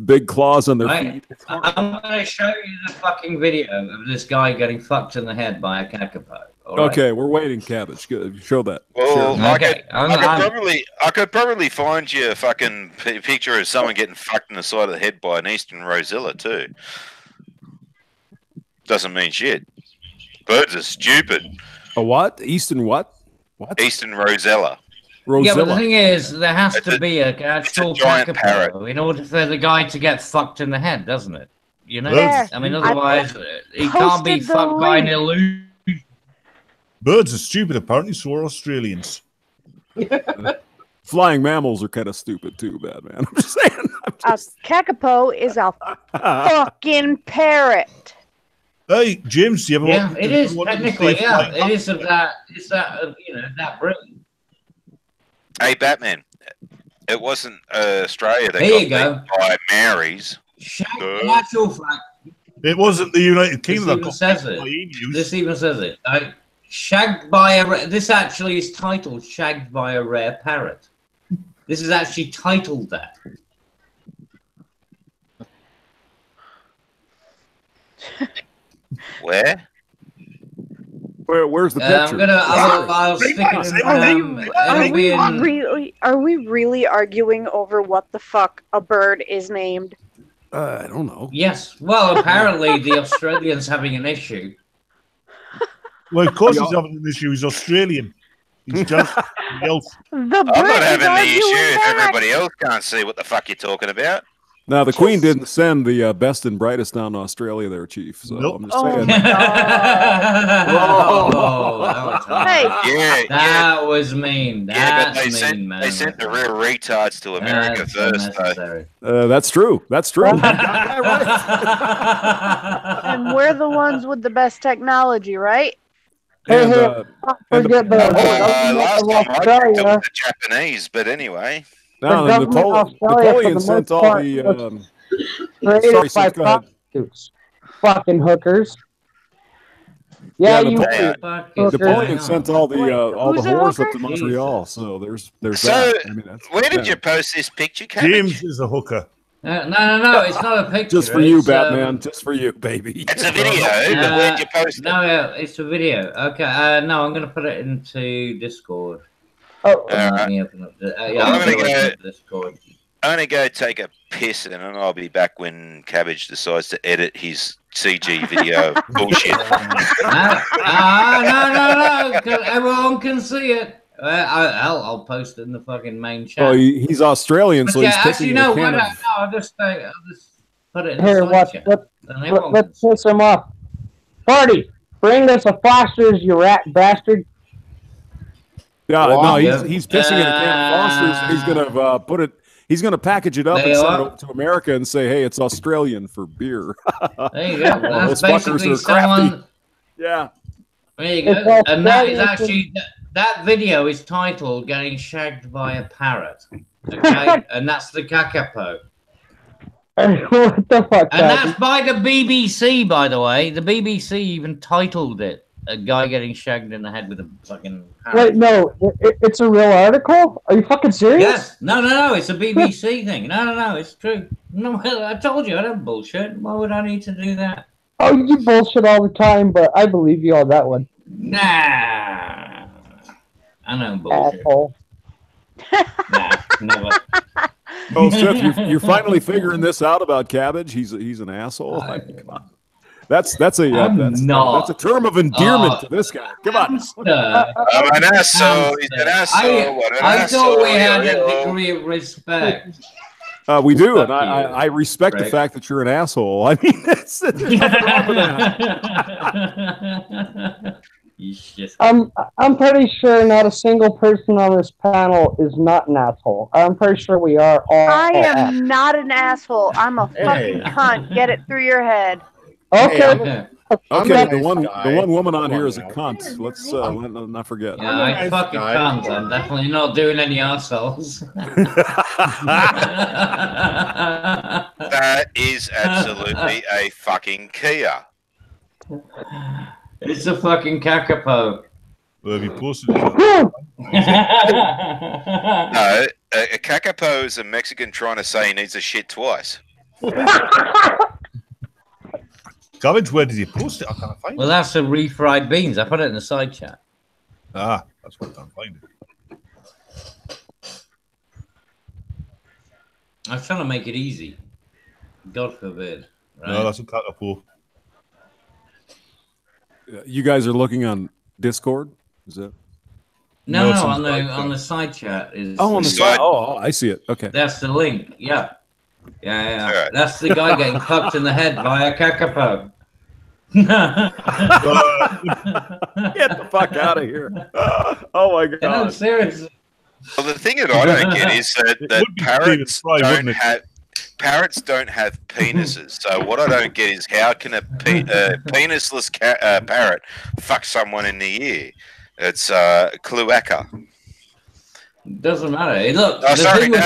Big claws on their feet. I'm going to show you the fucking video of this guy getting fucked in the head by a kakapo. Okay, we're waiting, Cabbage. Good. Show that. Well, sure. I could probably find you a fucking picture of someone getting fucked in the side of the head by an eastern rosella too. Doesn't mean shit. Birds are stupid. A what? Eastern what? What? Eastern rosella. Yeah, but the thing is, there has to be an actual kakapo in order for the guy to get fucked in the head, doesn't it? You know? Yeah, I mean, otherwise, he can't be fucked by an illusion. Birds are stupid, apparently, so are Australians. Flying mammals are kind of stupid too, Batman. I'm just saying. A kakapo is a fucking parrot. Hey, James, do you ever want it is technically, yeah. It is of that, it's that, that brilliant. Hey, Batman, it wasn't Australia that got beat by Maoris. Natural fact. It wasn't the United Kingdom that got says it. This even says it. Shagged by a... This actually is titled Shagged by a Rare Parrot. This is actually titled that. Where? Where's the picture? I'll stick it in. Are we really arguing over what the fuck a bird is named? I don't know. Yes. Well, apparently the Australian's having an issue. Well, of course he's having an issue. He's Australian. He's just else. I'm not having the issue if everybody else can't see what the fuck you're talking about. Now, the Queen didn't send the best and brightest down to Australia there, Chief. So I'm just saying. That was mean. But they sent the real retards to America first, though. That's true. That's true. And we're the ones with the best technology, right? Forget the Australia. The Japanese, but anyway. No, Napoleon sent all the prostitutes. Fucking hookers. Yeah, Napoleon sent all the whores up to Montreal. So there's that. I mean, where did you post this picture, Cabbage? James is a hooker. No, it's not a picture. Just for you, Batman. Just for you, baby. It's a video, but where'd you post it? No, it's a video. Okay, no, I'm going to put it into Discord. Oh, I'm gonna go take a piss, and then I'll be back when Cabbage decides to edit his CG video bullshit. No, everyone can see it. I'll post it in the fucking main chat. Oh, he's Australian, so he's actually no. I'll just put it in here. Let's piss him off. Party, bring us a Foster's, you rat bastard. Yeah, no, he's pissing in a can of Foster's. And he's gonna put it. He's gonna package it up and send it over to America and say, "Hey, it's Australian for beer." There you go. That's basically someone. Yeah. There you go. And that is actually that video is titled "Getting Shagged by a Parrot." Okay, and that's the kakapo. What the fuck? And that's by the BBC, by the way. The BBC even titled it. A guy getting shagged in the head with a fucking parrot. Wait, no, it's a real article? Are you fucking serious? Yes. No, it's a BBC thing. No, it's true. No, I told you, I don't bullshit. Why would I need to do that? Oh, you bullshit all the time, but I believe you on that one. Nah. I don't bullshit. Asshole. Nah, never. Oh, Seth, you're finally figuring this out about Cabbage? He's an asshole? I mean, come on. That's a term of endearment to this guy. Come on. I'm an asshole. He's an asshole. I thought we had a degree of respect. We do, and I respect the fact that you're an asshole. I mean, there's nothing wrong with that. I'm pretty sure not a single person on this panel is not an asshole. I'm pretty sure we are all. I am not an asshole. I'm a fucking cunt. Get it through your head. Okay. Okay, the one woman on here is a cunt. Let's not forget. Yeah, I fucking cunt. I'm definitely not doing any arseholes. That is absolutely a fucking Kia. It's a fucking kakapo. Well, have you posted it? No, a kakapo is a Mexican trying to say he needs a shit twice. Cabbage, where did you post it? I can't find it. Well, that's the refried beans. I put it in the side chat. Ah, that's what I can't find it. I was trying to make it easy. God forbid. Right? No, that's a kakapo. You guys are looking on Discord? Is that? No, on the side chat is. Oh, on the side. Oh, I see it. Okay. That's the link. Yeah. Right. That's the guy getting fucked in the head by a kakapo. Get the fuck out of here. Oh my god. No, seriously. Well, the thing that I don't get is that parrots don't have penises. So what I don't get is how can a penisless parrot fuck someone in the ear? It's cloaca. Doesn't matter. Hey, look. Oh, sorry. No. Look,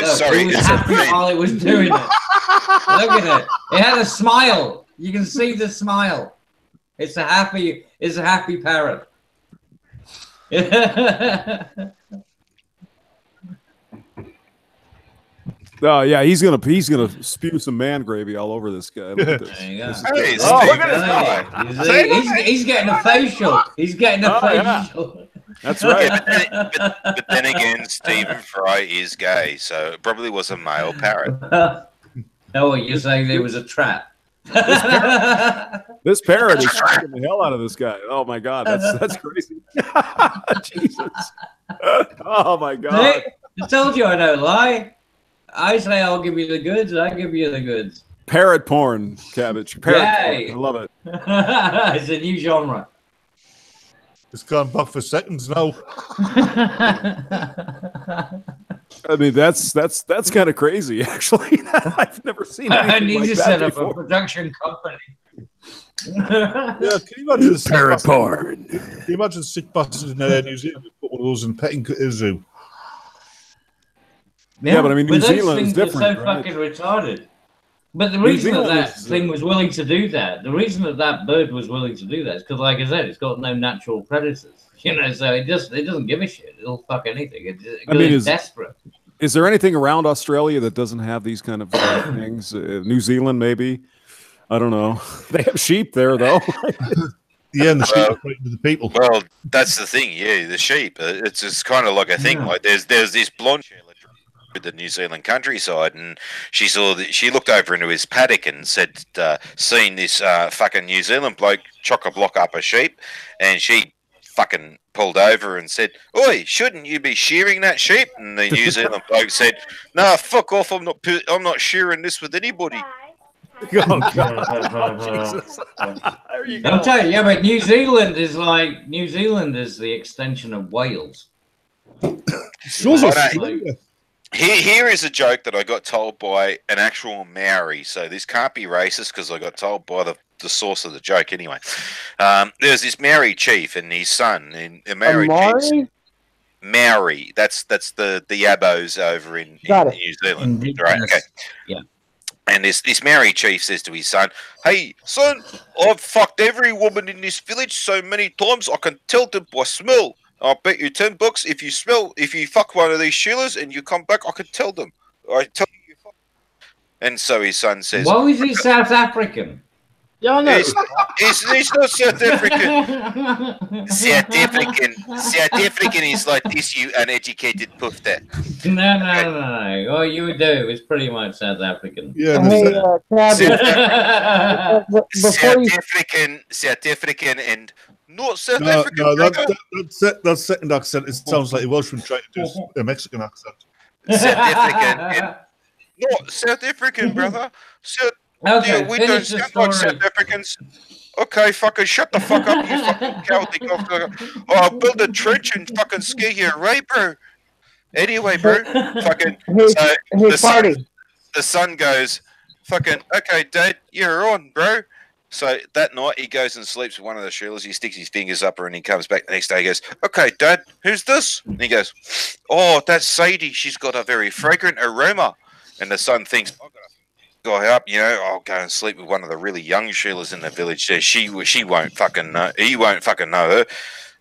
sorry. It was happy while it was doing it. Look at it. It had a smile. You can see the smile. It's a happy parrot. Oh yeah, he's gonna spew some man gravy all over this guy. Look at this. There you go. Hey, look at this guy. He's getting a facial. He's getting a facial. Yeah. That's right. But then again, Stephen Fry is gay, so it probably was a male parrot. Oh, you're saying there was a trap? This parrot is freaking the hell out of this guy. Oh my god, that's crazy. Jesus. Oh my god. I told you I don't lie. I say I'll give you the goods, I give you the goods. Parrot porn, Cabbage. Parrot porn. I love it. It's a new genre. It's gone back for seconds now. I mean, that's kind of crazy, actually. I've never seen anything I need like to that set up before. a production company. Yeah, can you imagine parrot porn? Can you imagine sick bastards in New Zealand put one of those in petting zoo? Yeah, but I mean, New Zealand is those different. things are so fucking retarded. But the reason that thing was willing to do that, the reason that bird was willing to do that is because, like I said, it's got no natural predators. You know, so it doesn't give a shit. It'll fuck anything. It's desperate. Is there anything around Australia that doesn't have these kind of things? New Zealand, maybe. I don't know. They have sheep there, though. Yeah, and the sheep are frightened of the people. Well, that's the thing. Yeah, the sheep. It's just kind of like a thing. Like there's this blonde with the New Zealand countryside, and she saw that she looked over into his paddock and said, "Seen this fucking New Zealand bloke chock a block up a sheep," and she fucking pulled over and said, "Oi, shouldn't you be shearing that sheep?" And the New Zealand bloke said, "Nah, fuck off. I'm not shearing this with anybody." Oh, God. Oh, Jesus. There you go. I'll tell you, yeah, but New Zealand is the extension of Wales. Here is a joke that I got told by an actual Maori, so this can't be racist because I got told by the source of the joke anyway. There's this Maori chief and his son, and the Maori chief. Maori, that's the Yabos over in New Zealand, right? Okay, yeah. And this Maori chief says to his son, "Hey, son, I've fucked every woman in this village so many times I can tell them by smell. I'll bet you $10 if you fuck one of these Sheilas and you come back, I can tell them. I tell you fuck." And so his son says, "Why is he South African?" Yeah, I know. He's not South African. South African is like this, you uneducated poofter. No. All you would do is pretty much South African. Yeah, South African, and not South African. No, that second accent. It sounds like a Welshman trying to do a Mexican accent. South African, and not South African, brother. Okay, we don't sound like South Africans. Okay, fucking shut the fuck up, you fucking cowardly cocksucker. Oh, I'll build a trench and fucking scare you away, bro. Anyway, bro, fucking. The son goes, fucking, "Okay, Dad, you're on, bro." So that night he goes and sleeps with one of the Sheilas. He sticks his fingers up her and he comes back the next day. He goes, "Okay, Dad, who's this?" And he goes, "Oh, that's Sadie. She's got a very fragrant aroma." And the son thinks, "Guy up, I'll go and sleep with one of the really young Sheilas in the village. There, she won't fucking know. He won't fucking know her."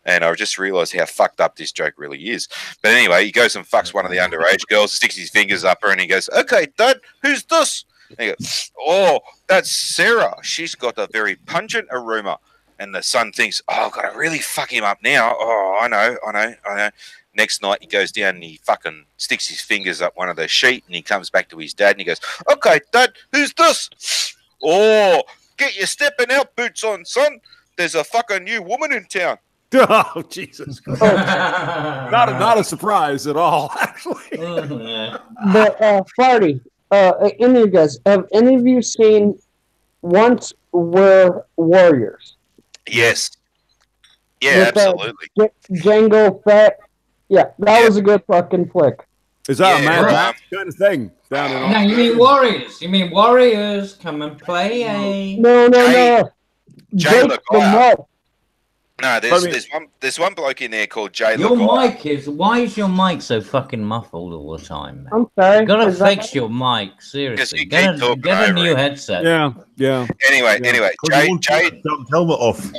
And I just realised how fucked up this joke really is. But anyway, he goes and fucks one of the underage girls, sticks his fingers up her, and he goes, "Okay, Dad, who's this?" And he goes, "Oh, that's Sarah. She's got a very pungent aroma." And the son thinks, "Oh, I've got to really fuck him up now. Oh, I know. Next night he goes down and he fucking sticks his fingers up one of the sheet and he comes back to his dad and he goes, "Okay, Dad, who's this?" "Oh, get your stepping out boots on, son. There's a fucking new woman in town." Oh, Jesus Christ. Not a surprise at all, actually. But, Farty, any of you guys, have any of you seen Once We're Warriors? Yes. Yeah, with, absolutely. Django Fett. Yeah, that was a good fucking flick. Is that a Mad Max kind of thing? No, you mean Warriors. You mean Warriors come and play No. Jay Jake the Mud. No, there's one bloke in there called Jay Your Laguire. mic why is your mic so fucking muffled all the time, man? I'm sorry. You gotta fix your mic, seriously. Get a new headset. Yeah. Anyway, Jay helmet off.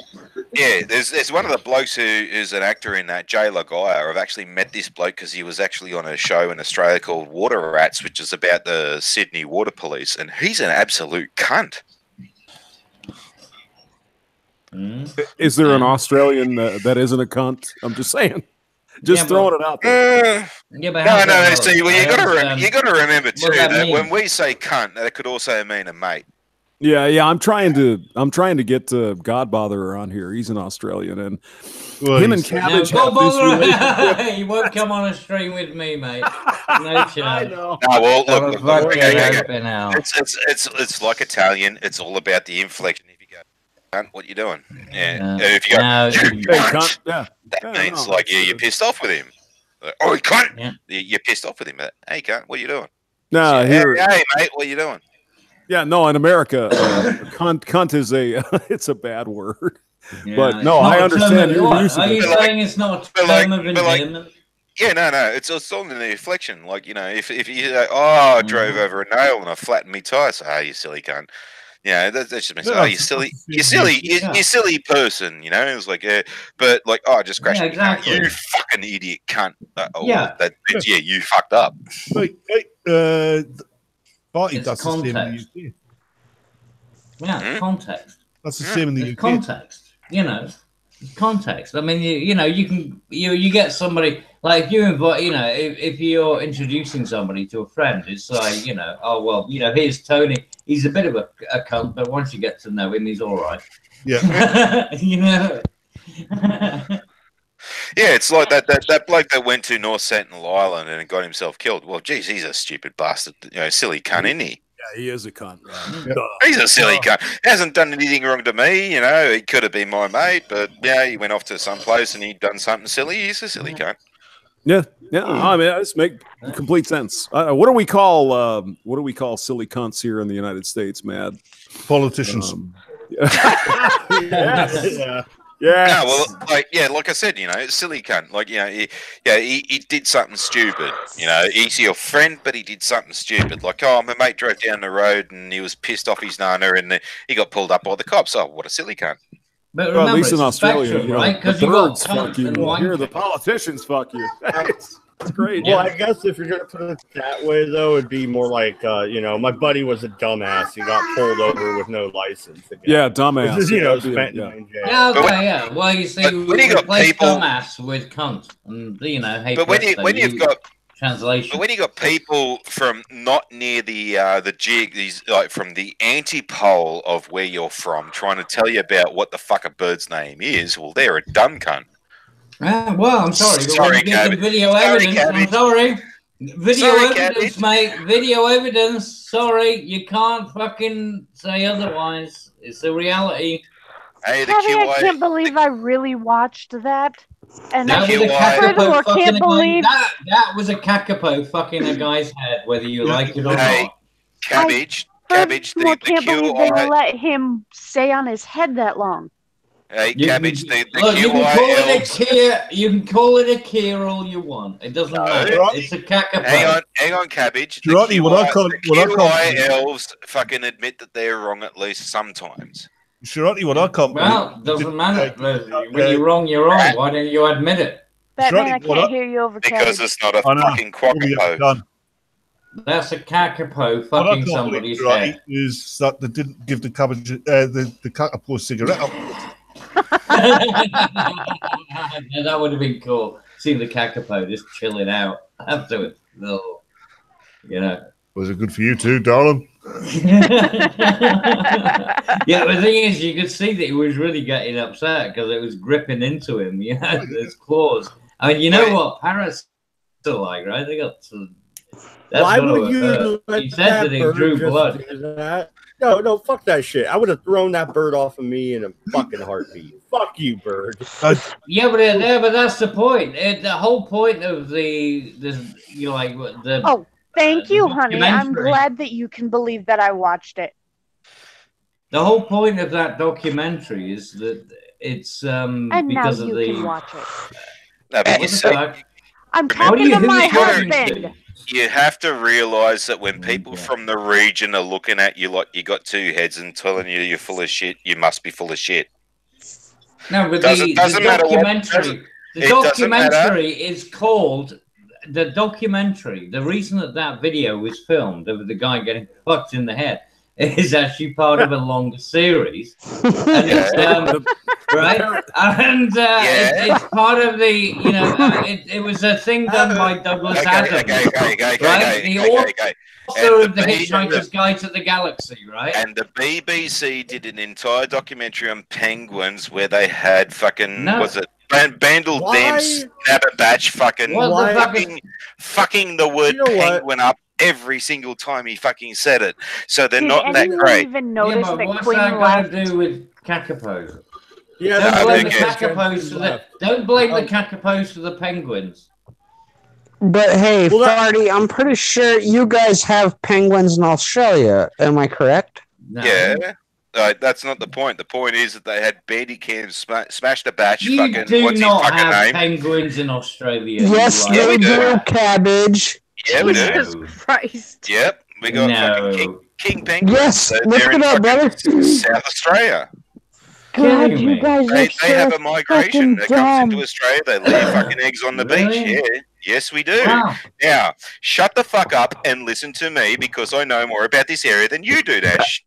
Yeah, there's one of the blokes who's an actor in that, Jay Laguire. I've actually met this bloke because he was actually on a show in Australia called Water Rats, which is about the Sydney Water Police, and he's an absolute cunt. Is there an Australian that isn't a cunt? I'm just saying. Just throwing it out there. Yeah, but no. See, well, you got to remember too that when we say cunt, that could also mean a mate. Yeah. I'm trying to get Godbother around here. He's an Australian, and him and Cabbage have this relationship. You won't come on a stream with me, mate. No chance. I know. No, well, look, it's like Italian. It's all about the inflection. If you go, cunt, what you doing? Yeah. If you go, cunt, that means you're pissed off with him. Oh, he cunt. Yeah. You're pissed off with him. Hey, cunt, what are you doing? No, hey, mate, what are you doing? Yeah, no, in America, cunt is it's a bad word. Yeah, but no, I understand. Are you saying it's not a term of endearment? Yeah, no, it's all in the inflection. Like, if you I drove over a nail and I flattened me tire, so you silly cunt. Yeah, that just means you silly person. It's like but like I just crashed. Exactly. You fucking idiot cunt. You fucked up. Like, Barty, that's context. The same in the UK. Yeah, context. That's the same in the UK. Context. Context. I mean, you get somebody like if you invite, if you're introducing somebody to a friend, it's like, here's Tony. He's a bit of a cunt, but once you get to know him, he's all right. Yeah. Yeah, it's like that bloke that went to North Sentinel Island and got himself killed. Well, geez, he's a stupid bastard, silly cunt, isn't he? Yeah, he is a cunt. He's a silly cunt. He hasn't done anything wrong to me, He could have been my mate, but he went off to some place and he'd done something silly. He's a silly cunt. Yeah. I mean, this makes complete sense. What do we call silly cunts here in the United States, Mad? Politicians. Yeah. No, well, like I said, silly cunt. Like, he did something stupid. He's your friend, but he did something stupid. Like, my mate drove down the road and he was pissed off his nana, and he got pulled up by the cops. Oh, what a silly cunt! But remember, at least in Australia, spectrum, right? The birds fuck you. Here, the politicians fuck you. It's great. Well, I guess if you're going to put it that way, though, it'd be more like, my buddy was a dumbass. He got pulled over with no license. Again. Yeah, dumbass. Spent in jail. Yeah. Well, you see, we replace dumbass with cunt, and hate. But when you've got translation, but when you got people from not near the jig, these from the antipole of where you're from, trying to tell you about what the fuck a bird's name is, well, they're a dumb cunt. Well, I'm sorry. But the video evidence. I'm sorry. Video evidence, mate. Video evidence. Sorry, you can't fucking say otherwise. It's the reality. Hey, I can't believe I really watched that. And that was a kakapo fucking that was a kakapo fucking a guy's head, whether you like it or not. Cabbage. I can't believe they let him stay on his head that long. Hey, Cabbage, you can call it a Kia all you want. It doesn't matter. It's a kakapo. Hang on, Cabbage. QI elves fucking admit that they're wrong at least sometimes. What I can't. Well, doesn't matter. When you're wrong, you're wrong. Why don't you admit it? Batman, I can't hear you over because it's not a fucking quackapo. That's a kakapo fucking somebody's head. Is that they didn't give the cabbage the kakapo cigarette up. Yeah, that would have been cool. See the kakapo just chilling out afterwards. Was it good for you too, darling? Yeah, the thing is, you could see that he was really getting upset because it was gripping into him. His claws. I mean, what parrots are like, right? They got some. Why would you? He said that he drew blood. No, fuck that shit. I would have thrown that bird off of me in a fucking heartbeat. Fuck you, bird. Yeah, but that's the point. The whole point of the Oh, thank you, honey. I'm glad that you can believe that I watched it. The whole point of that documentary is that it's and because now of you can watch it. No, but I'm talking to my husband. You have to realise that when people from the region are looking at you like you got two heads and telling you you're full of shit, you must be full of shit. No, but the documentary is called the documentary. The reason that video was filmed of the guy getting fucked in the head is actually part of a longer series, and it's, right, and it's part of the, you know, it was a thing done by Douglas Adams, right? The author of the Hitchhiker's Guide to the Galaxy, right? And the BBC did an entire documentary on penguins where they had fucking was it Bandle Dam Snabberbatch fucking the word penguin up every single time he fucking said it. So they're not that great. Even notice that what's Quinn that left? got to do with Kakapos? Yeah, don't blame the Kakapos for the Kakapos for the penguins. But hey, Farty, I'm pretty sure you guys have penguins in Australia. Am I correct? No. Yeah. That's not the point. The point is that they had Bandicam smash the batch. You fucking, do what's not his fucking have name? penguins in Australia. Yes, they do, Cabbage. Yeah, we Jesus do. Christ. Yep, we got fucking King Penguins. Yes, look it up, brother. South Australia. God, you guys are They so have a migration that comes dumb. into Australia. They leave fucking eggs on the beach. Yeah. Yes, we do. Wow. Now, shut the fuck up and listen to me because I know more about this area than you do, Dash.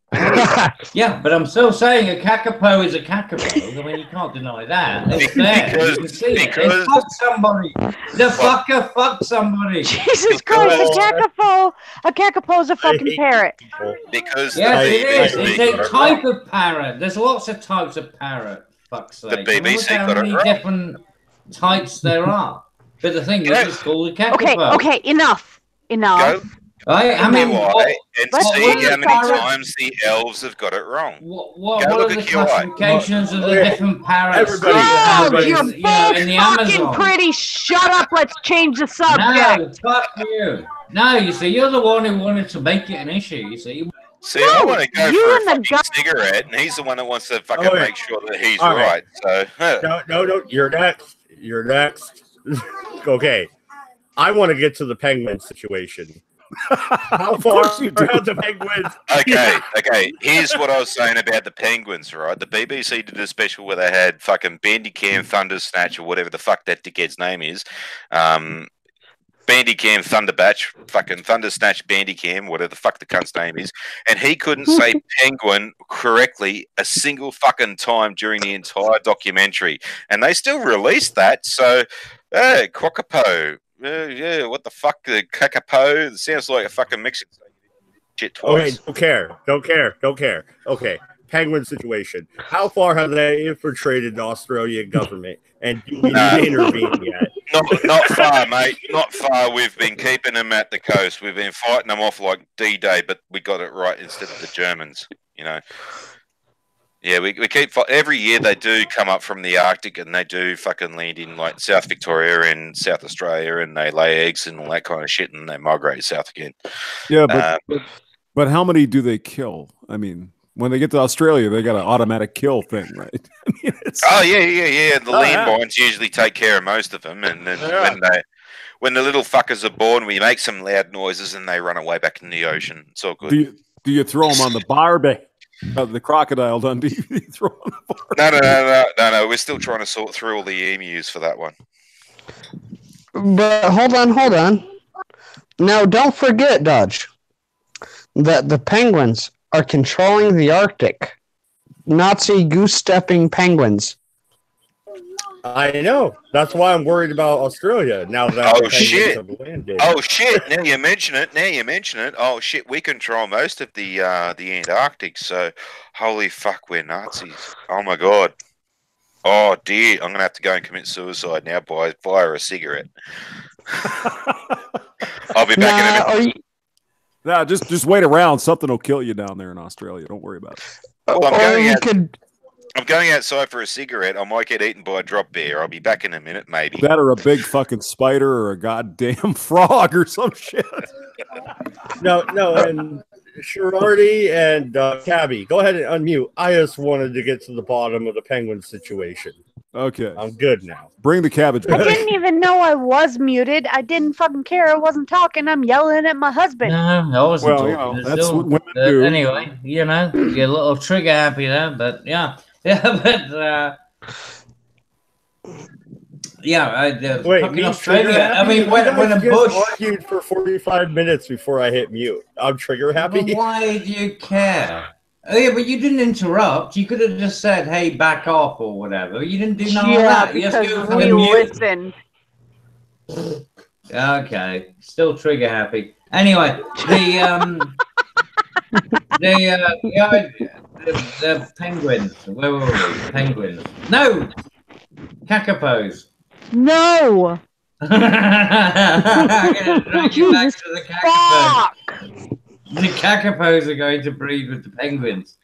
Yeah, but I'm still saying a kakapo is a kakapo. I mean, you can't deny that. It's there. You can see it. It fucked somebody. The fucker fucked somebody. Jesus Christ, a kakapo's a fucking parrot. Because yes, it is. It's a type of parrot. There's lots of types of parrot. Fuck's sake. The BBC how got it many right. different types there are. But the thing is, it's called a kakapo. Okay, enough. Go. Right? I mean, and see how many times the elves have got it wrong. What are the classifications of the different parrots? You're both in the fucking Amazon? pretty. Shut up. Let's change the No, subject. fuck you. No, you see, you're the one who wanted to make it an issue. You see. See, I want to go for a fucking cigarette, and he's the one that wants to fucking make sure that he's right. So no, you're next. You're next. Okay, I want to get to the penguin situation. How far you do the penguins? Okay. Here's what I was saying about the penguins, right? The BBC did a special where they had fucking Bandicam Thunder Snatch or whatever the fuck that dickhead's name is. Bandicam Thunderbatch, fucking Thunder Snatch Bandicam, whatever the fuck the cunt's name is, and he couldn't say penguin correctly a single fucking time during the entire documentary, and they still released that. So, Quackapo. Yeah, what the fuck? The kakapo? It sounds like a fucking Mexican shit twice. Okay, don't care. Okay, penguin situation. How far have they infiltrated the Australian government? And do we need to intervene yet? Not far, mate. Not far. We've been keeping them at the coast. We've been fighting them off like D-Day, but we got it right instead of the Germans, you know. Yeah, we keep every year they do come up from the Arctic and they do fucking land in like South Victoria and South Australia and they lay eggs and all that kind of shit and they migrate south again. Yeah, but how many do they kill? I mean, when they get to Australia, they got an automatic kill thing, right? I mean, yeah. The landmines usually take care of most of them, and then when the little fuckers are born, we make some loud noises and they run away back in the ocean. It's all good. Do you throw them on the barbie? The crocodile Dundee. Throw on the barbie? No. We're still trying to sort through all the emus for that one. But hold on. Now, don't forget, Dodge, that the penguins are controlling the Arctic. Nazi goose-stepping penguins. I know. That's why I'm worried about Australia now that Oh shit! Now you mention it. Oh shit! We control most of the Antarctic. So, holy fuck, we're Nazis. Oh my god. Oh dear, I'm gonna have to go and commit suicide now via a cigarette. I'll be back in a minute. No, just wait around. Something will kill you down there in Australia. Don't worry about it. Well, I'm going outside for a cigarette. I might get eaten by a drop bear. I'll be back in a minute, maybe. That or a big fucking spider or a goddamn frog or some shit. No, and Sherardi and Cabby, go ahead and unmute. I just wanted to get to the bottom of the penguin situation. Okay. I'm good now. Bring the cabbage back. I didn't even know I was muted. I didn't fucking care. I wasn't talking. I'm yelling at my husband. No, I wasn't talking. You know, that's what women do. Anyway, you know, you're a little trigger happy there, but yeah. Yeah, but Wait, fucking Australia. I mean, when a bush argued for 45 minutes before I hit mute. I'm trigger happy. But why do you care? Oh yeah, but you didn't interrupt. You could have just said, "Hey, back off" or whatever. You didn't do none of that. Because You just we listened. Okay, still trigger happy. Anyway, the penguins. Where were we? Penguins. No, Kakapos. No. I'm gonna drag you back to the Kakapos. The Kakapos are going to breed with the penguins.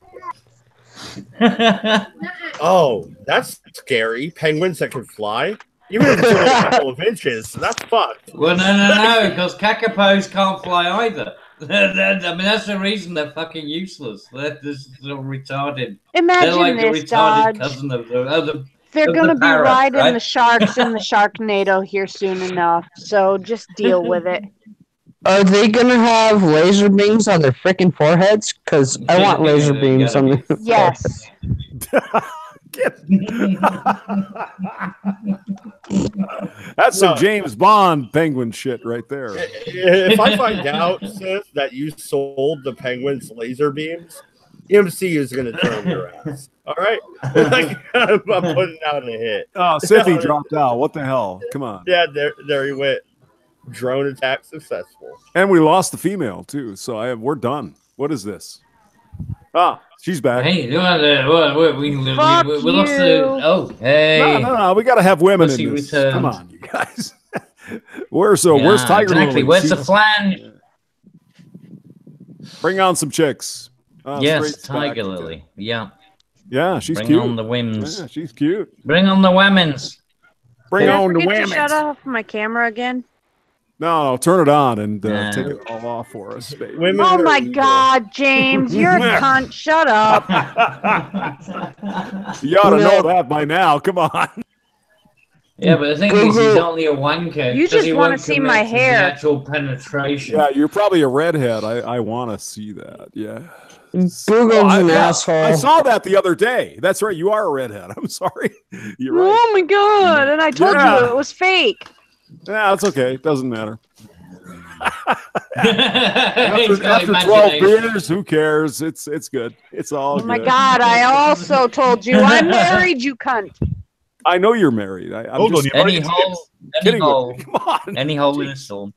Oh, that's scary. Penguins that can fly? Even if it's only a couple of inches, that's fucked. Well, no, because Kakapos can't fly either. I mean, that's the reason they're fucking useless. They're just sort of retarded. Imagine they're like this, a retarded Dodge. cousin of the They're going to be parrot, riding right? the sharks in the Sharknado here soon enough, so just deal with it. Are they gonna have laser beams on their freaking foreheads? Because I want laser beams on their Yes. That's some James Bond penguin shit right there. If I find out, sis, that you sold the penguins laser beams, MC is going to turn your ass. All right? Like, I'm putting out a hit. Oh, Siffy dropped out. What the hell? Come on. Yeah, there he went. Drone attack successful. And we lost the female, too. So we're done. What is this? Ah, she's back. Hey, we lost the. Oh, hey. No. We got to have women Pussy in this. returned. Come on, you guys. Where's Tiger exactly. Lily? Where's the flange? Bring on some chicks. Yes, Tiger Lily. Yeah. Yeah, she's Bring cute. on the whims. Yeah, she's cute. Bring on the women's. Bring Did on I the forget to women. shut off my camera again? No, turn it on and take it all off for us, baby. Women Oh are my evil. God, James, you're a cunt. Shut up. You ought to know that by now. Come on. Yeah, but the thing is, he's only a wanker. You just want to see my hair. The actual penetration. Yeah, you're probably a redhead. I want to see that. Yeah. Google's an asshole. I saw that the other day. That's right. You are a redhead. I'm sorry. You're right. Oh my God. And I told you it was fake. Yeah, it's okay. It doesn't matter. After 12 beers, who cares? It's good. It's all good. Oh my God. I also told you I'm married, you cunt. I know you're married. Hold on, Any hole Come on. any hole in a storm.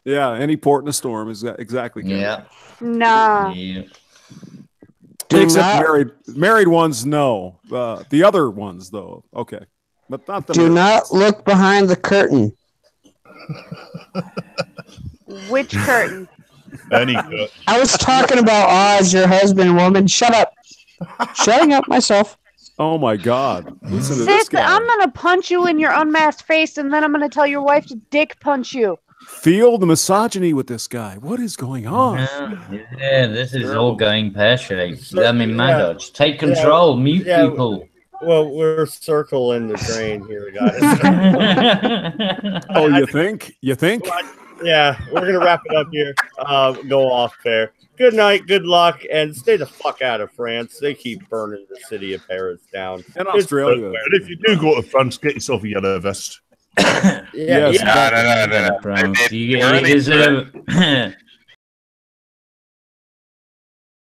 Yeah, any port in a storm is exactly. Yeah. Nah. Yeah. Except married ones, no. The other ones, though, okay. But not the. Do not look behind the curtain. Which curtain? Any curtain. I was talking about Oz, your husband, woman. Shut up. Shutting up myself. Oh my God! Listen to this Sis, guy. I'm gonna punch you in your unmasked face, and then I'm gonna tell your wife to dick punch you. Feel the misogyny with this guy. What is going on? Yeah, this is all going pear-shaped. I mean, MADDS, take control, mute people. Well, we're circling the drain here, guys. Oh, you think? You think? Yeah, we're going to wrap it up here. Go off there. Good night, good luck, and stay the fuck out of France. They keep burning the city of Paris down. And Australia. And if you do go to France, get yourself a yellow vest. Yeah, Yes. France, you deserve